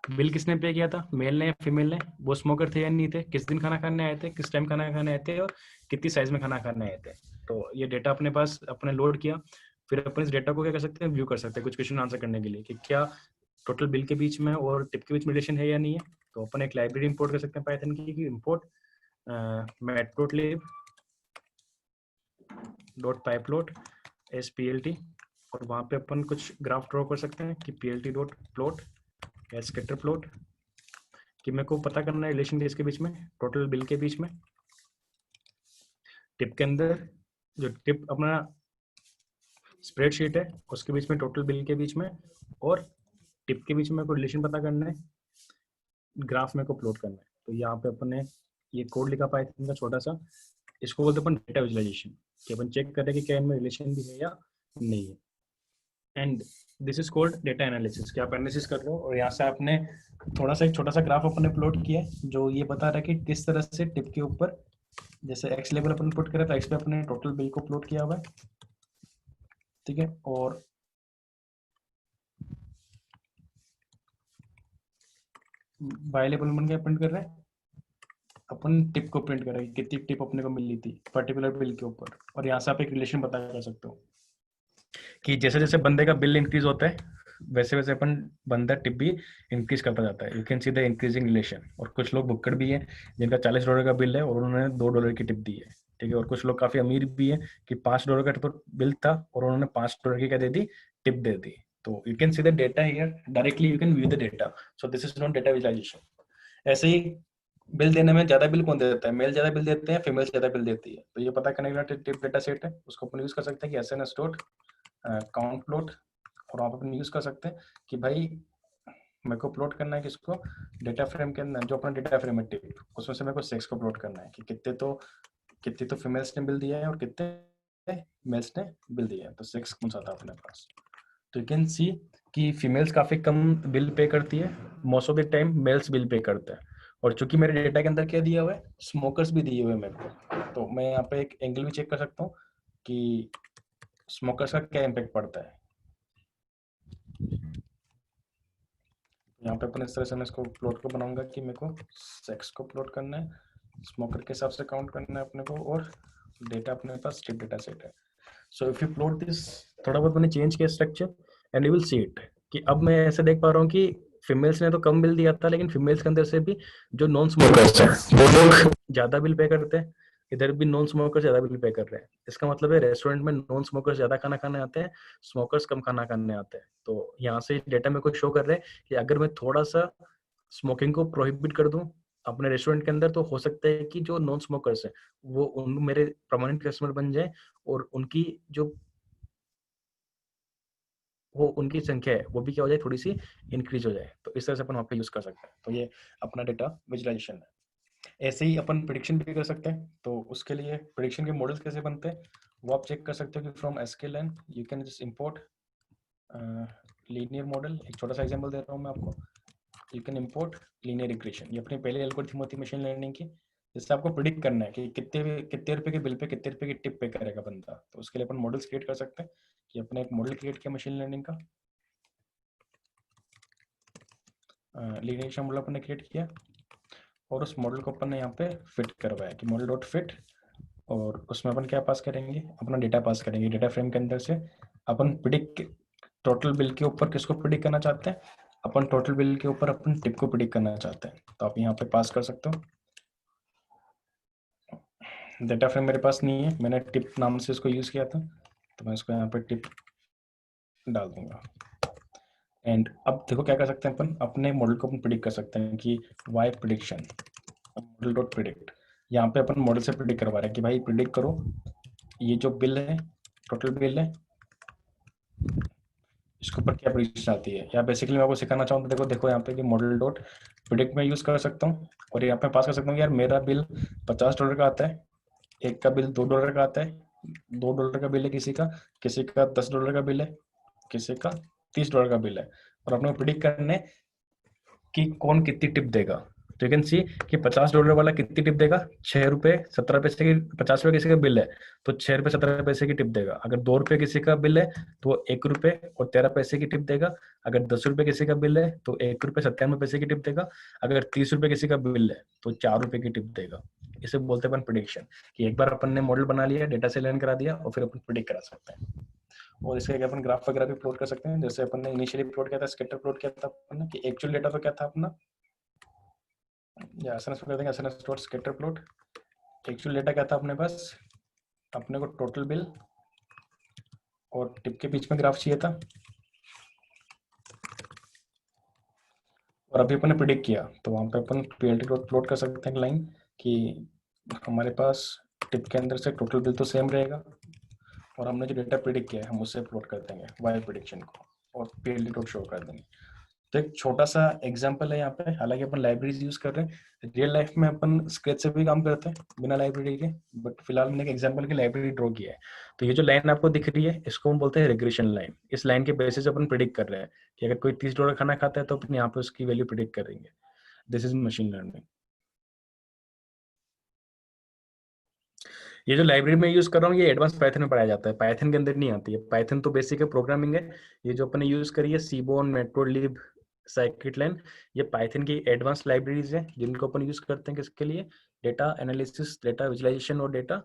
बिल किसने पे किया था, मेल ने या फीमेल ने, वो स्मोकर थे या नहीं थे, किस दिन खाना खाने आए थे, किस टाइम खाना खाने आए थे, और कितनी साइज में खाना खाने आए थे। तो ये डेटा अपने पास अपने लोड किया। फिर अपन इस डेटा को क्या कर सकते हैं, व्यू कर सकते हैं कुछ क्वेश्चन आंसर करने के लिए कि क्या टोटल बिल के बीच में और टिप के बीच में रिलेशन है या नहीं है। तो अपन एक लाइब्रेरी इंपोर्ट कर सकते हैं पाइथन की, कि इंपोर्ट मैटप्लोटलिब डॉट पाइपलोट SPLT, और वहाँ पे अपन कुछ ग्राफ ड्रॉ कर सकते हैं कि PLT डॉट प्लॉट या स्कैटर प्लॉट, कि मेरे को पता करना है रिलेशन किसके बीच में, टोटल बिल के बीच में, टिप के अंदर जो टिप अपना स्प्रेडशीट है उसके बीच में, टोटल बिल के बीच में, और टिप के बीच में कोई रिलेशन पता करना है, ग्राफ में को प्लॉट करना है। तो यहाँ पे अपन ने ये कोड लिखा पाइथन का छोटा सा, इसको बोलते अपन डेटा विजुअलाइजेशन, कि अपन चेक करें कि क्या इनमें रिलेशन भी है या नहीं है। And this is called data analysis, कि आप एनालिसिस कर रहे हो, और यहाँ से आपने थोड़ा सा एक छोटा सा ग्राफ अपने प्लॉट किया है जो ये बता रहा है कि किस तरह से टिप के ऊपर, जैसे एक्स लेवल अपन पुट करें तो एक्स पे अपने टोटल बिल को प्लॉट किया हुआ है, ठीक है। बाय लेवल में क्या प्रिंट कर रहे हैं, अपन टिप को प्रिंट कर रहे हैं, कितनी टिप अपने को मिली थी पर्टिकुलर बिल के ऊपर। और यहाँ से आप एक रिलेशन पता कर सकते हो कि जैसे जैसे बंदे का बिल इंक्रीज होता है वैसे वैसे अपन बंदा टिप भी इंक्रीज करता जाता है। You can see the increasing relation. और कुछ लोग भुक्कड़ भी हैं जिनका $40 का बिल है और उन्होंने $2 की टिप दी है, ठीक है। और कुछ लोग काफी अमीर भी हैं कि $5 का तो बिल था और उन्होंने $5 की क्या दे दी, टिप दे दी। तो you can see the data here directly, you can view the data. So this is not data visualisation. ऐसे ही बिल देने में ज्यादा बिल कौन देता है, मेल ज्यादा बिल देते हैं, फीमेल ज्यादा बिल देती है। तो ये पता करने के लिए टिप डेटा सेट है, उसको अपन यूज कर सकते हैं कि SNS डॉट काउंट प्लॉट। और आप अपन यूज कर सकते हैं कि भाई मेरे को प्लॉट करना है किसको, डेटा फ्रेम के अंदर जो अपना डेटा फ्रेम है टिप, उसमें से मेरे को सेक्स को प्लॉट करना है कि कितने तो फीमेल्स ने बिल दिया है और कितने मेल्स ने बिल दिया है। तो सेक्स कौन सा था अपने पास। तो यू कैन सी कि फीमेल्स काफी कम बिल पे करती है, most of the time males bill pay करते हैं। और चूंकि मेरे डेटा के अंदर क्या दिया हुआ है, स्मोकर्स भी दिए हुए हैं मेरे को, तो मैं यहाँ पे एक एंगल भी चेक कर सकता हूँ कि स्मोकर्स का क्या इम्पैक्ट पड़ता है। यहाँ पे अपन इस तरह से मैं इसको प्लॉट को बनाऊंगा कि मेरे को सेक्स को प्लॉट करना है, स्मोकर के हिसाब से काउंट करना है अपने को, और डेटा अपने पास स्ट्रिप डेटा सेट है। So if you plot this, थोड़ा बहुत मैंने चेंज किया structure and you will see it कि अब मैं ऐसे देख पा रहा हूँ कि फीमेल्स ने तो कम बिल दिया था, लेकिन फीमेल्स के अंदर से भी जो नॉन स्मोकर्स हैं वो लोग ज्यादा बिल पे करते हैं। इधर भी नॉन स्मोकर्स ज्यादा बिल पे कर रहे हैं। इसका मतलब है रेस्टोरेंट में नॉन स्मोकर्स ज्यादा खाना खाने आते हैं, स्मोकर्स कम खाना खाने आते हैं। तो यहाँ से डेटा मेरे को शो कर रहे हैं कि अगर मैं थोड़ा सा स्मोकिंग को प्रोहिबिट कर दूं अपने रेस्टोरेंट के अंदर, तो हो सकता है कि जो नॉन स्मोकर्स हैं वो उन मेरे परमानेंट कस्टमर बन जाए और उनकी जो वो उनकी संख्या है वो भी क्या हो जाए, थोड़ी सी इंक्रीज हो जाए। तो इस तरह से अपन वहाँ पे यूज कर सकते हैं। तो ये अपना डेटा विजुअलाइजेशन है। ऐसे ही अपन प्रिडिक्शन भी कर सकते हैं। तो उसके लिए प्रिडिक्शन के मॉडल्स कैसे बनते हैं वो आप चेक कर सकते हो कि from sklearn you can just import linear model. एक छोटा सा एग्जांपल दे रहा हूँ मैं आपको। You can import linear regression, ये अपनी पहले एल्गोरिथम होती है मशीन लर्निंग की, जिससे आपको प्रिडिक्ट करना है कि कितने रुपए के बिल पे कितने रुपए की टिप पे करेगा बंदा। तो उसके लिए अपन मॉडल्स क्रिएट कर सकते हैं कि अपने एक मॉडल क्रिएट किया मशीन लर्निंग का, लीनियर मॉडल अपन ने क्रिएट किया और उस मॉडल को अपन ने यहाँ पे फिट करवाया कि मॉडल डॉट फिट। और उसमें अपन क्या पास करेंगे, अपना डेटा पास करेंगे। डेटा फ्रेम के अंदर से अपन प्रिडिक्ट टोटल बिल के ऊपर किसको प्रिडिक्ट करना चाहते हैं, अपन टोटल बिल के ऊपर अपन टिप को प्रिडिक्ट करना चाहते हैं। तो आप यहाँ पे पास कर सकते हो। डेटा फ्रेम मेरे पास नहीं है, मैंने टिप नाम से इसको यूज किया था, तो मैं इसको यहाँ पे टिप डाल दूंगा। एंड अब देखो क्या कर सकते हैं अपन, अपने मॉडल को अपन प्रिडिक्ट कर सकते हैं कि y prediction model dot predict. यहाँ पे अपन मॉडल से प्रिडिक्ट करवा रहे हैं कि भाई प्रिडिक्ट करो ये जो बिल है, टोटल बिल है, इसके ऊपर क्या प्रिडिक्शन आती है। या बेसिकली मैं आपको सिखाना चाहूँ तो देखो यहाँ पे कि मॉडल डॉट प्रिडिक्ट में यूज कर सकता हूँ और यहाँ पे पास कर सकता हूँ यार मेरा बिल $50 का आता है, एक का बिल $2 का आता है, $2 का बिल है किसी का $10 का बिल है, किसी का $30 का बिल है। और अपने को प्रिडिक्ट करने कि कौन कितनी टिप देगा। तो यू कैन सी कि $50 वाला कितनी टिप देगा, ₹6.17 की, ₹50 किसी का बिल है तो ₹6.17 की टिप देगा। अगर ₹2 किसी का बिल है तो वो ₹1.13 की टिप देगा। अगर ₹10 किसी का बिल है तो ₹1.97 की टिप देगा। अगर ₹30 किसी का बिल है तो ₹4 की टिप देगा। इसे बोलते हैं अपन प्रिडिक्शन, कि एक बार अपन ने मॉडल बना लिया, डेटा से लर्न करा दिया और फिर अपन प्रिडिक्ट करा सकते हैं। और इसके आगे अपन ग्राफ वगैरह भी प्लॉट कर सकते हैं। जैसे अपन ने इनिशियली प्लॉट किया था, स्कैटर प्लॉट किया था अपन ने कि एक्चुअल डेटा तो क्या था अपना, या एसएनएस कर देंगे, SNS dot scatter plot. Actual data क्या था अपने पास, अपने को टोटल बिल और टिप के बीच में ग्राफ चाहिए था। और अभी अपन ने प्रिडिक्ट किया तो वहां पे अपन पीएलटी डॉट प्लॉट कर सकते हैं लाइन कि हमारे पास टिप के अंदर से टोटल बिल तो सेम रहेगा और हमने जो डेटा प्रिडिक्ट किया है हम उससे प्लॉट कर देंगे वाई प्रिडिक्शन को और पीएलटी डॉट शो कर देंगे। तो एक छोटा सा एग्जांपल है यहाँ पे। हालांकि अपन लाइब्रेरीज यूज कर रहे हैं, रियल लाइफ में अपन स्केच से भी काम करते हैं बिना लाइब्रेरी के, बट फिलहाल मैंने एक एग्जांपल की लाइब्रेरी ड्रॉ किया है। तो ये जो लाइन आपको दिख रही है इसको हम बोलते हैं रिग्रेशन लाइन। इस लाइन के बेसिस अपन प्रिडिक्ट कर रहे हैं कि अगर कोई $30 खाना खाता है तो अपन यहाँ पे उसकी वैल्यू प्रिडिक्ट करेंगे। This is machine learning. ये जो लाइब्रेरी में यूज कर रहा हूँ ये एडवांस पाइथन में पढ़ाया जाता है, पाइथन के अंदर नहीं आती है। पाइथन तो बेसिक है, प्रोग्रामिंग है। ये जो अपने यूज करी है सीबोन, मैटप्लोट्लिब, scikit-learn, ये पाइथन की एडवांस लाइब्रेरीज है जिनको अपन यूज करते हैं किसके लिए, डेटा एनालिसिस, डेटा विजुअलाइजेशन और डेटा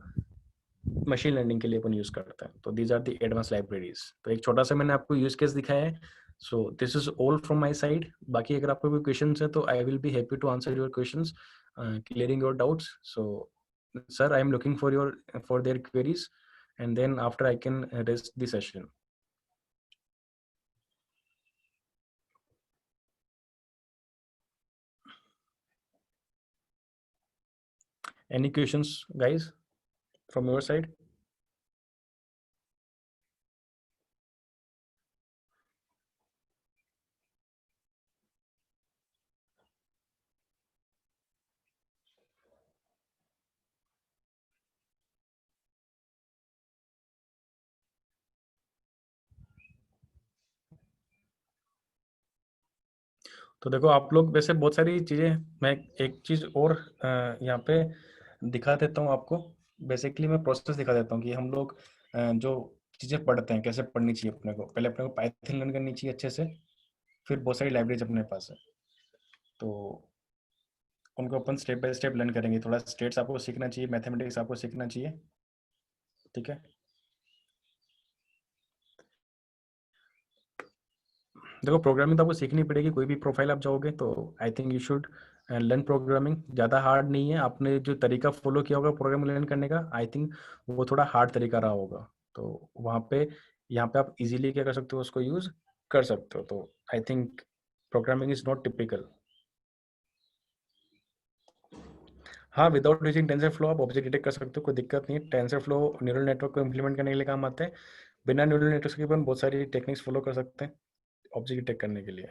मशीन लर्निंग के लिए अपन यूज करते हैं. तो these are the advance libraries. तो एक छोटा सा मैंने आपको यूज केस दिखाया है. So this is all from my side. बाकी अगर आपको कोई क्वेश्चंस है तो I will be happy to answer your questions, clearing your doubts. So sir, I am looking for their queries, and then after I can rest the session. Any questions guys from your side? तो देखो आप लोग वैसे बहुत सारी चीजें, मैं एक चीज और यहाँ पे दिखा देता हूँ आपको. बेसिकली मैं प्रोसेस दिखा देता हूँ कि हम लोग जो चीजें पढ़ते हैं कैसे पढ़नी चाहिए. अपने को पहले अपने को पाइथन लर्न करनी चाहिए अच्छे से, फिर बहुत सारी लाइब्रेरीज अपने पास है, तो उनको अपन स्टेप बाय स्टेप लर्न करेंगे. थोड़ा स्टेट्स आपको सीखना चाहिए, मैथमेटिक्स आपको सीखना चाहिए, ठीक है. देखो प्रोग्रामिंग तो आपको सीखनी पड़ेगी, कोई भी प्रोफाइल आप जाओगे तो I think you should learn programming. ज़्यादा हार्ड नहीं है. आपने जो तरीका फॉलो किया होगा प्रोग्रामिंग लर्न करने का, आई थिंक वो थोड़ा हार्ड तरीका रहा होगा. तो वहाँ पे यहाँ पे आप इजीली क्या कर सकते हो, उसको यूज कर सकते हो. तो I think programming is not typical. हाँ, विदाउट यूजिंग टेंसर फ्लो आप ऑब्जेक्ट डिटेक्ट कर सकते हो, कोई दिक्कत नहीं है. टेंसर फ्लो न्यूरल नेटवर्क को इम्प्लीमेंट करने के लिए काम आते हैं. बिना न्यूरल नेटवर्क के अपन बहुत सारी टेक्निक्स फॉलो कर सकते हैं ऑब्जेक्ट डिटेक्ट करने के लिए.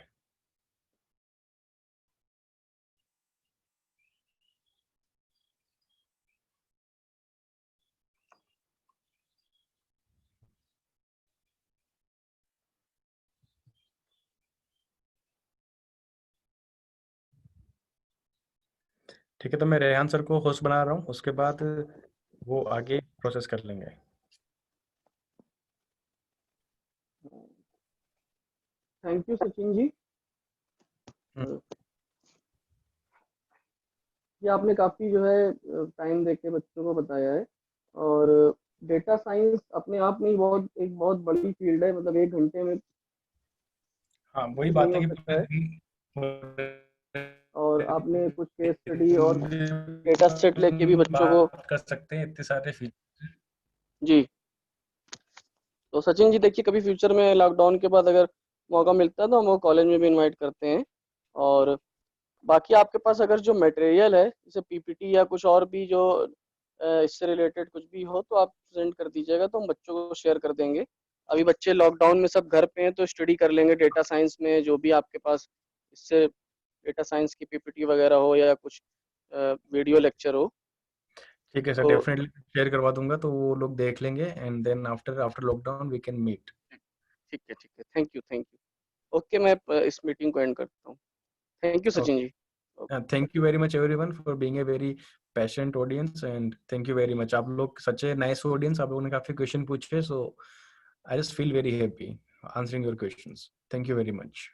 ठीक है, तो मैं रेहान सर को होस्ट बना रहा हूँ, उसके बाद वो आगे प्रोसेस कर लेंगे. थैंक यू सचिन जी. ये आपने काफ़ी जो है टाइम देके बच्चों को बताया है. और डेटा साइंस अपने आप में ही बहुत बड़ी फील्ड है. मतलब 1 घंटे में हाँ, वही कुछ बात नहीं है हो कि सकता है. पूरे और आपने कुछ केस स्टडी और डेटा सेट लेके भी दिन बच्चों को. बात कर सकते हैं इतने सारे फीचर. जी. तो सचिन जी देखिए, कभी फ्यूचर में लॉकडाउन के बाद अगर मौका मिलता है तो हम वो कॉलेज में भी इनवाइट करते हैं. और बाकी आपके पास अगर जो मटेरियल है जैसे पीपीटी या कुछ और भी जो इससे रिलेटेड कुछ भी हो तो आप प्रेजेंट कर दीजिएगा, तो हम बच्चों को शेयर कर देंगे. अभी बच्चे लॉकडाउन में सब घर पे हैं तो स्टडी कर लेंगे डेटा साइंस में, जो भी आपके पास इससे डेटा साइंस की पीपीटी वगैरह हो या कुछ वीडियो लेक्चर हो. ठीक है सर, तो डेफिनेटली शेयर करवा दूंगा तो वो लोग देख लेंगे, and then after after lockdown we can meet. ठीक है, ठीक है. Thank you, thank you. Okay, मैं इस मीटिंग को एंड करता हूँ. Thank you Sachin ji. Thank you very much everyone for being a very passionate audience, and thank you very much. आप लोग सच ए नाइस ऑडियंस, आप लोगों ने काफी क्वेश्चन पूछे, so I just feel very happy answering your questions. Thank you very much.